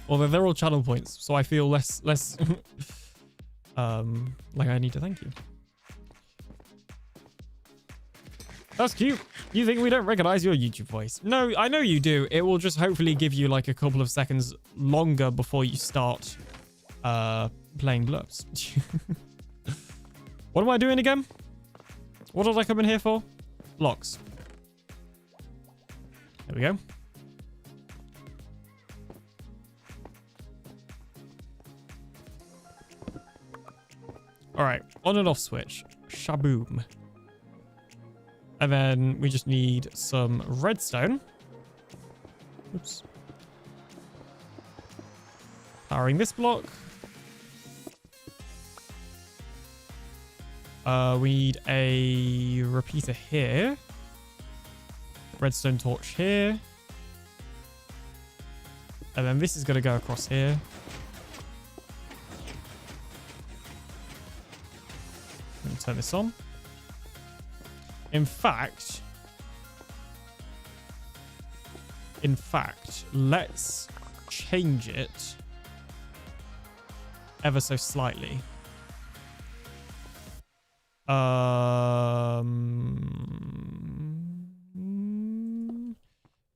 Speaker 1: Although they're all channel points, so I feel less like I need to thank you. That's cute. You think we don't recognize your YouTube voice? No, I know you do. It will just hopefully give you like a couple of seconds longer before you start playing blurbs. What am I doing again? What did I come in here for? Blocks. There we go. All right, on and off switch. Shaboom. And then we just need some redstone. Oops. Powering this block. We need a repeater here. Redstone torch here. And then this is going to go across here. Turn this on. In fact, let's change it ever so slightly.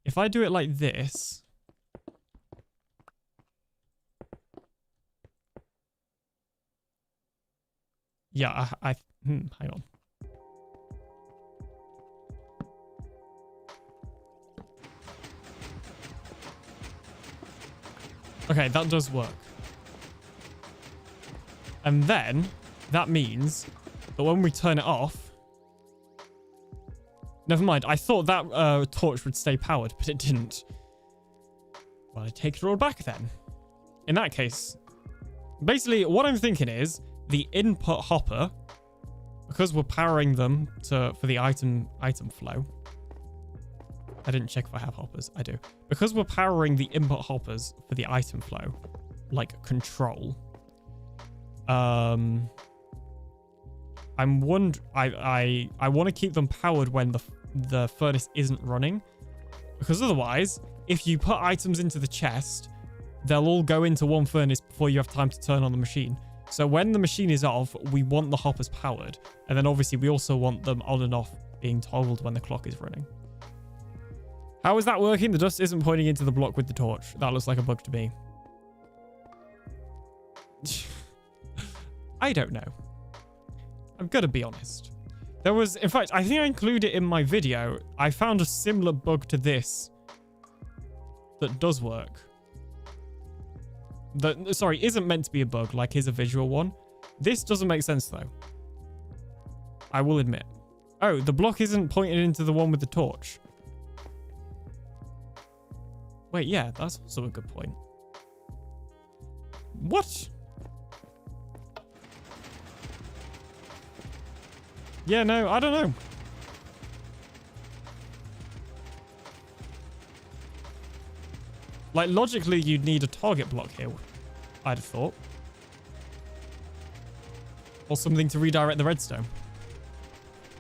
Speaker 1: If I do it like this, yeah, hang on. Okay, that does work. And then that means that when we turn it off, never mind. I thought that torch would stay powered, but it didn't. Well, I take it all back then. In that case, basically what I'm thinking is the input hopper, because we're powering them for the item flow. I didn't check if I have hoppers. I do. Because we're powering the input hoppers for the item flow, like control. I want to keep them powered when the furnace isn't running, because otherwise, if you put items into the chest, they'll all go into one furnace before you have time to turn on the machine. So when the machine is off, we want the hoppers powered, and then obviously we also want them on and off being toggled when the clock is running. How is that working? The dust isn't pointing into the block with the torch. That looks like a bug to me. I don't know. I'm gonna be honest. There was, in fact, I think I included it in my video. I found a similar bug to this that does work. That, sorry, isn't meant to be a bug, like is a visual one. This doesn't make sense though. I will admit. Oh, the block isn't pointing into the one with the torch. Wait, yeah, that's also a good point. What? Yeah, no, I don't know. Like, logically, you'd need a target block here, I'd have thought. Or something to redirect the redstone.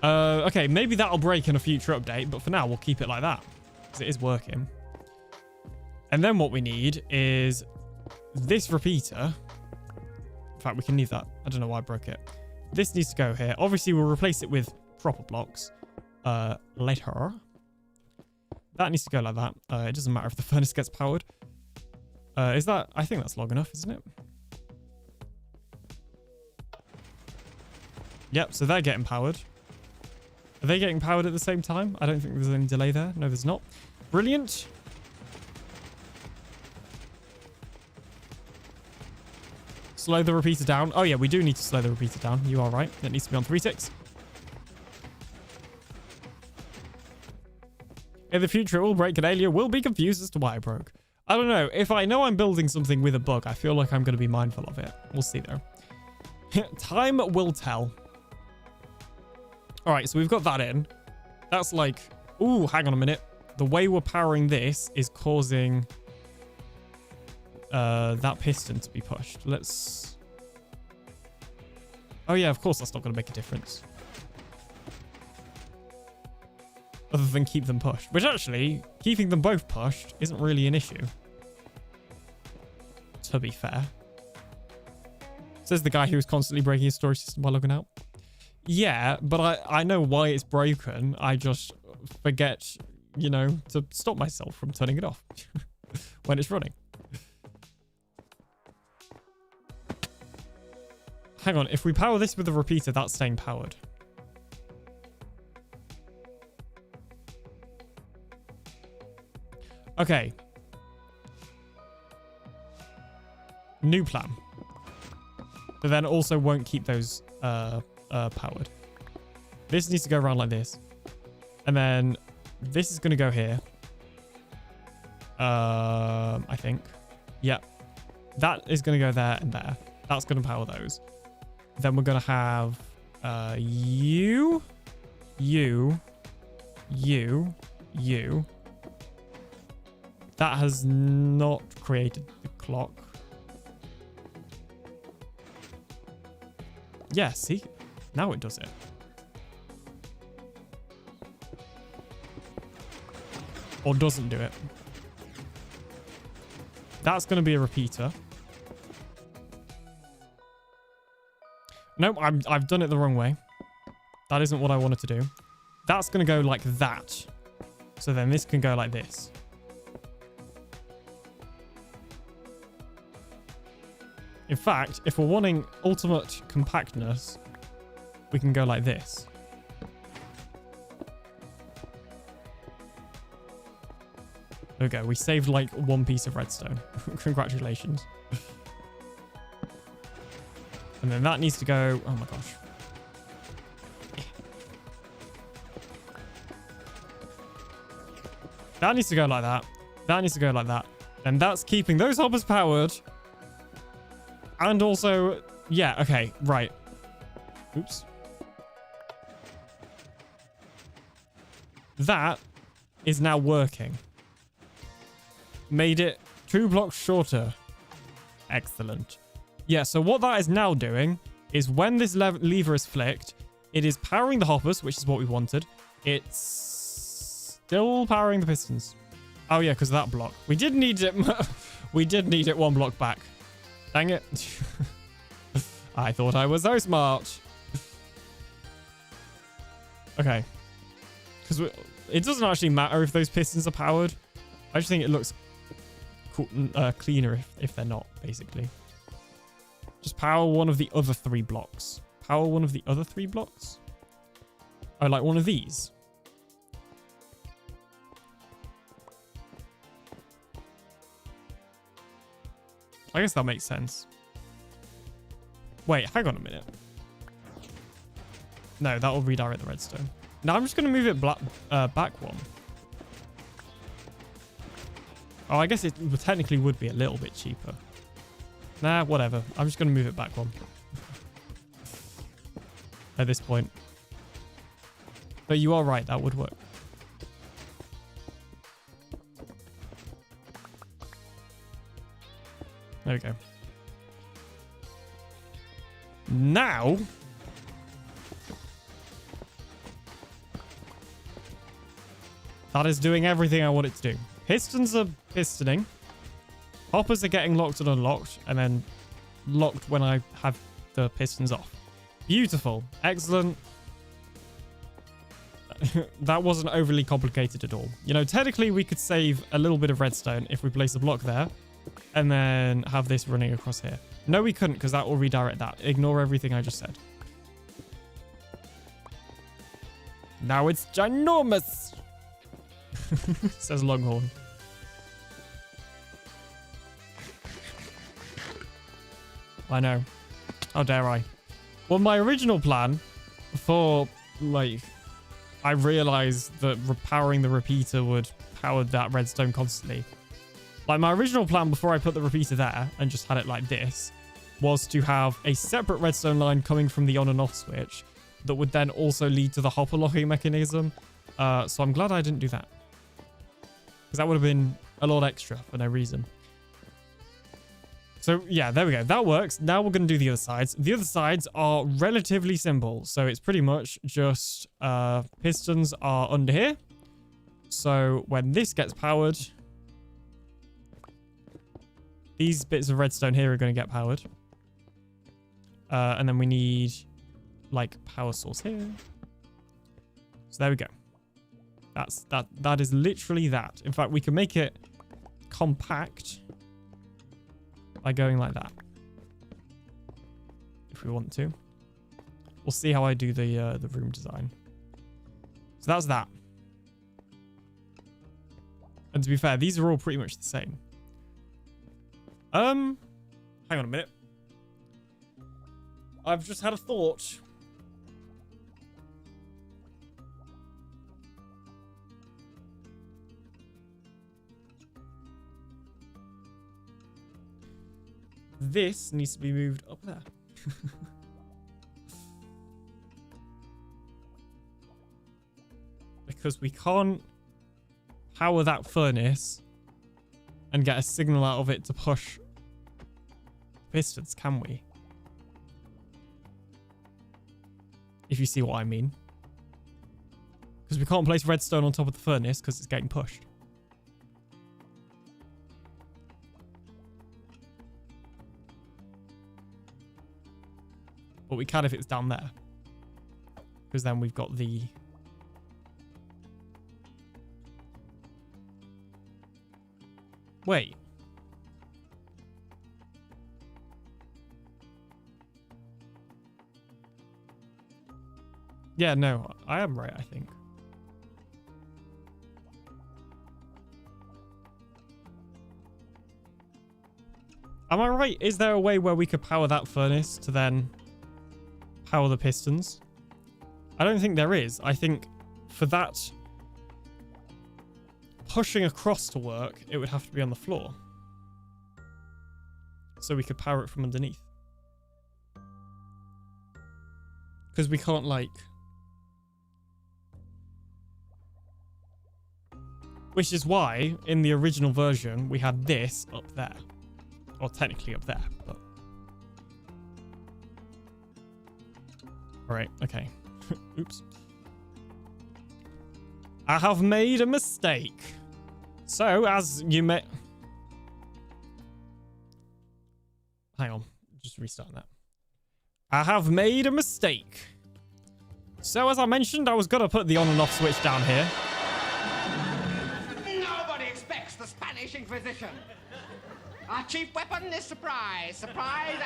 Speaker 1: Okay, maybe that'll break in a future update, but for now, we'll keep it like that. Because it is working. And then what we need is this repeater. In fact, we can leave that. I don't know why I broke it. This needs to go here. Obviously, we'll replace it with proper blocks later. That needs to go like that. It doesn't matter if the furnace gets powered. Is that... I think that's long enough, isn't it? Yep, so they're getting powered. Are they getting powered at the same time? I don't think there's any delay there. No, there's not. Brilliant. Slow the repeater down. Oh, yeah, we do need to slow the repeater down. You are right. It needs to be on 3 ticks. In the future, it will break and Alien will be confused as to why it broke. I don't know. If I know I'm building something with a bug, I feel like I'm going to be mindful of it. We'll see, though. Time will tell. All right, so we've got that in. That's like... Ooh, hang on a minute. The way we're powering this is causing... that piston to be pushed. Let's... Oh, yeah, of course that's not going to make a difference. Other than keep them pushed. Which actually, keeping them both pushed isn't really an issue. To be fair. Says the guy who was constantly breaking his storage system while logging out. Yeah, but I know why it's broken. I just forget, you know, to stop myself from turning it off when it's running. Hang on, if we power this with a repeater, that's staying powered. Okay. New plan. But then also won't keep those powered. This needs to go around like this. And then this is going to go here. I think. Yep. That is going to go there and there. That's going to power those. Then we're going to have you. That has not created the clock. Yeah, see? Now it does it. Or doesn't do it. That's going to be a repeater. Nope, I've done it the wrong way. That isn't what I wanted to do. That's going to go like that. So then this can go like this. In fact, if we're wanting ultimate compactness, we can go like this. There we go. We saved like one piece of redstone. Congratulations. And then that needs to go... Oh my gosh. That needs to go like that. That needs to go like that. And that's keeping those hoppers powered. And also... Yeah, okay. Right. Oops. That is now working. Made it 2 blocks shorter. Excellent. Yeah, so what that is now doing is when this lever is flicked, it is powering the hoppers, which is what we wanted. It's still powering the pistons. Oh yeah, because of that block. We did need it. We did need it 1 block back. Dang it. I thought I was so smart. Okay. Because it doesn't actually matter if those pistons are powered. I just think it looks cool, cleaner if they're not, basically. Just power one of the other 3 blocks. Power one of the other 3 blocks? Oh, like one of these? I guess that makes sense. Wait, hang on a minute. No, that will redirect the redstone. Now I'm just going to move it back one. Oh, I guess it technically would be a little bit cheaper. Nah, whatever. I'm just going to move it back one. At this point. But you are right, that would work. There we go. Now... that is doing everything I want it to do. Pistons are pistoning. Hoppers are getting locked and unlocked, and then locked when I have the pistons off. Beautiful. Excellent. That wasn't overly complicated at all. You know, technically we could save a little bit of redstone if we place a block there, and then have this running across here. No, we couldn't, because that will redirect that. Ignore everything I just said. Now it's ginormous! Says Longhorn. I know. How dare I? Well, my original plan for, like, I realized that repowering the repeater would power that redstone constantly. Like, my original plan before I put the repeater there and just had it like this was to have a separate redstone line coming from the on and off switch that would then also lead to the hopper locking mechanism. So I'm glad I didn't do that. Because that would have been a lot extra for no reason. So yeah, there we go. That works. Now we're going to do the other sides. The other sides are relatively simple. So it's pretty much just pistons are under here. So when this gets powered, these bits of redstone here are going to get powered. And then we need like power source here. So there we go. That is literally that. In fact, we can make it compact by going like that. If we want to. We'll see how I do the room design. So that's that. And to be fair, these are all pretty much the same. Hang on a minute. I've just had a thought. This needs to be moved up there. Because we can't power that furnace and get a signal out of it to push pistons, can we? If you see what I mean. Because we can't place redstone on top of the furnace because it's getting pushed. But we can if it's down there. Because then we've got the... Wait. Yeah, no, I am right, I think. Am I right? Is there a way where we could power that furnace to then power the pistons? I don't think there is. I think for that pushing across to work, it would have to be on the floor. So we could power it from underneath. Because we can't, like... Which is why, in the original version, we had this up there. Or technically up there, but... Alright, okay. Oops. I have made a mistake. So, as you may... Hang on. Just restarting that. I have made a mistake. So as I mentioned, I was going to put the on and off switch down here.
Speaker 7: Nobody expects the Spanish Inquisition. Our chief weapon is surprise. Surprise.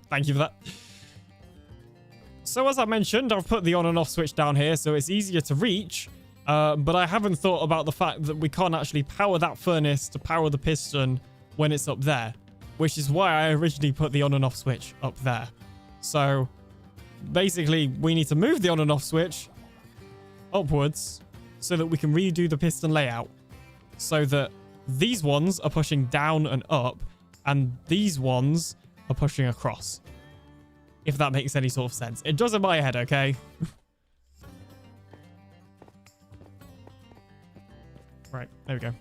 Speaker 1: Thank you for that. So as I mentioned, I've put the on and off switch down here so it's easier to reach. But I haven't thought about the fact that we can't actually power that furnace to power the piston when it's up there. Which is why I originally put the on and off switch up there. So basically, we need to move the on and off switch upwards so that we can redo the piston layout. So that these ones are pushing down and up, and these ones are pushing across. If that makes any sort of sense. It does in my head, okay? Right, there we go.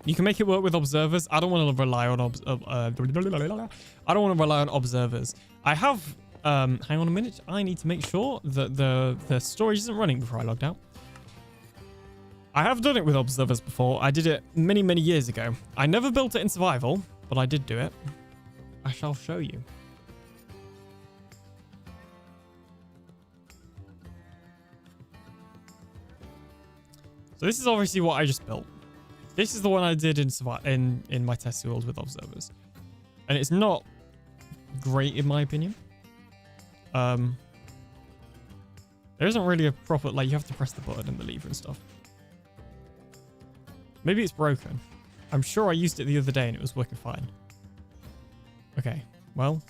Speaker 1: You can make it work with observers. I don't want to rely on I don't want to rely on observers. I have hang on a minute. I need to make sure that the storage isn't running before I logged out. I have done it with observers before. I did it many, many years ago. I never built it in survival, but I did do it. I shall show you. So this is obviously what I just built. This is the one I did in my test world with observers. And it's not great in my opinion. There isn't really a proper, like, you have to press the button and the lever and stuff. Maybe it's broken. I'm sure I used it the other day and it was working fine. Okay, well.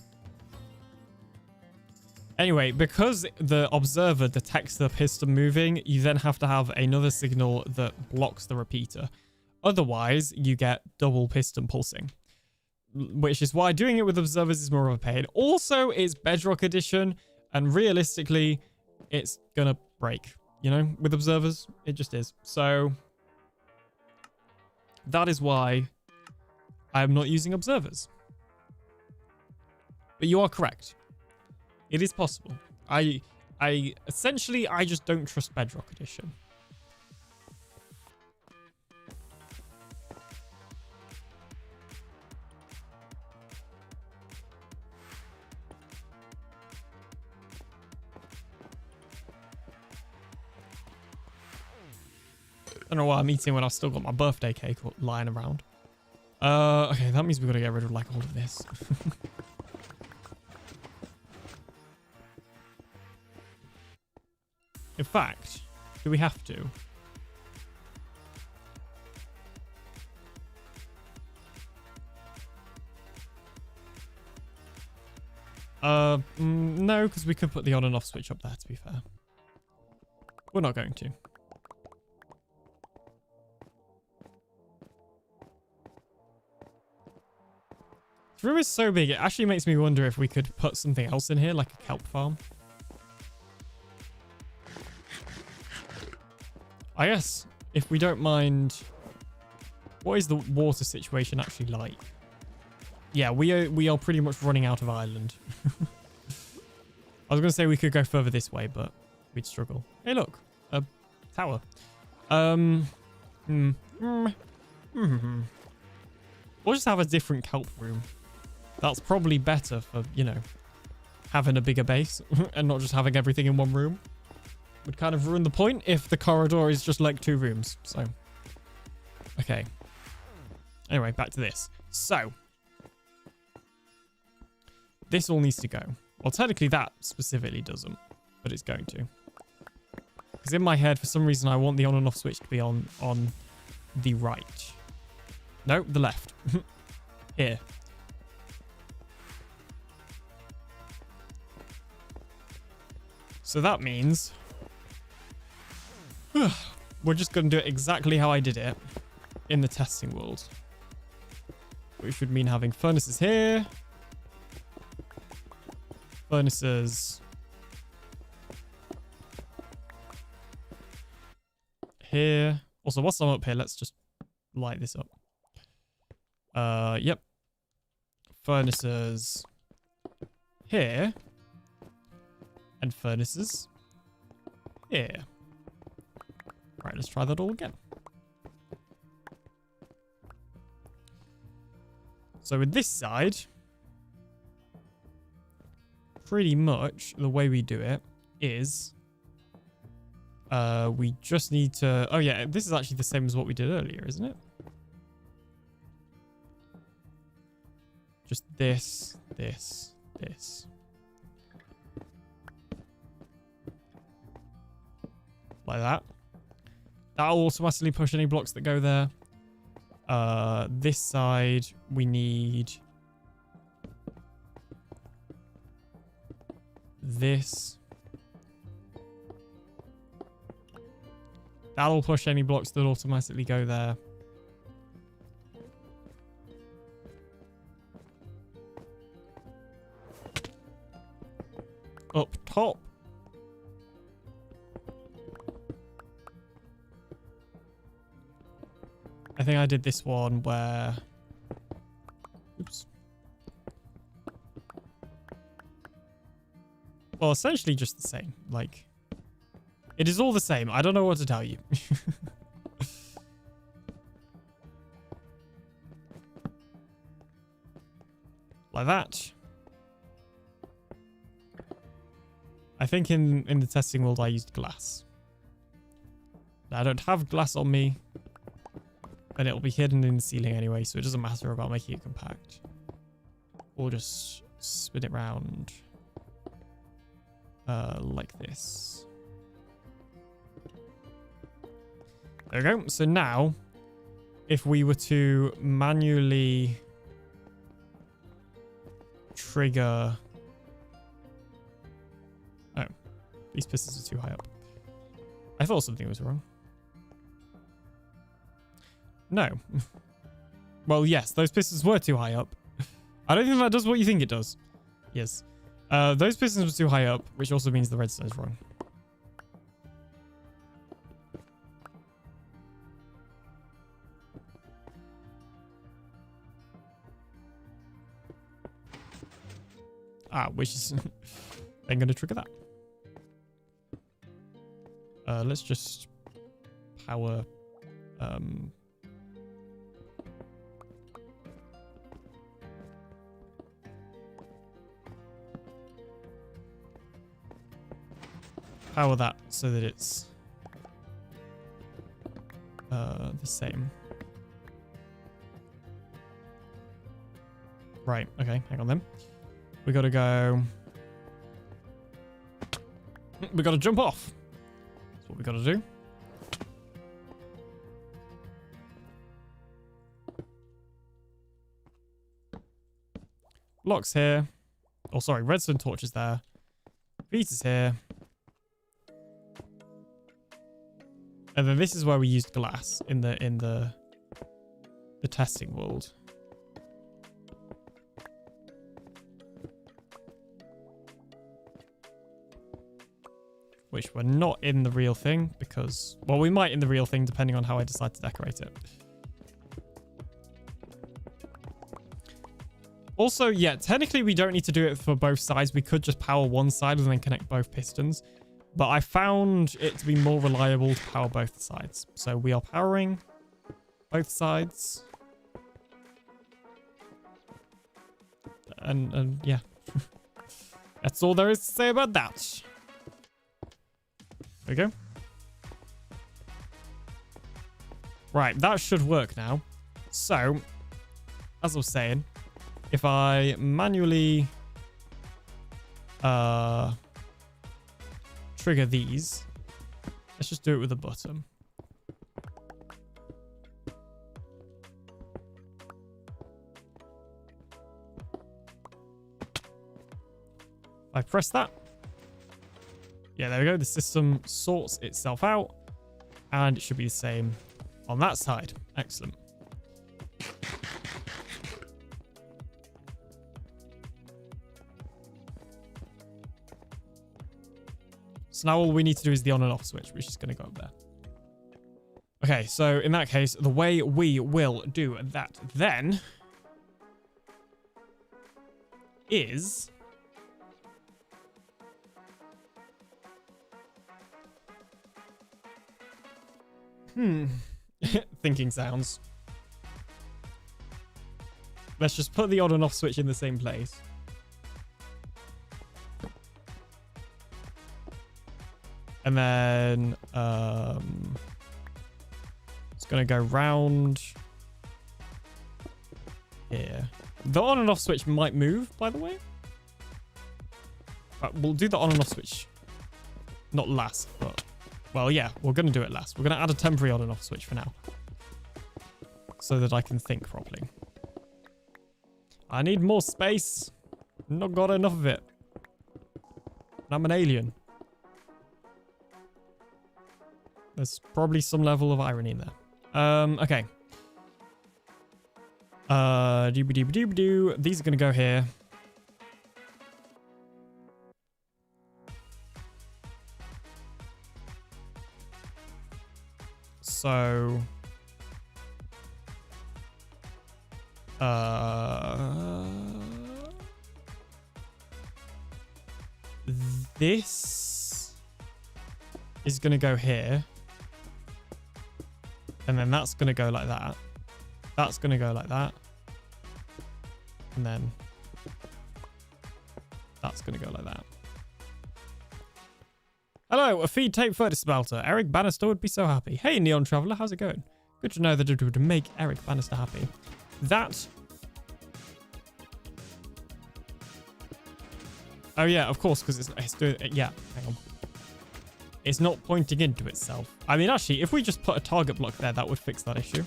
Speaker 1: Anyway, because the observer detects the piston moving, you then have to have another signal that blocks the repeater. Otherwise, you get double piston pulsing. Which is why doing it with observers is more of a pain. Also, it's Bedrock Edition, and realistically, it's gonna break. You know, with observers, it just is. So that is why I am not using observers. But you are correct. It is possible. I essentially just don't trust Bedrock Edition. I don't know why I'm eating when I've still got my birthday cake lying around. Okay, that means we've got to get rid of like all of this. In fact, do we have to? No, because we could put the on and off switch up there, to be fair. We're not going to. This room is so big, it actually makes me wonder if we could put something else in here, like a kelp farm. I guess, if we don't mind... What is the water situation actually like? Yeah, we are pretty much running out of island. I was going to say we could go further this way, but we'd struggle. Hey, look. A tower. We'll just have a different kelp room. That's probably better for, you know, having a bigger base and not just having everything in one room. Would kind of ruin the point if the corridor is just like 2 rooms. So, okay. Anyway, back to this. So, this all needs to go. Well, technically that specifically doesn't, but it's going to. Because in my head, for some reason, I want the on and off switch to be on the right. No, the left. Here. So that means we're just going to do it exactly how I did it in the testing world. Which would mean having furnaces here. Furnaces here. Also, whilst I'm up here, let's just light this up. Yep. Furnaces here. And furnaces here. Right, let's try that all again. So with this side, pretty much the way we do it is we just need to... Oh, yeah, this is actually the same as what we did earlier, isn't it? Just this, this, this. Like that. That'll automatically push any blocks that go there. This side, we need this. That'll push any blocks that automatically go there. Up top. I think I did this one where... Oops. Well, essentially just the same. Like, it is all the same. I don't know what to tell you. Like that. I think in the testing world I used glass. I don't have glass on me. And it'll be hidden in the ceiling anyway, so it doesn't matter about making it compact. Or just spin it round. Like this. There we go. So now, if we were to manually trigger... Oh, these pistons are too high up. I thought something was wrong. No. Well, yes, those pistons were too high up. I don't think that does what you think it does. Yes. Those pistons were too high up, which also means the redstone is wrong. Which is... I'm going to trigger that. Let's just power... power that so that it's the same. Right, okay, hang on then. We gotta go... We gotta jump off. That's what we gotta do. Blocks here. Oh, sorry, redstone torches there. Beaters here. And then this is where we used glass in the testing world. Which we're not in the real thing because, well, we might in the real thing depending on how I decide to decorate it. Also, yeah, technically we don't need to do it for both sides. We could just power one side and then connect both pistons. But I found it to be more reliable to power both sides. So we are powering both sides. And yeah. That's all there is to say about that. There we go. Right, that should work now. So, as I was saying, if I manually trigger these, let's just do it with a button. I press that. Yeah, there we go. The system sorts itself out and it should be the same on that side. Excellent. So now all we need to do is the on and off switch, which is going to go up there. Okay, so in that case, the way we will do that then is... Thinking sounds. Let's just put the on and off switch in the same place. And then it's going to go round here. The on and off switch might move, by the way. We'll do the on and off switch. Not last, but... Well, yeah, we're going to do it last. We're going to add a temporary on and off switch for now. So that I can think properly. I need more space. Not got enough of it. And I'm an alien. There's probably some level of irony in there. Okay. Dooby-dooby-dooby-doo. These are going to go here. So... this is going to go here. And then that's going to go like that. That's going to go like that. And then that's going to go like that. Hello, a feed tape for Smelter. Eric Bannister would be so happy. Hey, Neon Traveler, how's it going? Good to know that it would make Eric Bannister happy. That... Oh, yeah, of course, because it's doing... Yeah, hang on. It's not pointing into itself. I mean, actually, if we just put a target block there, that would fix that issue.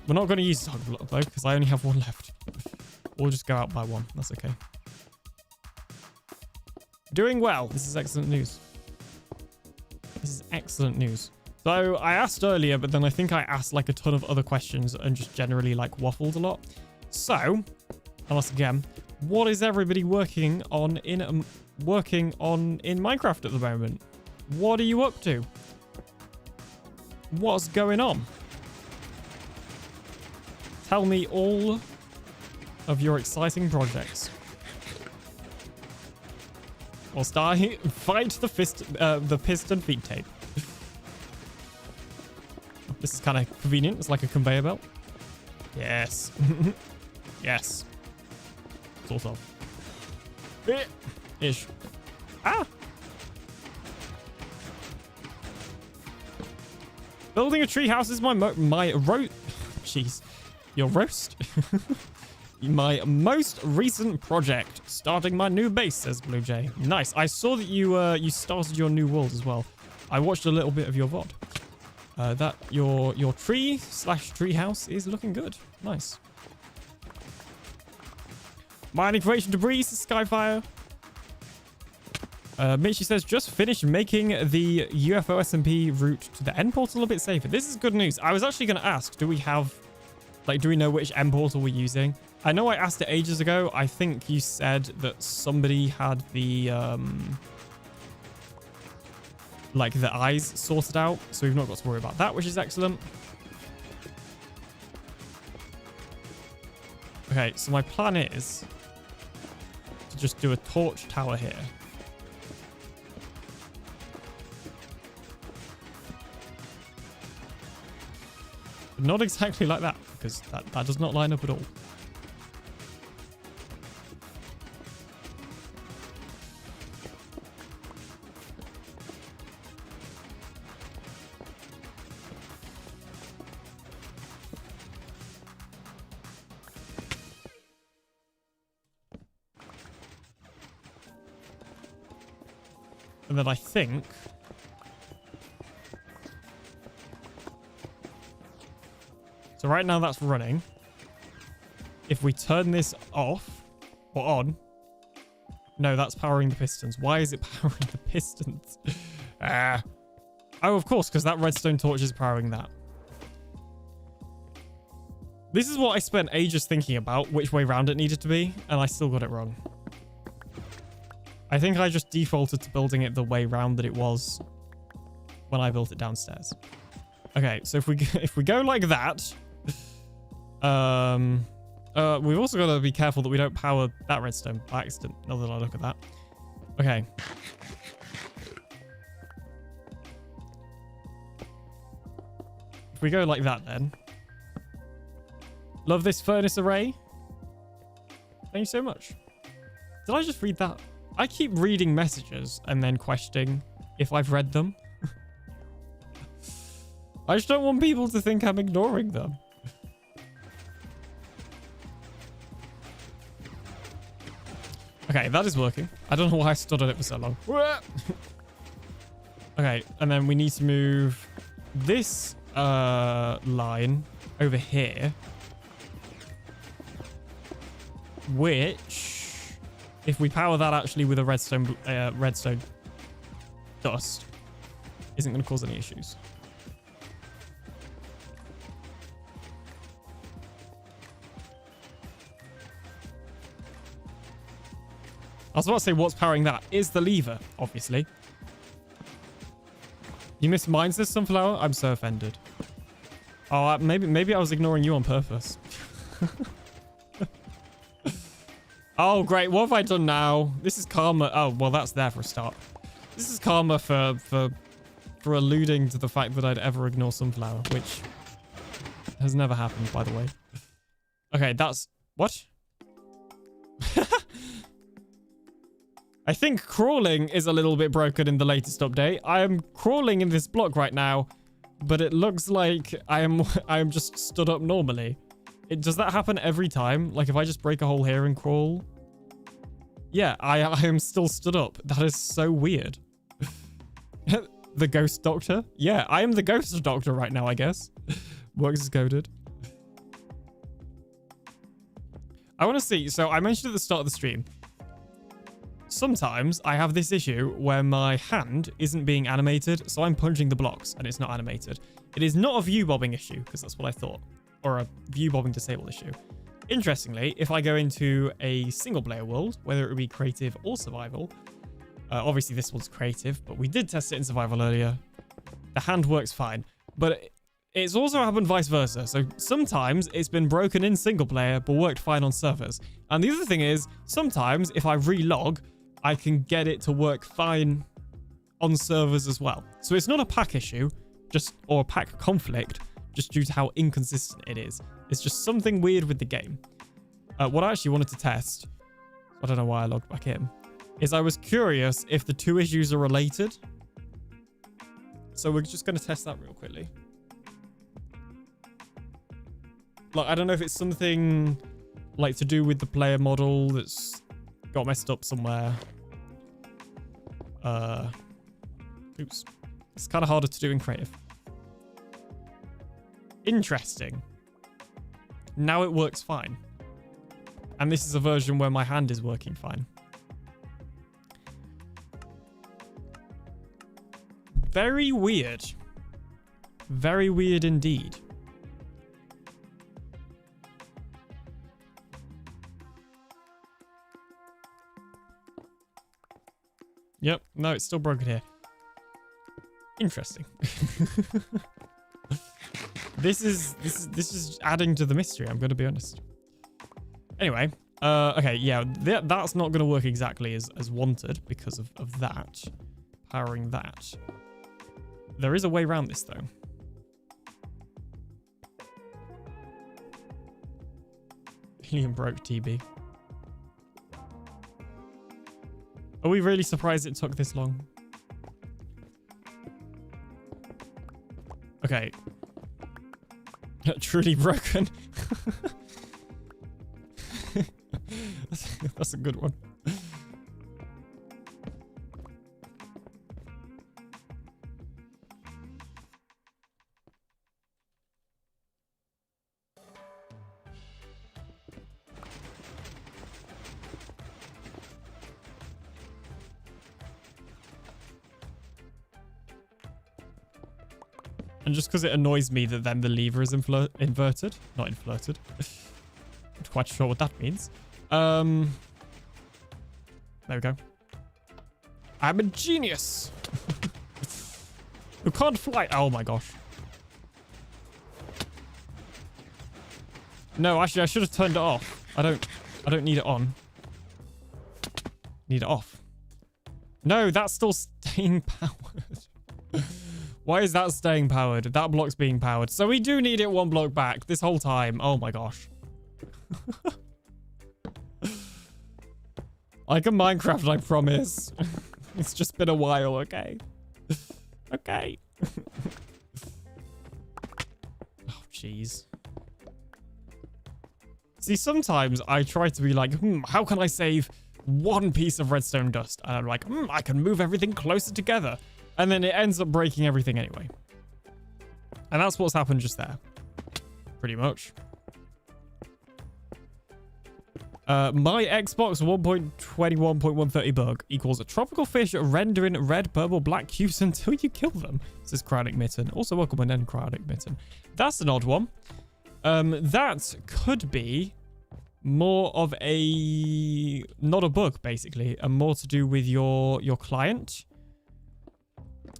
Speaker 1: We're not going to use target block, though, because I only have one left. We'll just go out by one. That's okay. Doing well. This is excellent news. This is excellent news. So I asked earlier, but then I think I asked like a ton of other questions and just generally like waffled a lot. So, I'll ask again, what is everybody working on in Minecraft at the moment? What are you up to? What's going on? Tell me all of your exciting projects. Whilst I fight the piston feed tape. This is kind of convenient. It's like a conveyor belt. Yes. Yes. Sort of. Ish. Ah! Building a treehouse is my Jeez. Your roast? My most recent project. Starting my new base, says Blue Jay. Nice. I saw that you started your new world as well. I watched a little bit of your VOD. That your tree/treehouse is looking good. Nice. Mining for ancient debris, Skyfire. Mitchy says, just finished making the UFO SMP route to the end portal a bit safer. This is good news. I was actually going to ask, do we know which end portal we're using? I know I asked it ages ago. I think you said that somebody had the, the eyes sorted out. So we've not got to worry about that, which is excellent. Okay, so my plan is to just do a torch tower here. But not exactly like that, because that does not line up at all. And then I think... So right now that's running. If we turn this off or on... No, that's powering the pistons. Why is it powering the pistons? Oh, of course, because that redstone torch is powering that. This is what I spent ages thinking about, which way round it needed to be, and I still got it wrong. I think I just defaulted to building it the way round that it was when I built it downstairs. Okay, so if we go like that, we've also got to be careful that we don't power that redstone by accident. Now that I look at that. Okay. If we go like that, then. Love this furnace array. Thank you so much. Did I just read that? I keep reading messages and then questioning if I've read them. I just don't want people to think I'm ignoring them. Okay, that is working. I don't know why I stood on it for so long. Okay, and then we need to move this line over here. Which, if we power that actually with a redstone dust, isn't going to cause any issues. I was about to say, what's powering that? Is the lever, obviously. You missed mine, says Sunflower? I'm so offended. Oh, maybe I was ignoring you on purpose. Oh, great. What have I done now? This is karma. Oh, well, that's there for a start. This is karma for alluding to the fact that I'd ever ignore Sunflower, which has never happened, by the way. Okay, that's... What? I think crawling is a little bit broken in the latest update. I am crawling in this block right now, but it looks like I am just stood up normally. Does that happen every time? Like if I just break a hole here and crawl? Yeah, I am still stood up. That is so weird. The ghost doctor? Yeah, I am the ghost doctor right now, I guess. Works as coded. I want to see. So I mentioned at the start of the stream, sometimes I have this issue where my hand isn't being animated, so I'm punching the blocks and it's not animated. It is not a view bobbing issue, because that's what I thought. Or a view bobbing disabled issue. Interestingly, if I go into a single player world, whether it be creative or survival, obviously this one's creative, but we did test it in survival earlier. The hand works fine, but it's also happened vice versa. So sometimes it's been broken in single player, but worked fine on servers. And the other thing is, sometimes if I relog, I can get it to work fine on servers as well. So it's not a pack issue, or a pack conflict, just due to how inconsistent it is. It's just something weird with the game. What I actually wanted to test, I don't know why I logged back in, is I was curious if the two issues are related. So we're just going to test that real quickly. Like, I don't know if it's something like to do with the player model that's got messed up somewhere. Oops. It's kind of harder to do in creative. Interesting. Now it works fine. And this is a version where my hand is working fine. Very weird. Very weird indeed. Yep, no, it's still broken here. Interesting. This is adding to the mystery, I'm going to be honest. Anyway, okay, yeah, that's not going to work exactly as wanted because of that. Powering that. There is a way around this, though. Alien broke TB. Are we really surprised it took this long? Okay. Truly broken. That's a good one. And just because it annoys me that then the lever is inverted. Not inflated. Not quite sure what that means. There we go. I'm a genius. Who can't fly. Oh my gosh. No, actually I should have turned it off. I don't need it on. Need it off. No, that's still staying powered. Why is that staying powered? That block's being powered. So we do need it one block back this whole time. Oh my gosh. Like a Minecraft, I promise. It's just been a while, okay? Okay. Oh, jeez. See, sometimes I try to be like, how can I save one piece of redstone dust? And I'm like, I can move everything closer together. And then it ends up breaking everything anyway. And that's what's happened just there. Pretty much. My Xbox 1.21.130 bug equals a tropical fish rendering red, purple, black cubes until you kill them, says Cryonic Mitten. Also, welcome and then Cryonic Mitten. That's an odd one. That could be more of a... not a bug, basically, and more to do with your client.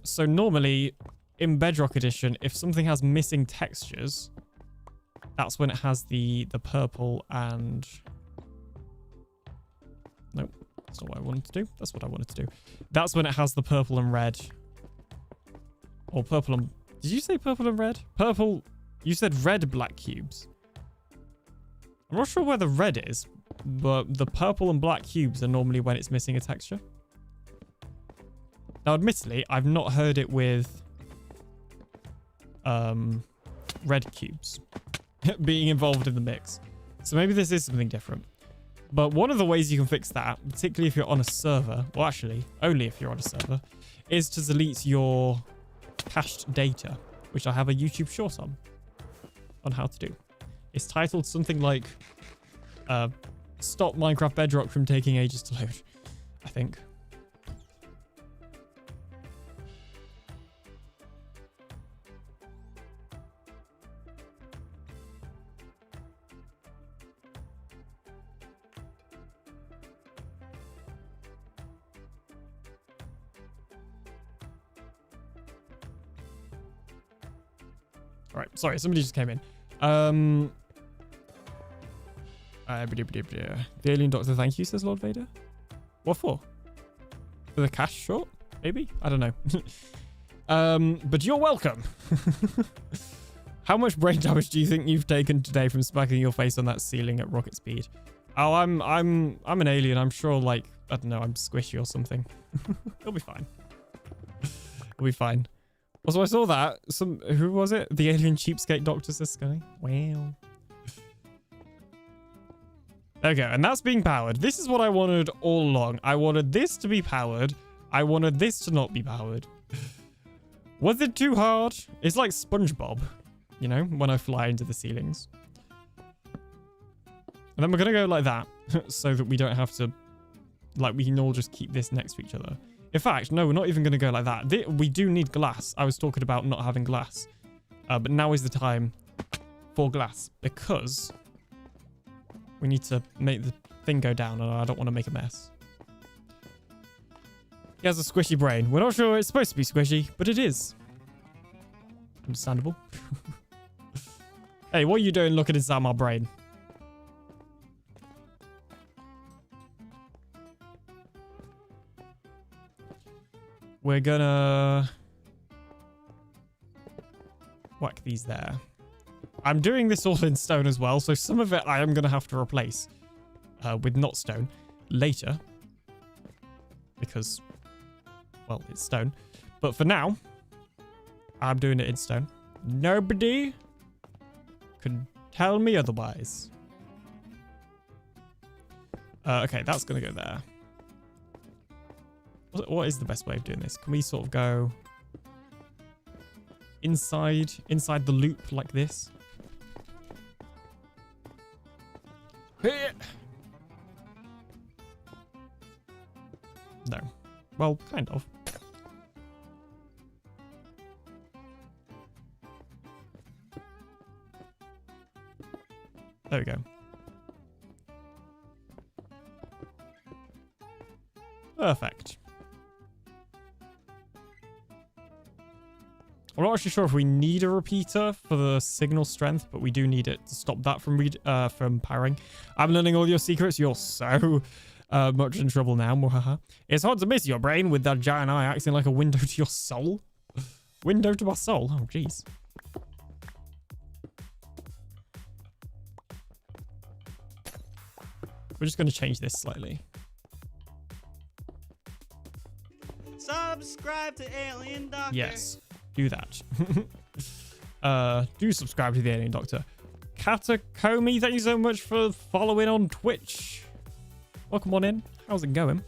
Speaker 1: So normally, in Bedrock Edition, if something has missing textures, that's when it has the purple and... Nope, that's not what I wanted to do. That's what I wanted to do. That's when it has the purple and red. Or purple and... Did you say purple and red? Purple... You said red black cubes. I'm not sure where the red is, but the purple and black cubes are normally when it's missing a texture. Now, admittedly, I've not heard it with red cubes being involved in the mix. So maybe this is something different. But one of the ways you can fix that, particularly if you're on a server, well, actually, only if you're on a server, is to delete your cached data, which I have a YouTube short on how to do. It's titled something like Stop Minecraft Bedrock from Taking Ages to Load, I think. All right, sorry, somebody just came in. The AlienDoctor, thank you, says Lord Vader. What for? For the cash short? Maybe? I don't know. But you're welcome. How much brain damage do you think you've taken today from smacking your face on that ceiling at rocket speed? Oh, I'm an alien. I'm sure, like, I don't know, I'm squishy or something. It'll be fine. It'll be fine. Also, I saw that. Who was it? The alien cheapskate doctor, says Sky. Wow. There we go. And that's being powered. This is what I wanted all along. I wanted this to be powered. I wanted this to not be powered. Was it too hard? It's like SpongeBob, you know, when I fly into the ceilings. And then we're going to go like that so that we don't have to, like, we can all just keep this next to each other. In fact, no, we're not even going to go like that. We do need glass. I was talking about not having glass. But now is the time for glass because we need to make the thing go down and I don't want to make a mess. He has a squishy brain. We're not sure it's supposed to be squishy, but it is. Understandable. Hey, what are you doing looking inside my brain? We're gonna whack these there. I'm doing this all in stone as well, so some of it I am gonna have to replace with not stone later because, well, it's stone. But for now, I'm doing it in stone. Nobody can tell me otherwise. Okay, that's gonna go there. What is the best way of doing this? Can we sort of go inside the loop like this? No. Well, kind of. There we go. Perfect. I'm not actually sure if we need a repeater for the signal strength, but we do need it to stop that from powering. I'm learning all your secrets. You're so much in trouble now. It's hard to miss your brain with that giant eye acting like a window to your soul. Window to my soul. Oh, jeez. We're just going to change this slightly.
Speaker 5: Subscribe to TheAlienDoctor.
Speaker 1: Yes, do that. Do subscribe to the Alien Doctor. Katakomi, thank you so much for following on Twitch. Welcome on in. How's it going?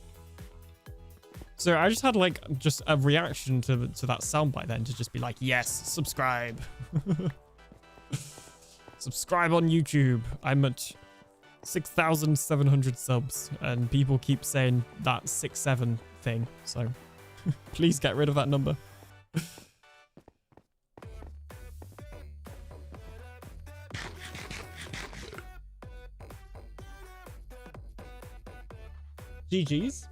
Speaker 1: So I just had like just a reaction to that soundbite then to just be like, yes, subscribe. Subscribe on YouTube. I'm at 6,700 subs and people keep saying that 6-7 thing. So please get rid of that number. GG's.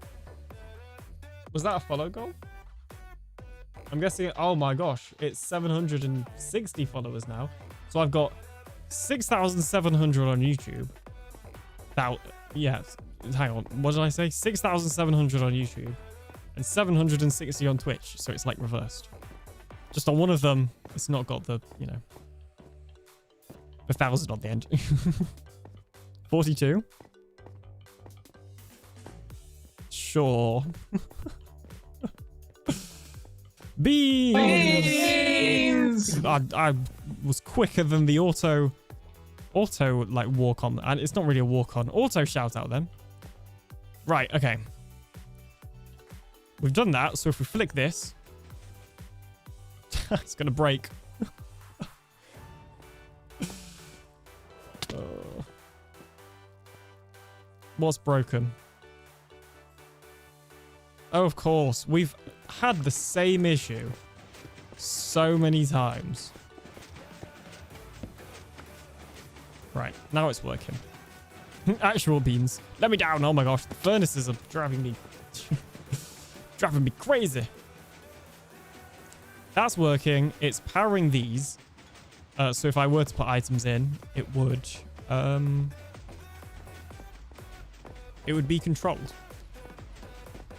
Speaker 1: Was that a follow goal? I'm guessing, oh my gosh, it's 760 followers now. So I've got 6,700 on YouTube. Yeah, hang on, what did I say? 6,700 on YouTube and 760 on Twitch. So it's like reversed. Just on one of them, it's not got the, you know, the 1,000 on the end. 42. Sure. Beans! I was quicker than the auto like walk on, and it's not really a walk on. Auto shout out then. Right, okay. We've done that, so if we flick this, it's gonna break. What's broken? Oh, of course. We've had the same issue so many times. Right, now it's working. Actual beans. Let me down. Oh my gosh, the furnaces are driving me driving me crazy. That's working. It's powering these. So if I were to put items in, it would be controlled.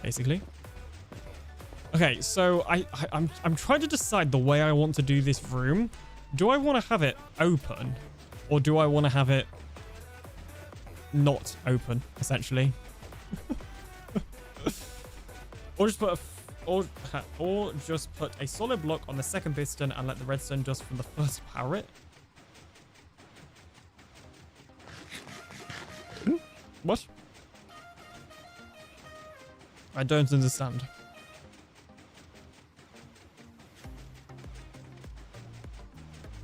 Speaker 1: Basically. Okay, so I'm trying to decide the way I want to do this room. Do I want to have it open, or do I want to have it not open, essentially? or just put a solid block on the second piston and let the redstone dust from the first power it. What? I don't understand.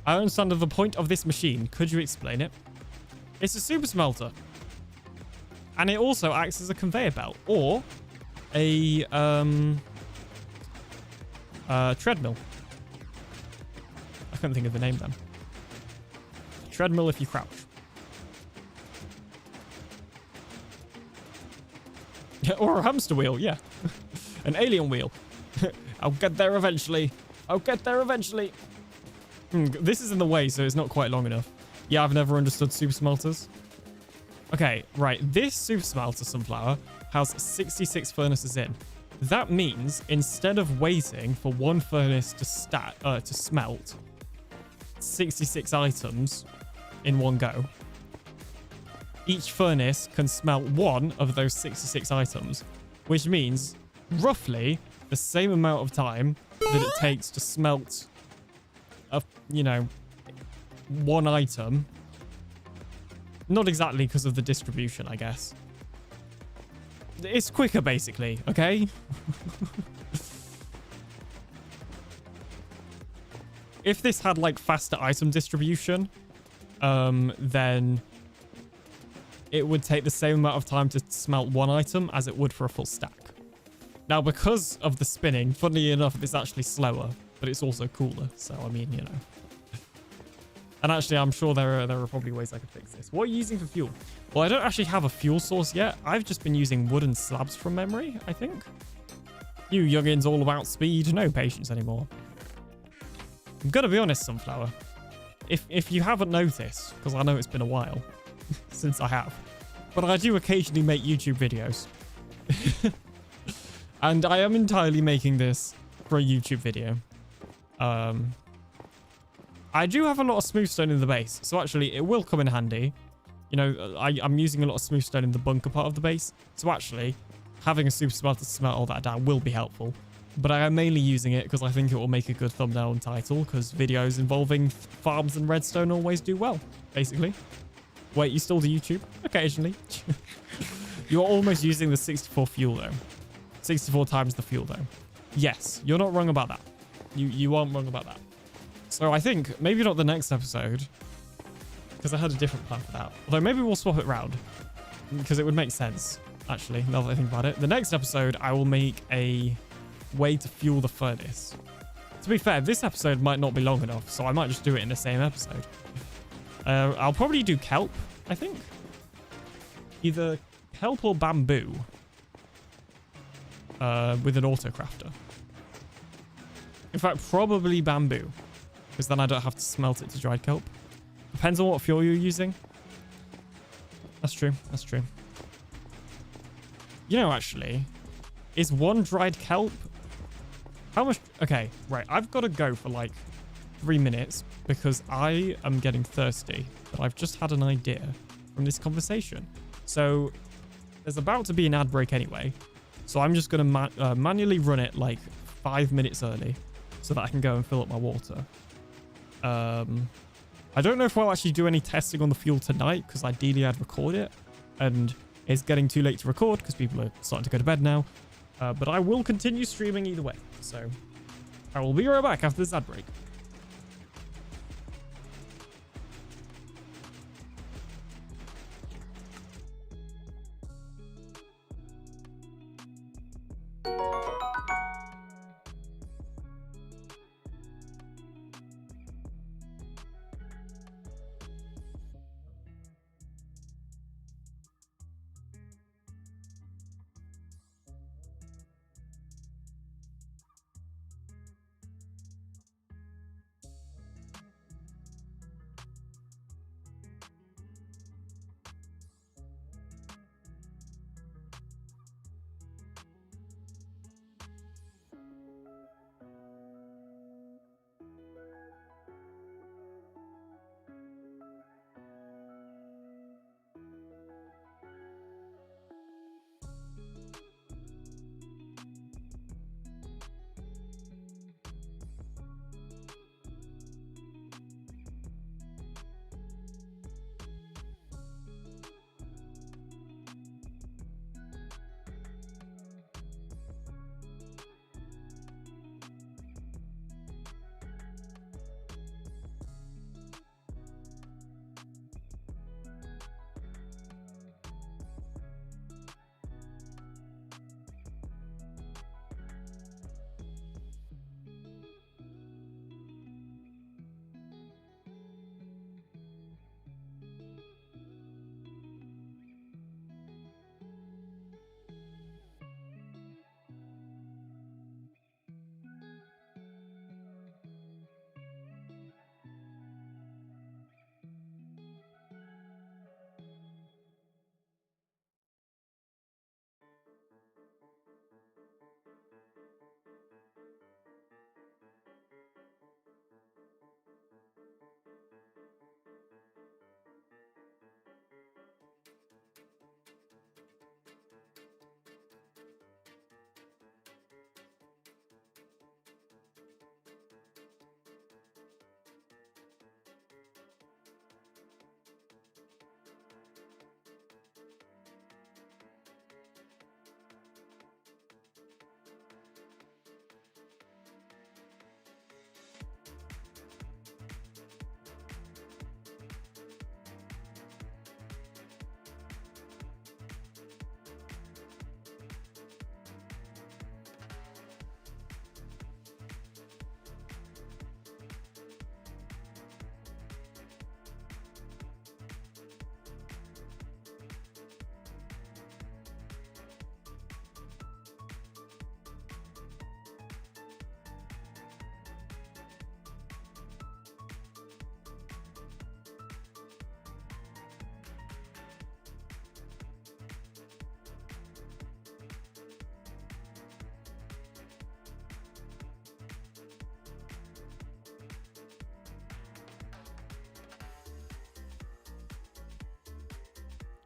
Speaker 1: I don't understand the point of this machine. Could you explain it? It's a super smelter. And it also acts as a conveyor belt or a treadmill. I couldn't think of the name then. Treadmill if you crouch. Or a hamster wheel, yeah. An alien wheel. I'll get there eventually. I'll get there eventually. This is in the way, so it's not quite long enough. Yeah, I've never understood super smelters. Okay, right. This super smelter sunflower has 66 furnaces in. That means instead of waiting for one furnace to smelt 66 items in one go, each furnace can smelt one of those 66 items, which means roughly the same amount of time that it takes to smelt one item. Not exactly because of the distribution, I guess. It's quicker, basically, okay? If this had, like, faster item distribution, then it would take the same amount of time to smelt one item as it would for a full stack. Now, because of the spinning, funnily enough, it's actually slower, but it's also cooler. So, I mean, you know. And actually, I'm sure there are probably ways I could fix this. What are you using for fuel? Well, I don't actually have a fuel source yet. I've just been using wooden slabs from memory, I think. You youngins all about speed, no patience anymore. I'm gonna be honest, Sunflower. If you haven't noticed, because I know it's been a while since I have, but I do occasionally make YouTube videos. And I am entirely making this for a YouTube video. I do have a lot of smooth stone in the base, so actually it will come in handy. You know, I'm using a lot of smooth stone in the bunker part of the base, so actually having a super smelter to smelt all that down will be helpful. but I am mainly using it because I think it will make a good thumbnail and title, because videos involving farms and redstone always do well, basically. Wait, you still do YouTube? Occasionally. You're almost using the 64 fuel though. 64 times the fuel though. Yes, you're not wrong about that. You aren't wrong about that. So I think maybe not the next episode, because I had a different plan for that. Although maybe we'll swap it round, because it would make sense, actually, now that I think about it. The next episode, I will make a way to fuel the furnace. To be fair, this episode might not be long enough, so I might just do it in the same episode. I'll probably do kelp, I think. Either kelp or bamboo. With an auto crafter. In fact, probably bamboo, because then I don't have to smelt it to dried kelp. Depends on what fuel you're using. That's true. That's true. You know, actually, is one dried kelp... How much... Okay, right. I've got to go for like 3 minutes because I am getting thirsty. But I've just had an idea from this conversation. So there's about to be an ad break anyway. So I'm just going to manually run it like 5 minutes early so that I can go and fill up my water. I don't know if we'll actually do any testing on the fuel tonight because ideally I'd record it. And it's getting too late to record because people are starting to go to bed now. But I will continue streaming either way. So I will be right back after this ad break.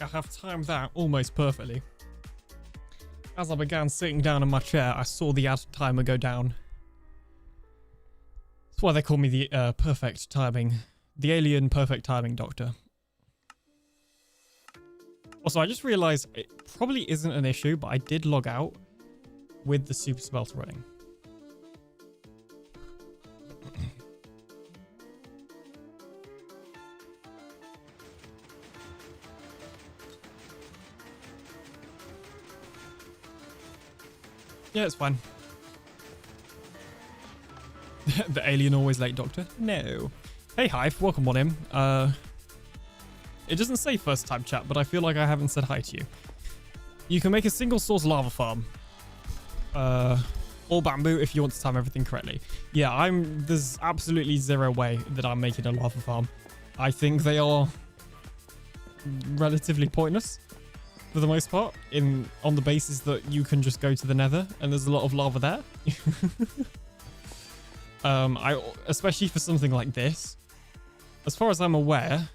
Speaker 1: I have timed that almost perfectly. As I began sitting down in my chair, I saw the ad timer go down. That's why they call me the perfect timing. The alien perfect timing doctor. Also, I just realized it probably isn't an issue, but I did log out with the super smelter running. Yeah, it's fine. The alien always late doctor? No. Hey Hive, welcome on in. It doesn't say first time chat, but I feel like I haven't said hi to you. You can make a single source lava farm. All bamboo if you want to time everything correctly. Yeah, there's absolutely zero way that I'm making a lava farm. I think they are relatively pointless for the most part, on the basis that you can just go to the nether and there's a lot of lava there. Especially for something like this, as far as I'm aware,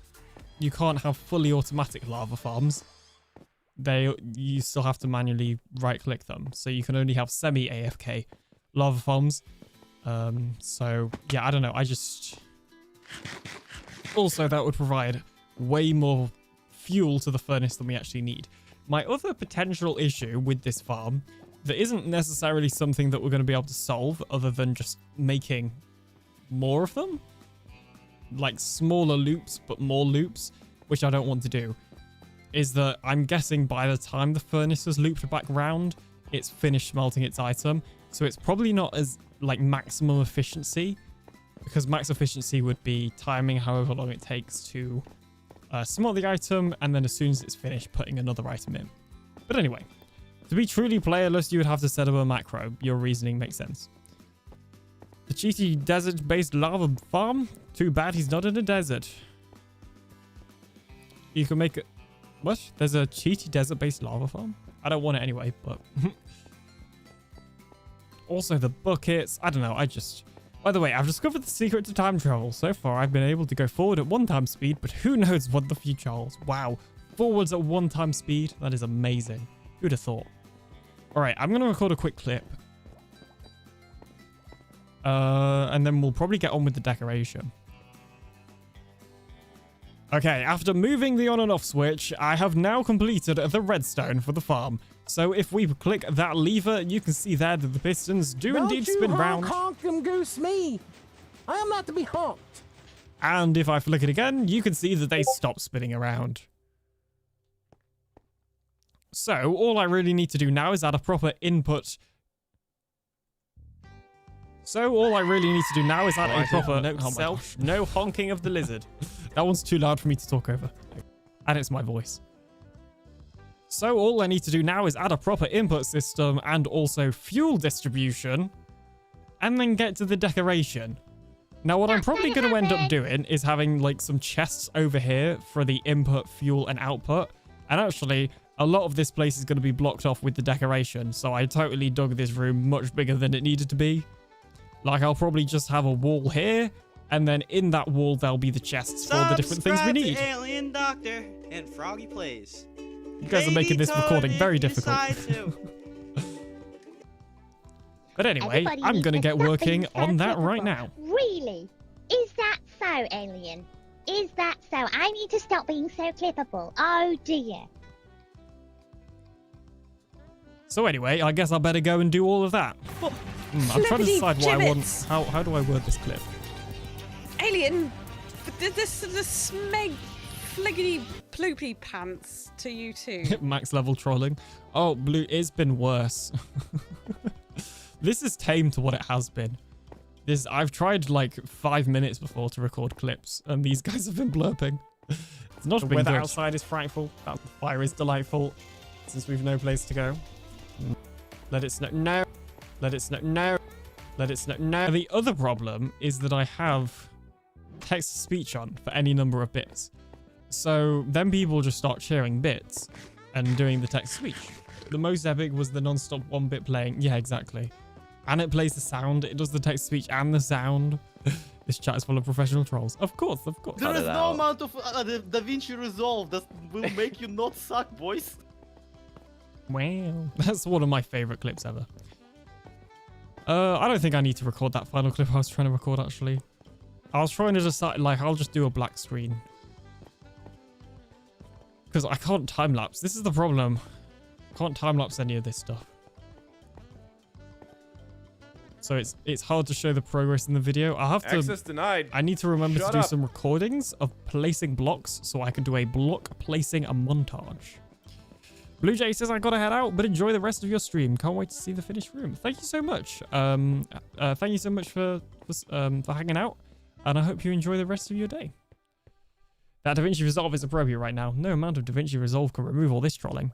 Speaker 1: you can't have fully automatic lava farms. You still have to manually right click them, so you can only have semi AFK lava farms. So yeah, I don't know, also that would provide way more fuel to the furnace than we actually need. My other potential issue with this farm that isn't necessarily something that we're going to be able to solve other than just making more of them, like smaller loops but more loops, which I don't want to do, is that I'm guessing by the time the furnace is looped back round, it's finished smelting its item. So it's probably not as like maximum efficiency, because max efficiency would be timing however long it takes to smelt the item, and then as soon as it's finished, putting another item in. But anyway, to be truly playerless, you would have to set up a macro. Your reasoning makes sense. The cheaty desert-based lava farm? Too bad he's not in a desert. You can make it... What? There's a cheaty desert-based lava farm? I don't want it anyway, but... Also, the buckets. I don't know, By the way, I've discovered the secret to time travel. So far, I've been able to go forward at 1 time speed, but who knows what the future holds. Wow. Forwards at 1 time speed? That is amazing. Who'd have thought? Alright, I'm going to record a quick clip. And then we'll probably get on with the decoration. Okay, after moving the on and off switch, I have now completed the redstone for the farm. So if we click that lever, you can see there that the pistons do indeed spin round.
Speaker 8: Honk them goose me. I am not to be honked.
Speaker 1: And if I flick it again, you can see that they stop spinning around. So all I really need to do now is add a proper input. No honking of the lizard. That one's too loud for me to talk over. And it's my voice. So all I need to do now is add a proper input system and also fuel distribution, and then get to the decoration. Now what I'm probably going to end up doing is having like some chests over here for the input, fuel, and output. And actually, a lot of this place is going to be blocked off with the decoration, so I totally dug this room much bigger than it needed to be. Like, I'll probably just have a wall here, and then in that wall there'll be the chests for all the different things we need.
Speaker 5: Subscribe to TheAlienDoctor and Froggy Plays.
Speaker 1: You guys are making this recording very difficult. But anyway, I'm going to get working on that right now.
Speaker 9: Really? Is that so, Alien? Is that so? I need to stop being so clippable. Oh dear.
Speaker 1: So anyway, I guess I better go and do all of that. I'm trying to decide what I want. How do I word this clip?
Speaker 4: Alien, the smeg fliggity ploopy pants to you too.
Speaker 1: Max level trolling. Oh, Blue, it's been worse. This is tame to what it has been. I've tried like 5 minutes before to record clips, and these guys have been blurping. It's not been good. The weather outside is frightful. The fire is delightful. Since we've no place to go. Let it snow. No. Let it snow. No. Let it snow. No. The other problem is that I have text-to-speech on for any number of bits. So then people just start sharing bits and doing the text-to-speech. The most epic was the non-stop 1-bit playing. Yeah, exactly. And it plays the sound. It does the text-to-speech and the sound. This chat is full of professional trolls. Of course, of course.
Speaker 5: There is no amount of DaVinci Resolve that will make you not suck, boys.
Speaker 1: Wow. That's one of my favorite clips ever. I don't think I need to record that final clip I was trying to record, actually. I was trying to decide, like, I'll just do a black screen. Because I can't time-lapse. This is the problem. I can't time-lapse any of this stuff. So it's hard to show the progress in the video. I have to...
Speaker 10: Access denied.
Speaker 1: I need to remember
Speaker 10: Shut
Speaker 1: to do
Speaker 10: up.
Speaker 1: some recordings of placing blocks so I can do a block placing a montage. Blue Jay says I gotta head out, but enjoy the rest of your stream. Can't wait to see the finished room. Thank you so much. Thank you so much for hanging out, and I hope you enjoy the rest of your day. That DaVinci Resolve is appropriate right now. No amount of DaVinci Resolve can remove all this trolling.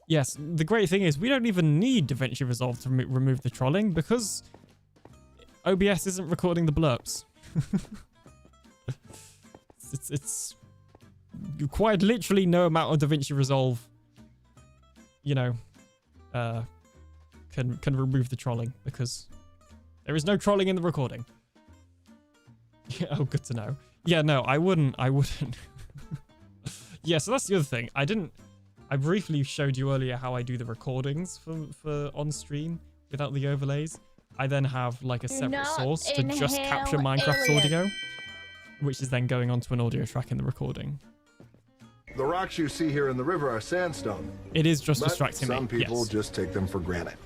Speaker 1: Yes, the great thing is we don't even need DaVinci Resolve to remove the trolling because OBS isn't recording the blurps. it's quite literally no amount of DaVinci Resolve, you know, can remove the trolling because there is no trolling in the recording. Yeah, oh, good to know. Yeah, no, I wouldn't. Yeah, so that's the other thing. I briefly showed you earlier how I do the recordings for on stream without the overlays. I then have like a separate source to just capture Minecraft audio, which is then going onto an audio track in the recording.
Speaker 11: The rocks you see here in the river are sandstone.
Speaker 1: It is just
Speaker 11: but
Speaker 1: distracting me.
Speaker 11: Some people
Speaker 1: yes.
Speaker 11: just take them for granted.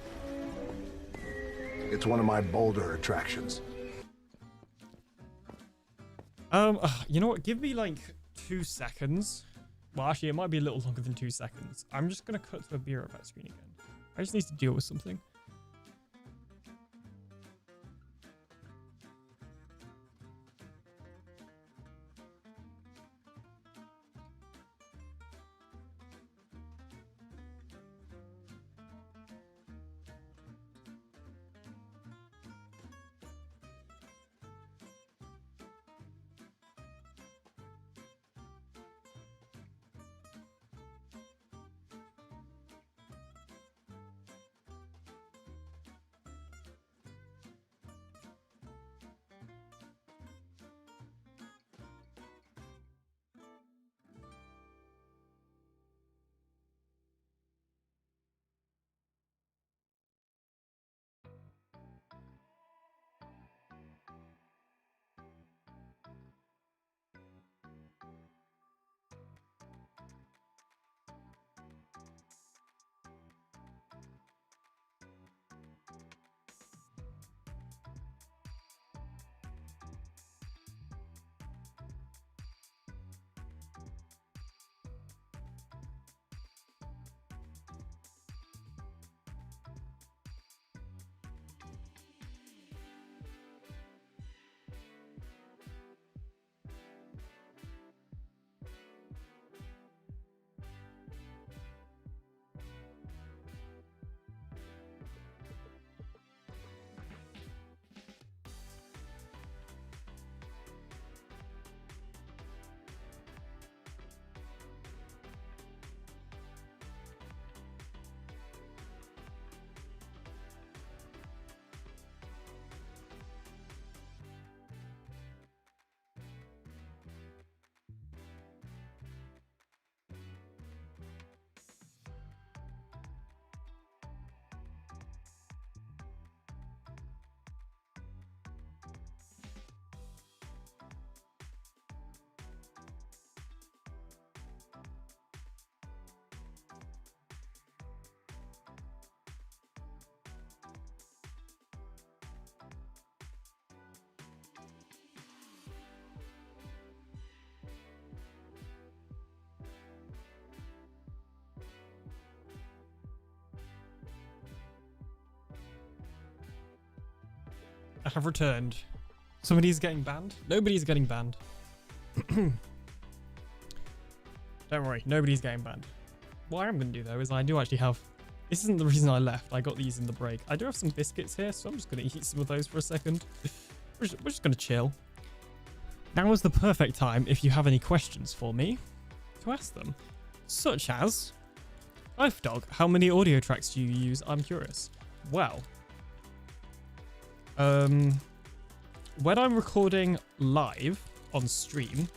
Speaker 11: It's one of my boulder attractions.
Speaker 1: You know what? Give me like 2 seconds. Well, actually, it might be a little longer than 2 seconds. I'm just gonna cut to a beer effect screen again. I just need to deal with something. I have returned. Somebody's getting banned? Nobody's getting banned. Don't worry, nobody's getting banned. What I am going to do though is I do actually have... This isn't the reason I left. I got these in the break. I do have some biscuits here, so I'm just going to eat some of those for a second. We're just going to chill. Now is the perfect time, if you have any questions for me, to ask them. Such as... Life Dog, how many audio tracks do you use? I'm curious. Well... when I'm recording live on stream,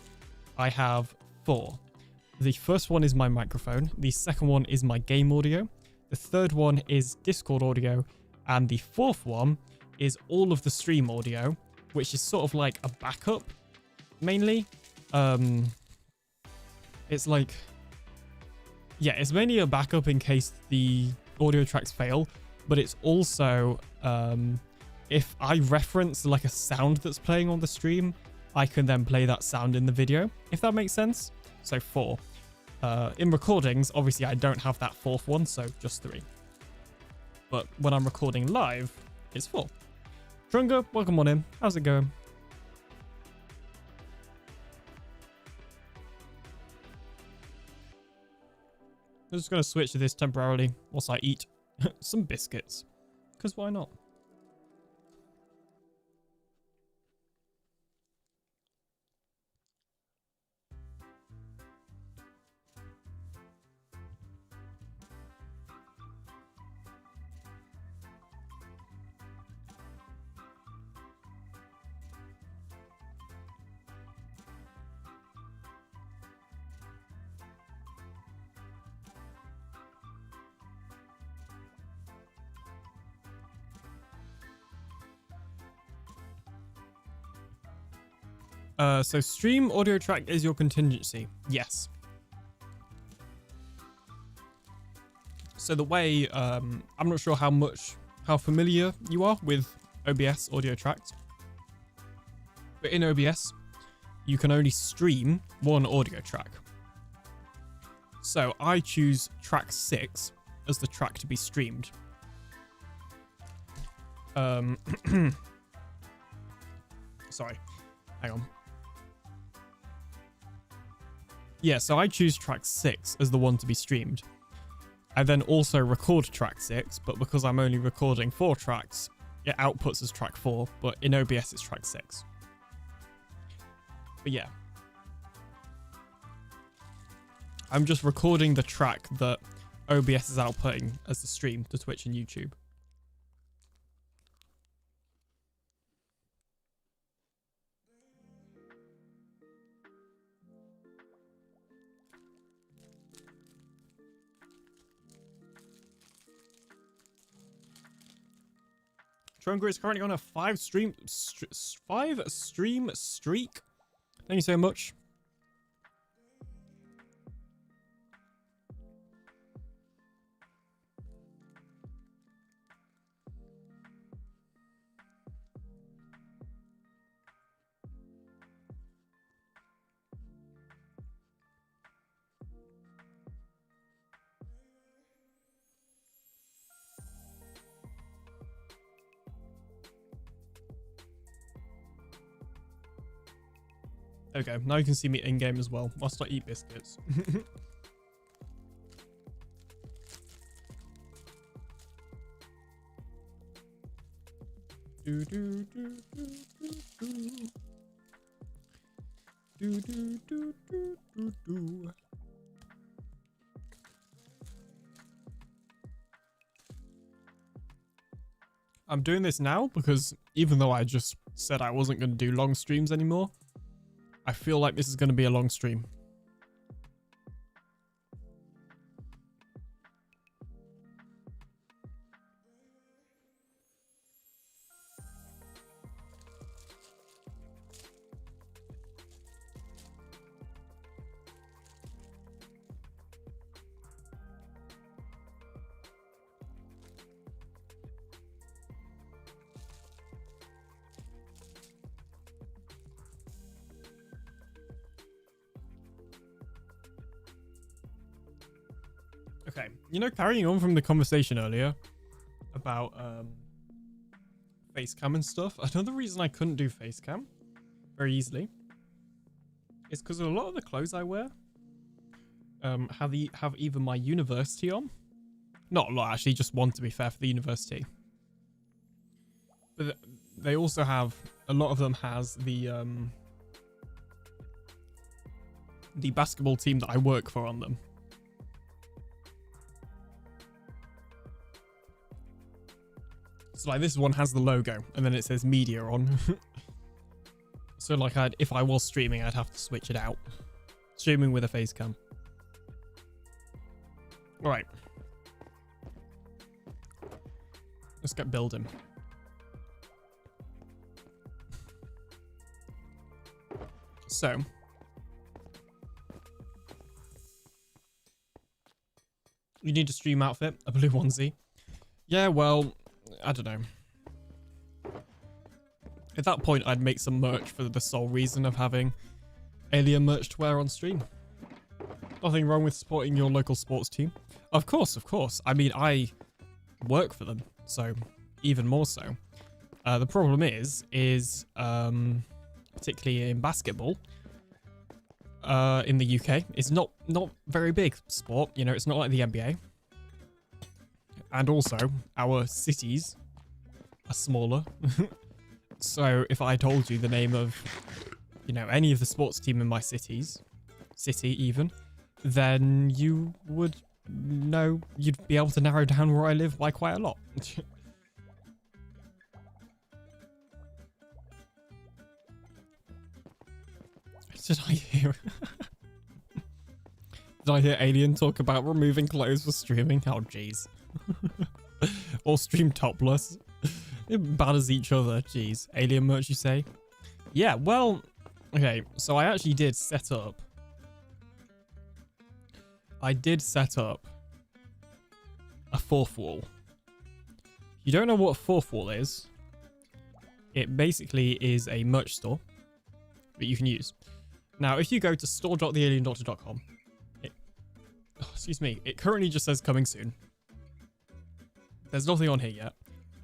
Speaker 1: I have 4. The first one is my microphone. The second one is my game audio. The third one is Discord audio. And the fourth one is all of the stream audio, which is sort of like a backup, mainly. It's like, yeah, it's mainly a backup in case the audio tracks fail, but it's also, if I reference like a sound that's playing on the stream, I can then play that sound in the video, if that makes sense. So 4. In recordings, obviously I don't have that fourth one, so just 3. But when I'm recording live, it's 4. Trunga, welcome on in. How's it going? I'm just going to switch to this temporarily whilst I eat some biscuits. Because why not? So stream audio track is your contingency. Yes. So the way, I'm not sure how familiar you are with OBS audio tracks. But in OBS, you can only stream one audio track. So I choose track 6 as the track to be streamed. Sorry, hang on. Yeah, so I choose track 6 as the one to be streamed. I then also record track 6, but because I'm only recording 4 tracks, it outputs as track 4, but in OBS it's track 6. But yeah. I'm just recording the track that OBS is outputting as the stream to Twitch and YouTube. Trunga is currently on a 5 stream streak. Thank you so much. Okay, now you can see me in-game as well, whilst I eat biscuits. I'm doing this now because even though I just said I wasn't going to do long streams anymore, I feel like this is going to be a long stream. Okay, you know, carrying on from the conversation earlier about face cam and stuff, another reason I couldn't do face cam very easily is because a lot of the clothes I wear have either my university on, not a lot actually, just one to be fair for the university, but they also have, a lot of them has the basketball team that I work for on them. So like this one has the logo and then it says media on. So like if I was streaming, I'd have to switch it out. Streaming with a face cam. All right. Let's get building. So, you need a stream outfit, a blue onesie. Yeah, well, I don't know. At that point, I'd make some merch for the sole reason of having Alien merch to wear on stream. Nothing wrong with supporting your local sports team. Of course, of course. I mean, I work for them, so even more so. The problem is particularly in basketball, in the UK, it's not very big sport. You know, it's not like the NBA. And also, our cities are smaller. So if I told you the name of, you know, any of the sports team in my city even, then you would know, you'd be able to narrow down where I live by quite a lot. Did I hear Alien talk about removing clothes for streaming? Oh, jeez. Or stream topless. It banners each other. Jeez. Alien merch, you say? Yeah, well, okay. So I actually did set up. I did set up a fourth wall. You don't know what a fourth wall is? It basically is a merch store that you can use. Now, if you go to store.TheAlienDoctor.com, excuse me, it currently just says coming soon. There's nothing on here yet,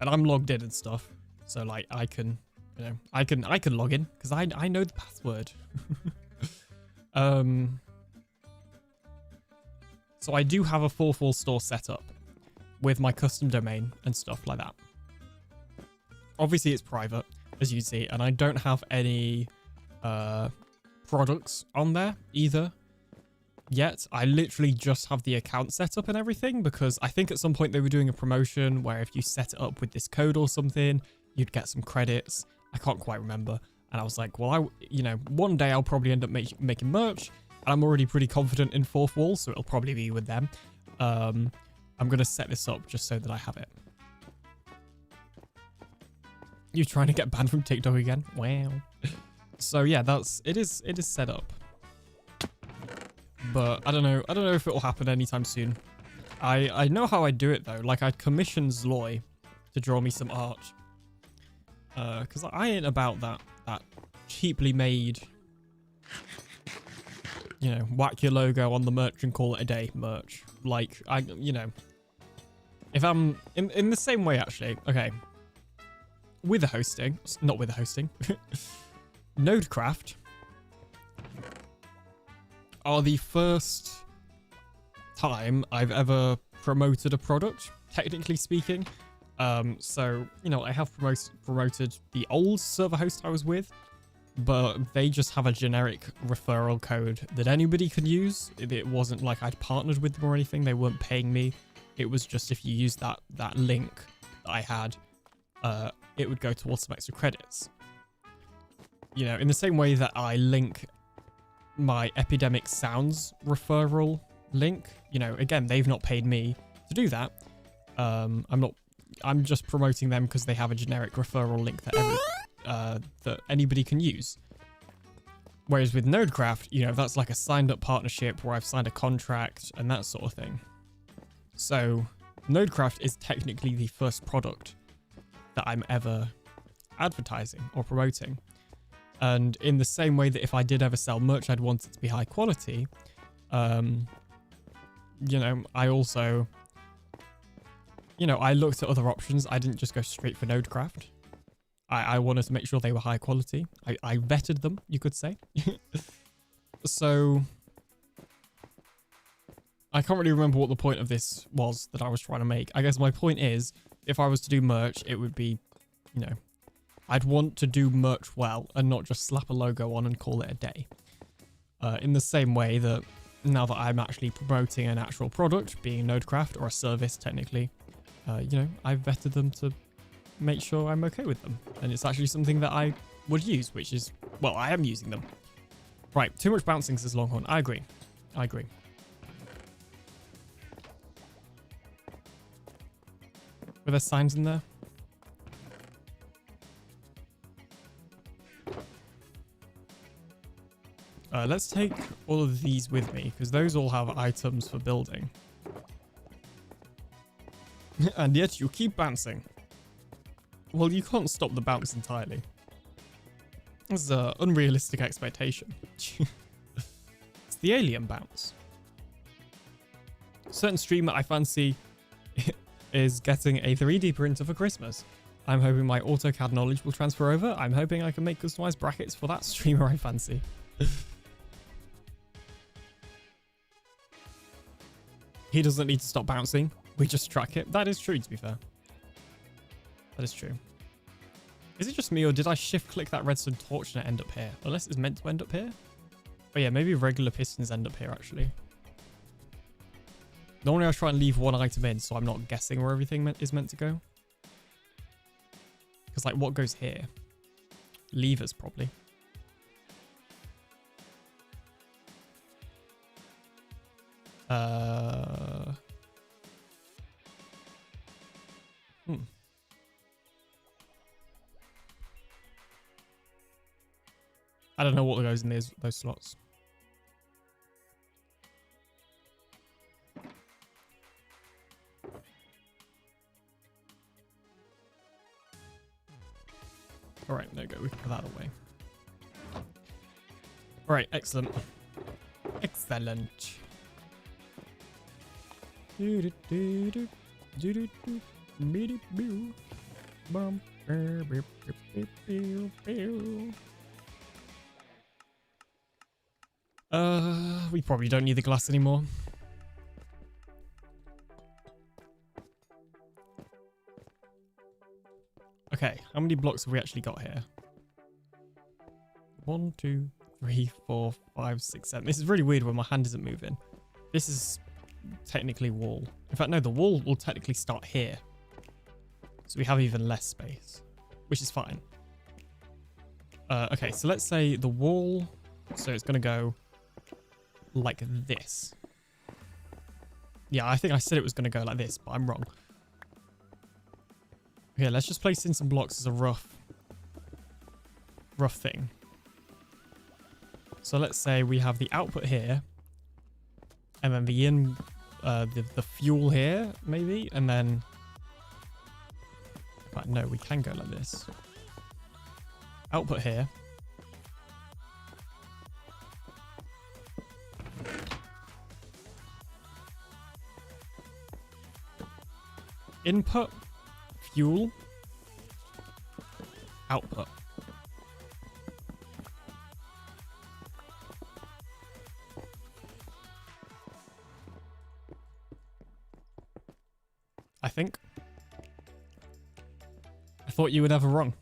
Speaker 1: and I'm logged in and stuff, so like I can, you know, I can log in because I know the password. So I do have a fourth wall store set up with my custom domain and stuff like that. Obviously, it's private, as you can see, and I don't have any products on there either yet. I literally just have the account set up and everything because I think at some point they were doing a promotion where if you set it up with this code or something, you'd get some credits. I can't quite remember. And I was like, well, you know, one day I'll probably end up making merch, and I'm already pretty confident in fourth wall, so it'll probably be with them. I'm going to set this up just so that I have it. You trying to get banned from TikTok again? Wow. So yeah, it is set up. But I don't know if it will happen anytime soon. I know how I do it though. Like I'd commission Zloy to draw me some art. Cuz I ain't about that cheaply made, you know, whack your logo on the merch and call it a day merch. Like you know, if I'm in the same way actually. Okay. With the hosting, not with the hosting. Nodecraft are the first time I've ever promoted a product, technically speaking. So, you know, I have promoted the old server host I was with, but they just have a generic referral code that anybody could use. It wasn't like I'd partnered with them or anything. They weren't paying me. It was just if you use that link that I had, it would go towards some extra credits. You know, in the same way that I link my Epidemic Sounds referral link, you know, again, they've not paid me to do that. I'm just promoting them because they have a generic referral link that anybody can use. Whereas with Nodecraft, you know, that's like a signed up partnership where I've signed a contract and that sort of thing. So Nodecraft is technically the first product that I'm ever advertising or promoting. And in the same way that if I did ever sell merch, I'd want it to be high quality. You know, I also, you know, I looked at other options. I didn't just go straight for Nodecraft. I wanted to make sure they were high quality. I vetted them, you could say. So I can't really remember what the point of this was that I was trying to make. I guess my point is, if I was to do merch, it would be, you know, I'd want to do merch well and not just slap a logo on and call it a day. In the same way that now that I'm actually promoting an actual product, being Nodecraft or a service technically, you know, I've vetted them to make sure I'm okay with them. And it's actually something that I would use, which is, well, I am using them. Right, too much bouncing, says Longhorn. I agree. I agree. Were there signs in there? Let's take all of these with me, because those all have items for building. And yet you keep bouncing. Well, you can't stop the bounce entirely. This is an unrealistic expectation. It's the alien bounce. A certain streamer I fancy is getting a 3D printer for Christmas. I'm hoping my AutoCAD knowledge will transfer over. I'm hoping I can make customized brackets for that streamer I fancy. He doesn't need to stop bouncing. We just track it. That is true, to be fair. That is true. Is it just me, or did I shift click that redstone torch and it end up here? Unless it's meant to end up here? Oh yeah, maybe regular pistons end up here, actually. Normally I try and leave one item in, so I'm not guessing where everything is meant to go. Because, like, what goes here? Levers, probably. I don't know what goes in those slots. All right, there you go. We can put that away. All right, excellent. Excellent. We probably don't need the glass anymore. Okay, how many blocks have we actually got here? 1, 2, 3, 4, 5, 6, 7. This is really weird when my hand isn't moving. This is technically wall. In fact, no, the wall will technically start here. So we have even less space, which is fine. Okay, so let's say the wall, so it's going to go like this. Yeah, I think I said it was going to go like this, but I'm wrong. Okay, let's just place in some blocks as a rough thing. So let's say we have the output here, and then the the fuel here, maybe, and then... Right, no, we can go like this. Output here. Input, fuel, output. I think. I thought you were never wrong.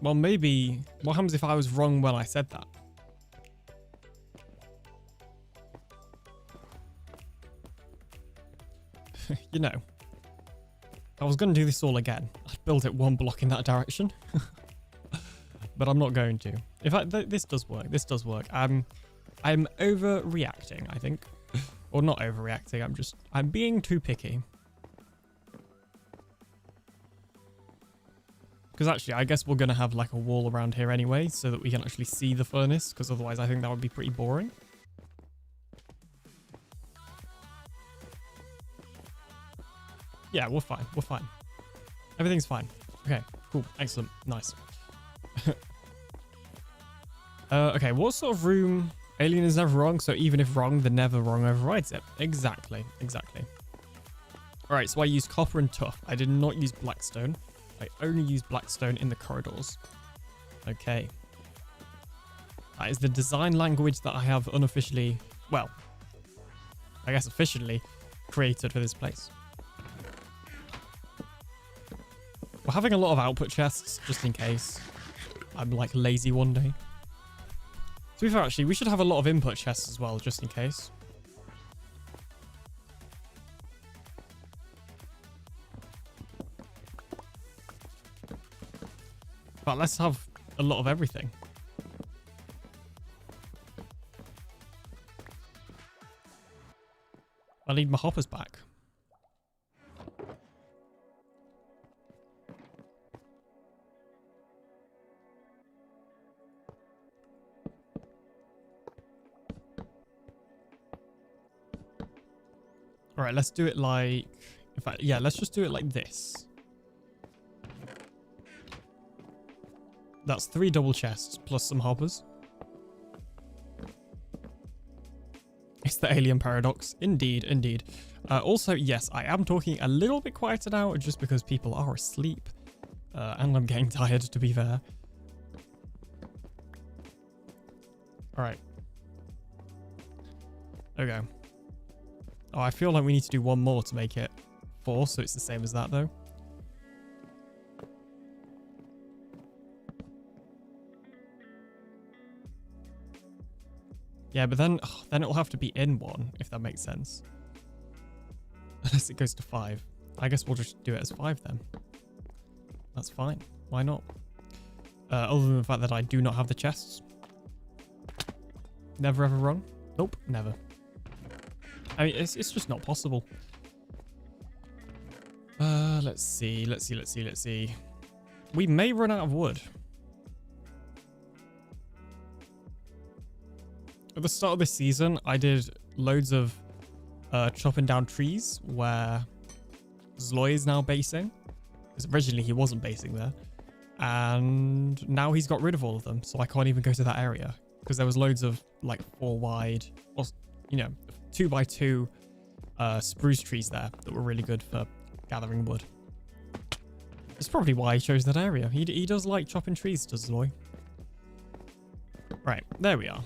Speaker 1: Well, maybe... What happens if I was wrong when I said that? You know. If I was going to do this all again, I'd build it one block in that direction. But I'm not going to. In fact, this does work. This does work. I'm overreacting, I think. Or not overreacting, I'm being too picky. Because actually, I guess we're going to have like a wall around here anyway, so that we can actually see the furnace, because otherwise I think that would be pretty boring. Yeah, we're fine. We're fine. Everything's fine. Okay, cool. Excellent. Nice. Okay, what sort of room... Alien is never wrong, so even if wrong, the never wrong overrides it. Exactly. Exactly. Alright, so I used copper and tuff. I did not use blackstone. I only used blackstone in the corridors. Okay. That is the design language that I have unofficially... Well, I guess officially created for this place. We're having a lot of output chests, just in case I'm like lazy one day. To be fair, actually, we should have a lot of input chests as well, just in case. But let's have a lot of everything. I need my hoppers back. All right, let's do it like... In fact, yeah, let's just do it like this. That's 3 double chests plus some hoppers. It's the alien paradox. Indeed, indeed. Also, yes, I am talking a little bit quieter now just because people are asleep. And I'm getting tired, to be fair. Alright. Okay. Oh, I feel like we need to do one more to make it 4, so it's the same as that, though. Yeah, but then it'll have to be in 1, if that makes sense. Unless it goes to 5. I guess we'll just do it as 5 then. That's fine. Why not? Other than the fact that I do not have the chests. Never ever run? Nope, never. I mean, it's just not possible. Let's see. We may run out of wood. At the start of this season, I did loads of chopping down trees where Zloy is now basing. Because originally he wasn't basing there. And now he's got rid of all of them, so I can't even go to that area. Because there was loads of like 4 wide, or, you know, 2x2 spruce trees there that were really good for gathering wood. That's probably why he chose that area. He does like chopping trees, does Zloy. Right, there we are.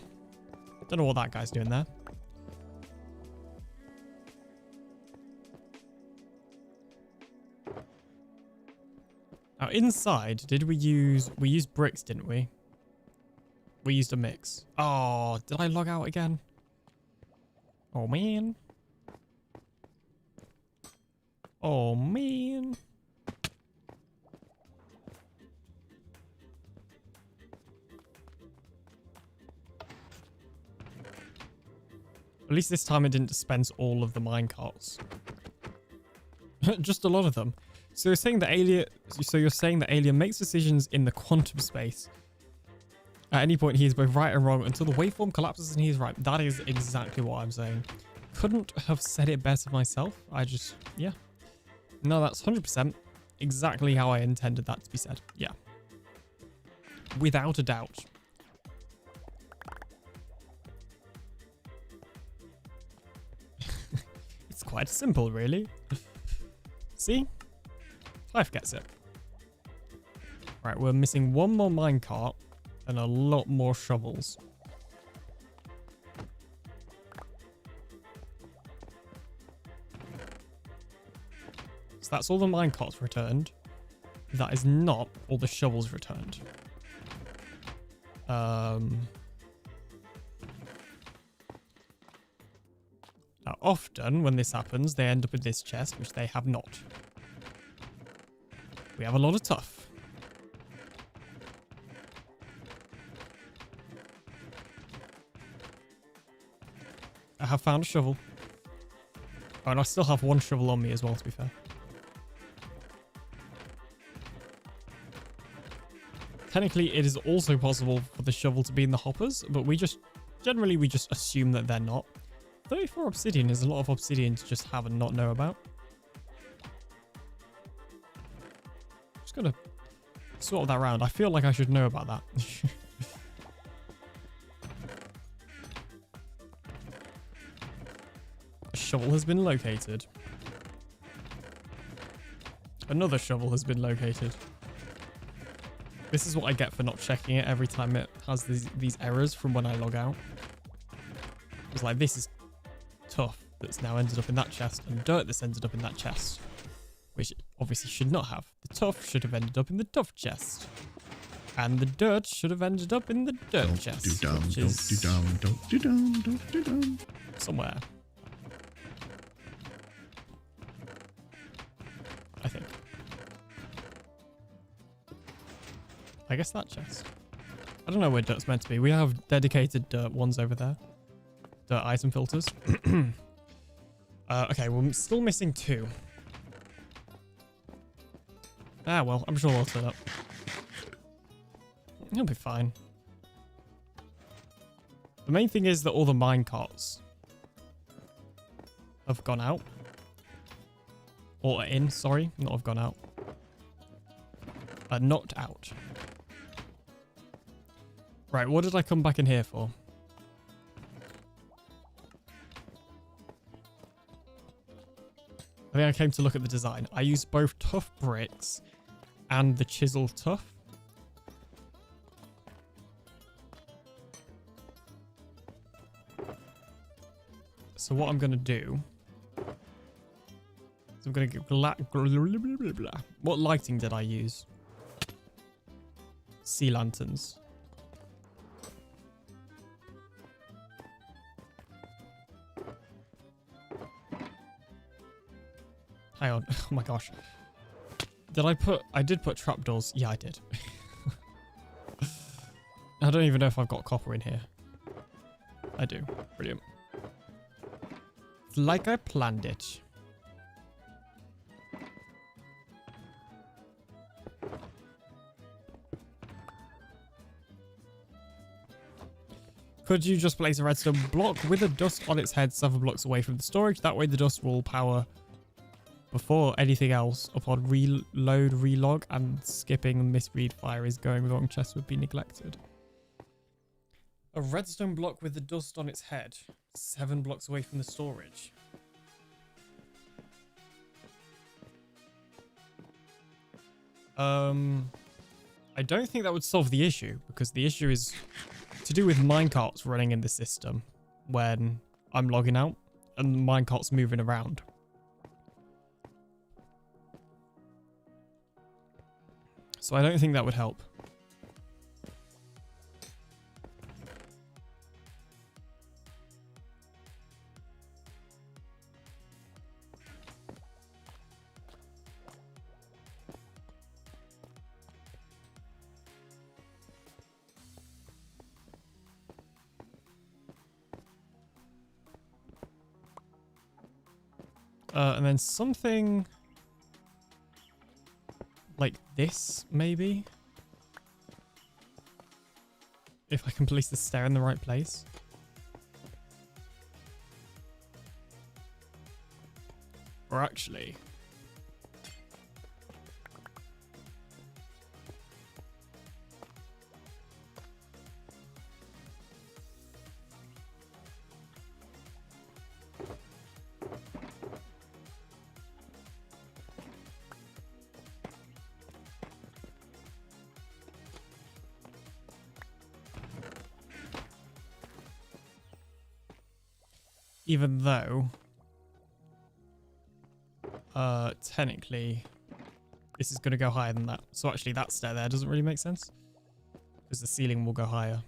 Speaker 1: Don't know what that guy's doing there. Now inside, did we used bricks, didn't we? We used a mix. Oh, did I log out again? Oh man. Oh man. At least this time it didn't dispense all of the minecarts. Just a lot of them. So you're saying the alien makes decisions in the quantum space. At any point he is both right and wrong until the waveform collapses and he is right. That is exactly what I'm saying. Couldn't have said it better myself. Yeah. No, that's 100% exactly how I intended that to be said. Yeah. Without a doubt. It's quite simple, really. See? Life gets it. Right, we're missing 1 more minecart and a lot more shovels. So that's all the minecarts returned. That is not all the shovels returned. Now, often when this happens, they end up in this chest, which they have not. We have a lot of tuff. I have found a shovel. Oh, and I still have 1 shovel on me as well, to be fair. Technically, it is also possible for the shovel to be in the hoppers, but generally we just assume that they're not. 34 obsidian is a lot of obsidian to just have and not know about. Just gotta sort that around. I feel like I should know about that. A shovel has been located. Another shovel has been located. This is what I get for not checking it every time it has these errors from when I log out. It's like, this is tuff that's now ended up in that chest and dirt that's ended up in that chest, which it obviously should not have. The tuff should have ended up in the tuff chest, and the dirt should have ended up in the dirt chest, which is somewhere, I think. I guess that chest. I don't know where dirt's meant to be. We have dedicated dirt ones over there. Dirt item filters. Okay, we're still missing 2. Ah, well, I'm sure they'll turn up. It'll be fine. The main thing is that all the minecarts have gone out. Or in, sorry. Not have gone out. Not out. Right, what did I come back in here for? I think I came to look at the design. I used both tough bricks and the chisel tough. So what I'm going to do is I'm going to get what lighting did I use? Sea lanterns. Hang on. Oh my gosh. I did put trapdoors. Yeah, I did. I don't even know if I've got copper in here. I do. Brilliant. It's like I planned it. Could you just place a redstone block with a dust on its head 7 blocks away from the storage? That way the dust will power before anything else. Upon reload, relog, and skipping misread fire is going wrong. Chest would be neglected. A redstone block with the dust on its head 7 blocks away from the storage. I don't think that would solve the issue, because the issue is to do with minecarts running in the system when I'm logging out and minecarts moving around. So I don't think that would help. And then something like this, maybe? If I can place the stair in the right place. Or actually... even though, technically, this is going to go higher than that. So actually, that stair there doesn't really make sense, because the ceiling will go higher.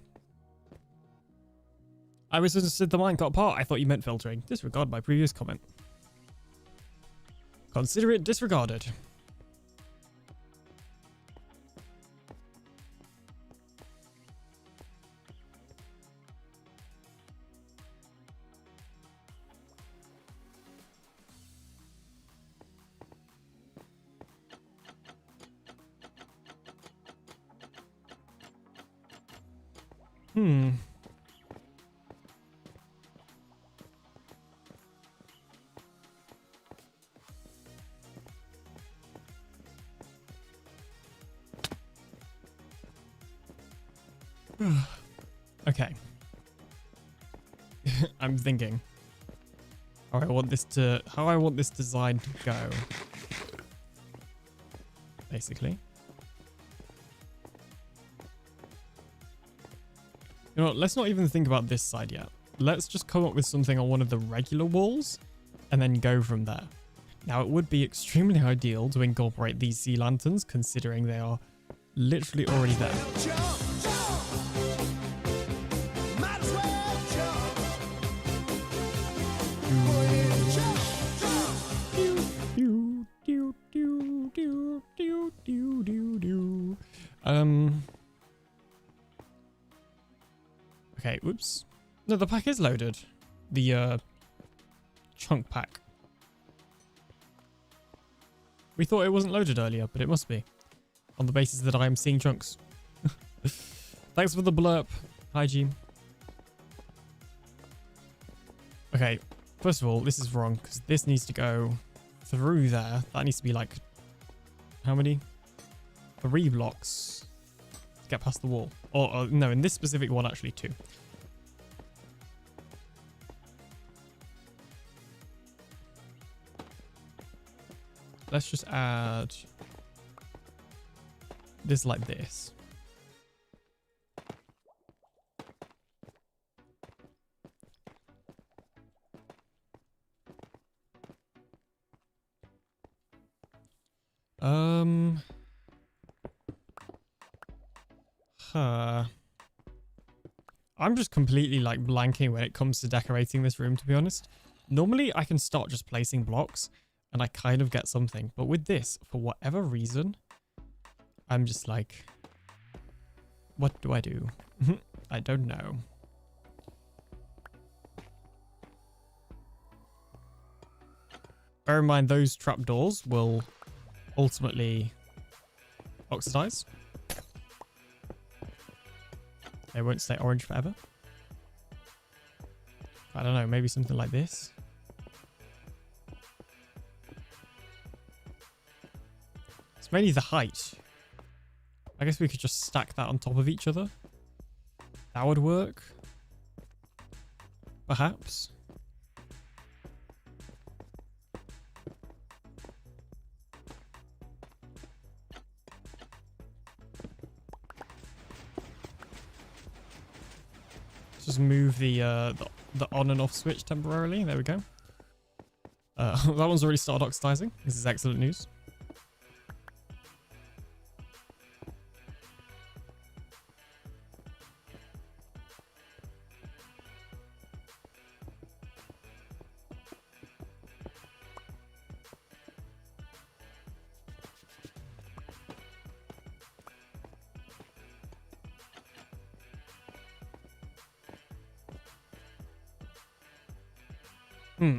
Speaker 1: I misunderstood the minecart part. I thought you meant filtering. Disregard my previous comment. Consider it disregarded. Okay. I'm thinking how I want this design to go. Basically. You know what, let's not even think about this side yet. Let's just come up with something on one of the regular walls and then go from there. Now, it would be extremely ideal to incorporate these sea lanterns, considering they are literally already there. Okay, whoops. No, the pack is loaded. The chunk pack. We thought it wasn't loaded earlier, but it must be. On the basis that I am seeing chunks. Thanks for the blurb. Hygiene. Okay, first of all, this is wrong because this needs to go through there. That needs to be like, how many? 3 blocks to get past the wall. Or no, in this specific one, actually 2. Let's just add this like this. I'm just completely like blanking when it comes to decorating this room, to be honest. Normally I can start just placing blocks and I kind of get something, but with this, for whatever reason, I'm just like, what do I do? I don't know. Bear in mind, those trapdoors will ultimately oxidize. They won't stay orange forever. I don't know, maybe something like this. It's mainly the height. I guess we could just stack that on top of each other. That would work. Perhaps. Just move the on and off switch temporarily. There we go. That one's already started oxidizing. This is excellent news.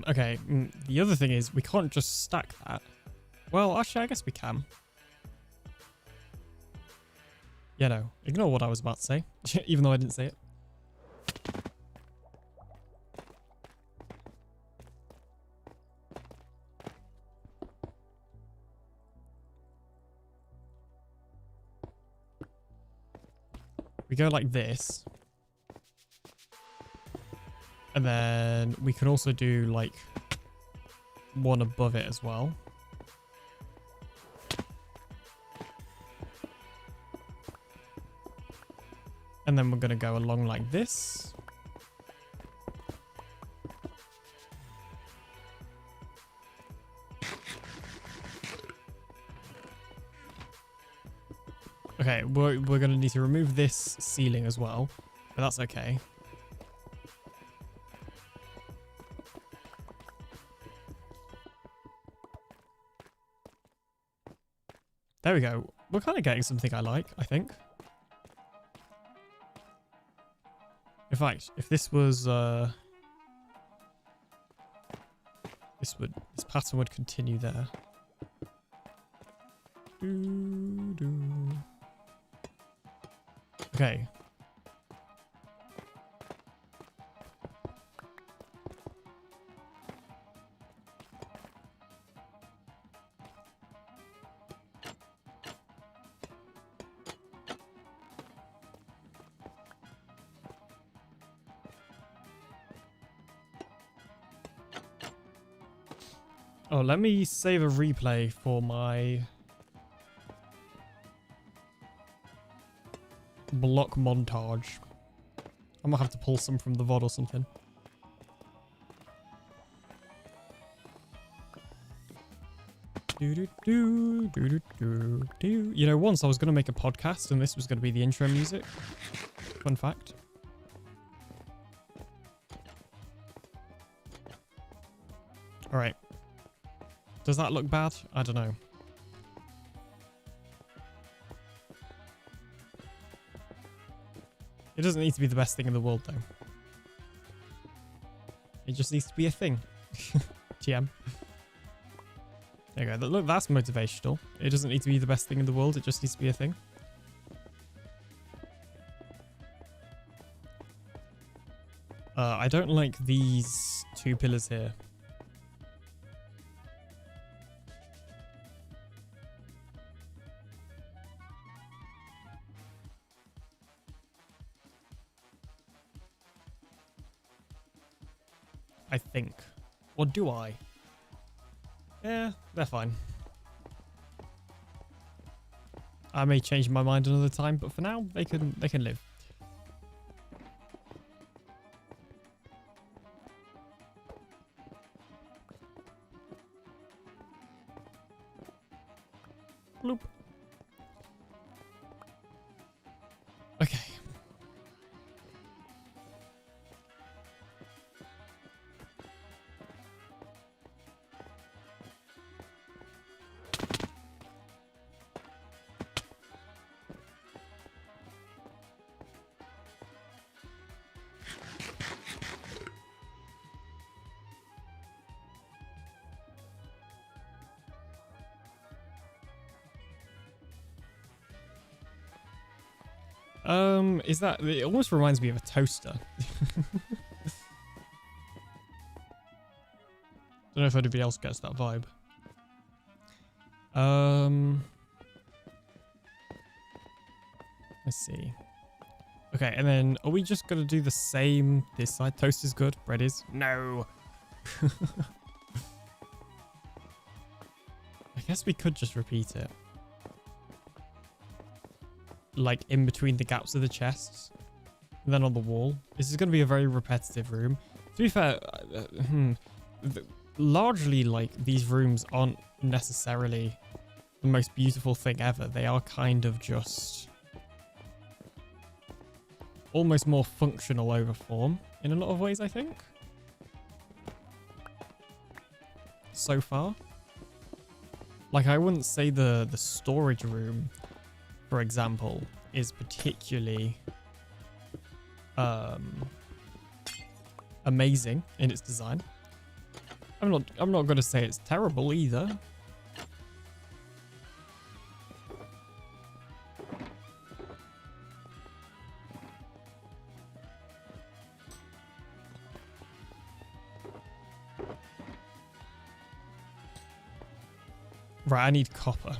Speaker 1: Okay, the other thing is we can't just stack that. Well, actually, I guess we can. Yeah, no, ignore what I was about to say, even though I didn't say it. We go like this. And then we can also do like one above it as well. And then we're going to go along like this. Okay, we're going to need to remove this ceiling as well, but that's okay. There we go. We're kind of getting something I like, I think. In fact, if this was this pattern would continue there. Okay. Oh, let me save a replay for my block montage. I might have to pull some from the VOD or something. You know, once I was going to make a podcast and this was going to be the intro music. Fun fact. All right. Does that look bad? I don't know. It doesn't need to be the best thing in the world, though. It just needs to be a thing. GM. There There you go. Look, that's motivational. It doesn't need to be the best thing in the world. It just needs to be a thing. I don't like these 2 pillars here. I think. Or do I? Yeah, they're fine. I may change my mind another time, but for now, they can live. Bloop. Okay. Is that... It almost reminds me of a toaster. Don't know if anybody else gets that vibe. Let's see. Okay, and then are we just gonna do the same this side? Toast is good, bread is... No! I guess we could just repeat it. Like in between the gaps of the chests, and then on the wall. This is going to be a very repetitive room. To be fair, largely like these rooms aren't necessarily the most beautiful thing ever. They are kind of just almost more functional over form in a lot of ways, I think. So far. Like I wouldn't say the storage room, for example, is particularly amazing in its design. I'm not going to say it's terrible either. Right, I need copper.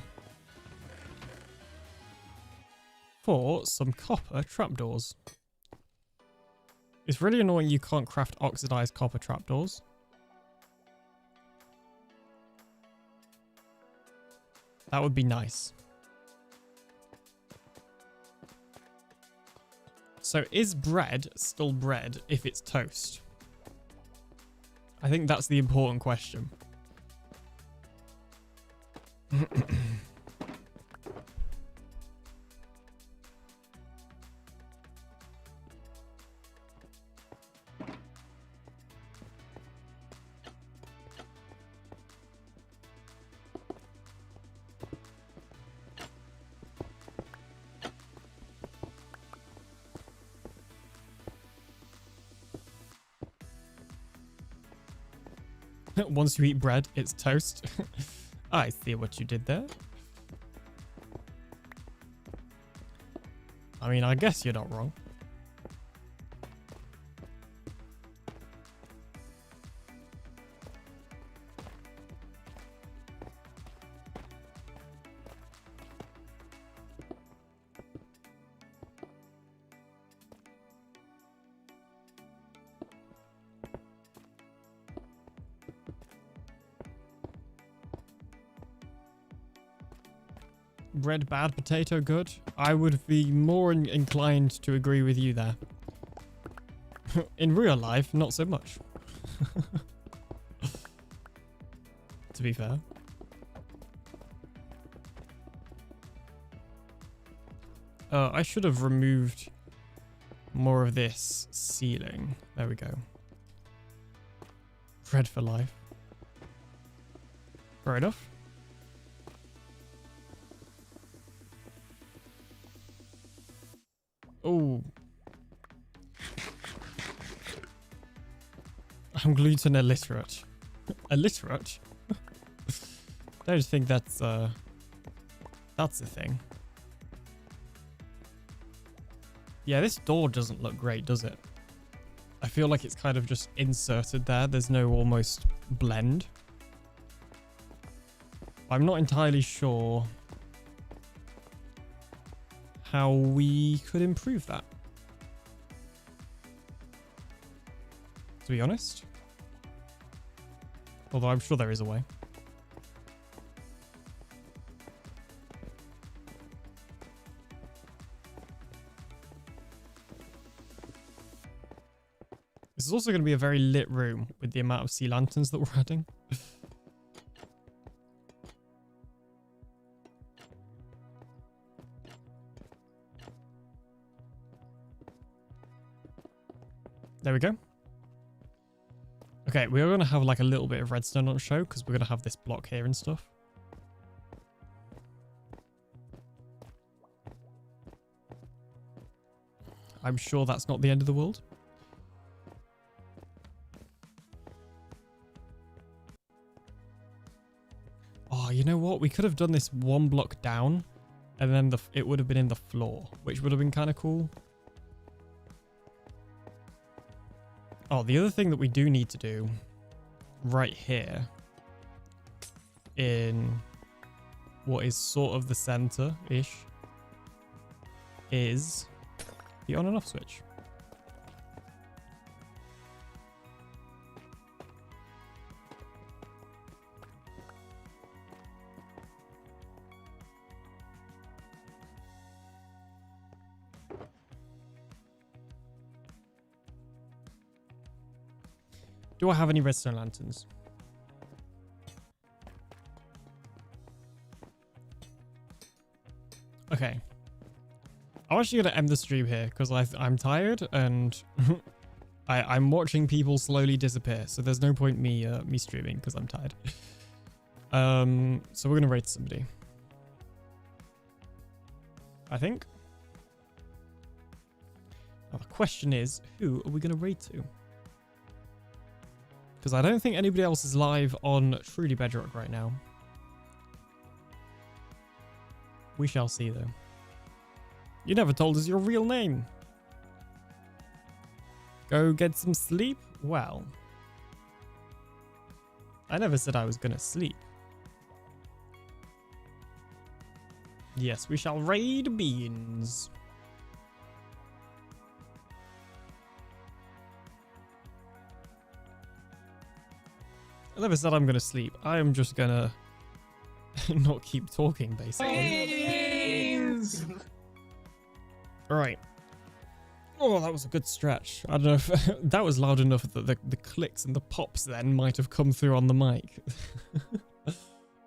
Speaker 1: For some copper trapdoors. It's really annoying you can't craft oxidized copper trapdoors. That would be nice. So is bread still bread if it's toast? I think that's the important question. Once you eat bread, it's toast. I see what you did there. I mean, I guess you're not wrong. Bread bad, potato good. I would be more inclined to agree with you there. In real life, not so much. To be fair. I should have removed more of this ceiling. There we go. Bread for life. Fair enough. Oh. I'm gluten illiterate. Illiterate? don't think that's a thing. Yeah, this door doesn't look great, does it? I feel like it's kind of just inserted there. There's no almost blend. I'm not entirely sure how we could improve that, to be honest. Although I'm sure there is a way. This is also going to be a very lit room with the amount of sea lanterns that we're adding. There we go. Okay, we're going to have like a little bit of redstone on show because we're going to have this block here and stuff. I'm sure that's not the end of the world. Oh, you know what? We could have done this one block down and then it would have been in the floor, which would have been kind of cool. Oh, the other thing that we do need to do right here in what is sort of the center-ish is the on and off switch. Do I have any redstone lanterns? Okay. I'm actually going to end the stream here because I'm tired and I'm watching people slowly disappear. So there's no point me streaming because I'm tired. So we're going to raid somebody. I think. Now the question is, who are we going to raid to? Because I don't think anybody else is live on Truly Bedrock right now. We shall see, though. You never told us your real name. Go get some sleep? Well, I never said I was going to sleep. Yes, we shall raid beans. I never said I'm going to sleep. I am just going to not keep talking, basically. All right. Oh, that was a good stretch. I don't know if that was loud enough that the clicks and the pops then might have come through on the mic.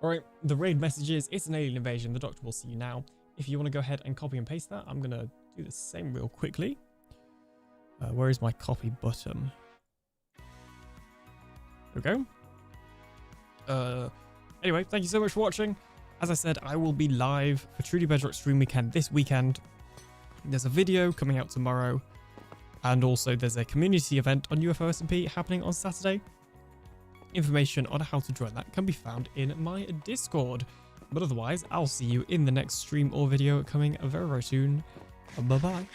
Speaker 1: All right, the raid message is, it's an alien invasion. The doctor will see you now. If you want to go ahead and copy and paste that, I'm going to do the same real quickly. Where is my copy button? There we go. Anyway, thank you so much for watching. As I said, I will be live for Truly Bedrock Stream Weekend this weekend. There's a video coming out tomorrow, and also there's a community event on UFO SMP happening on Saturday. Information on how to join that can be found in my Discord. But otherwise, I'll see you in the next stream or video coming very, very soon. Bye-bye.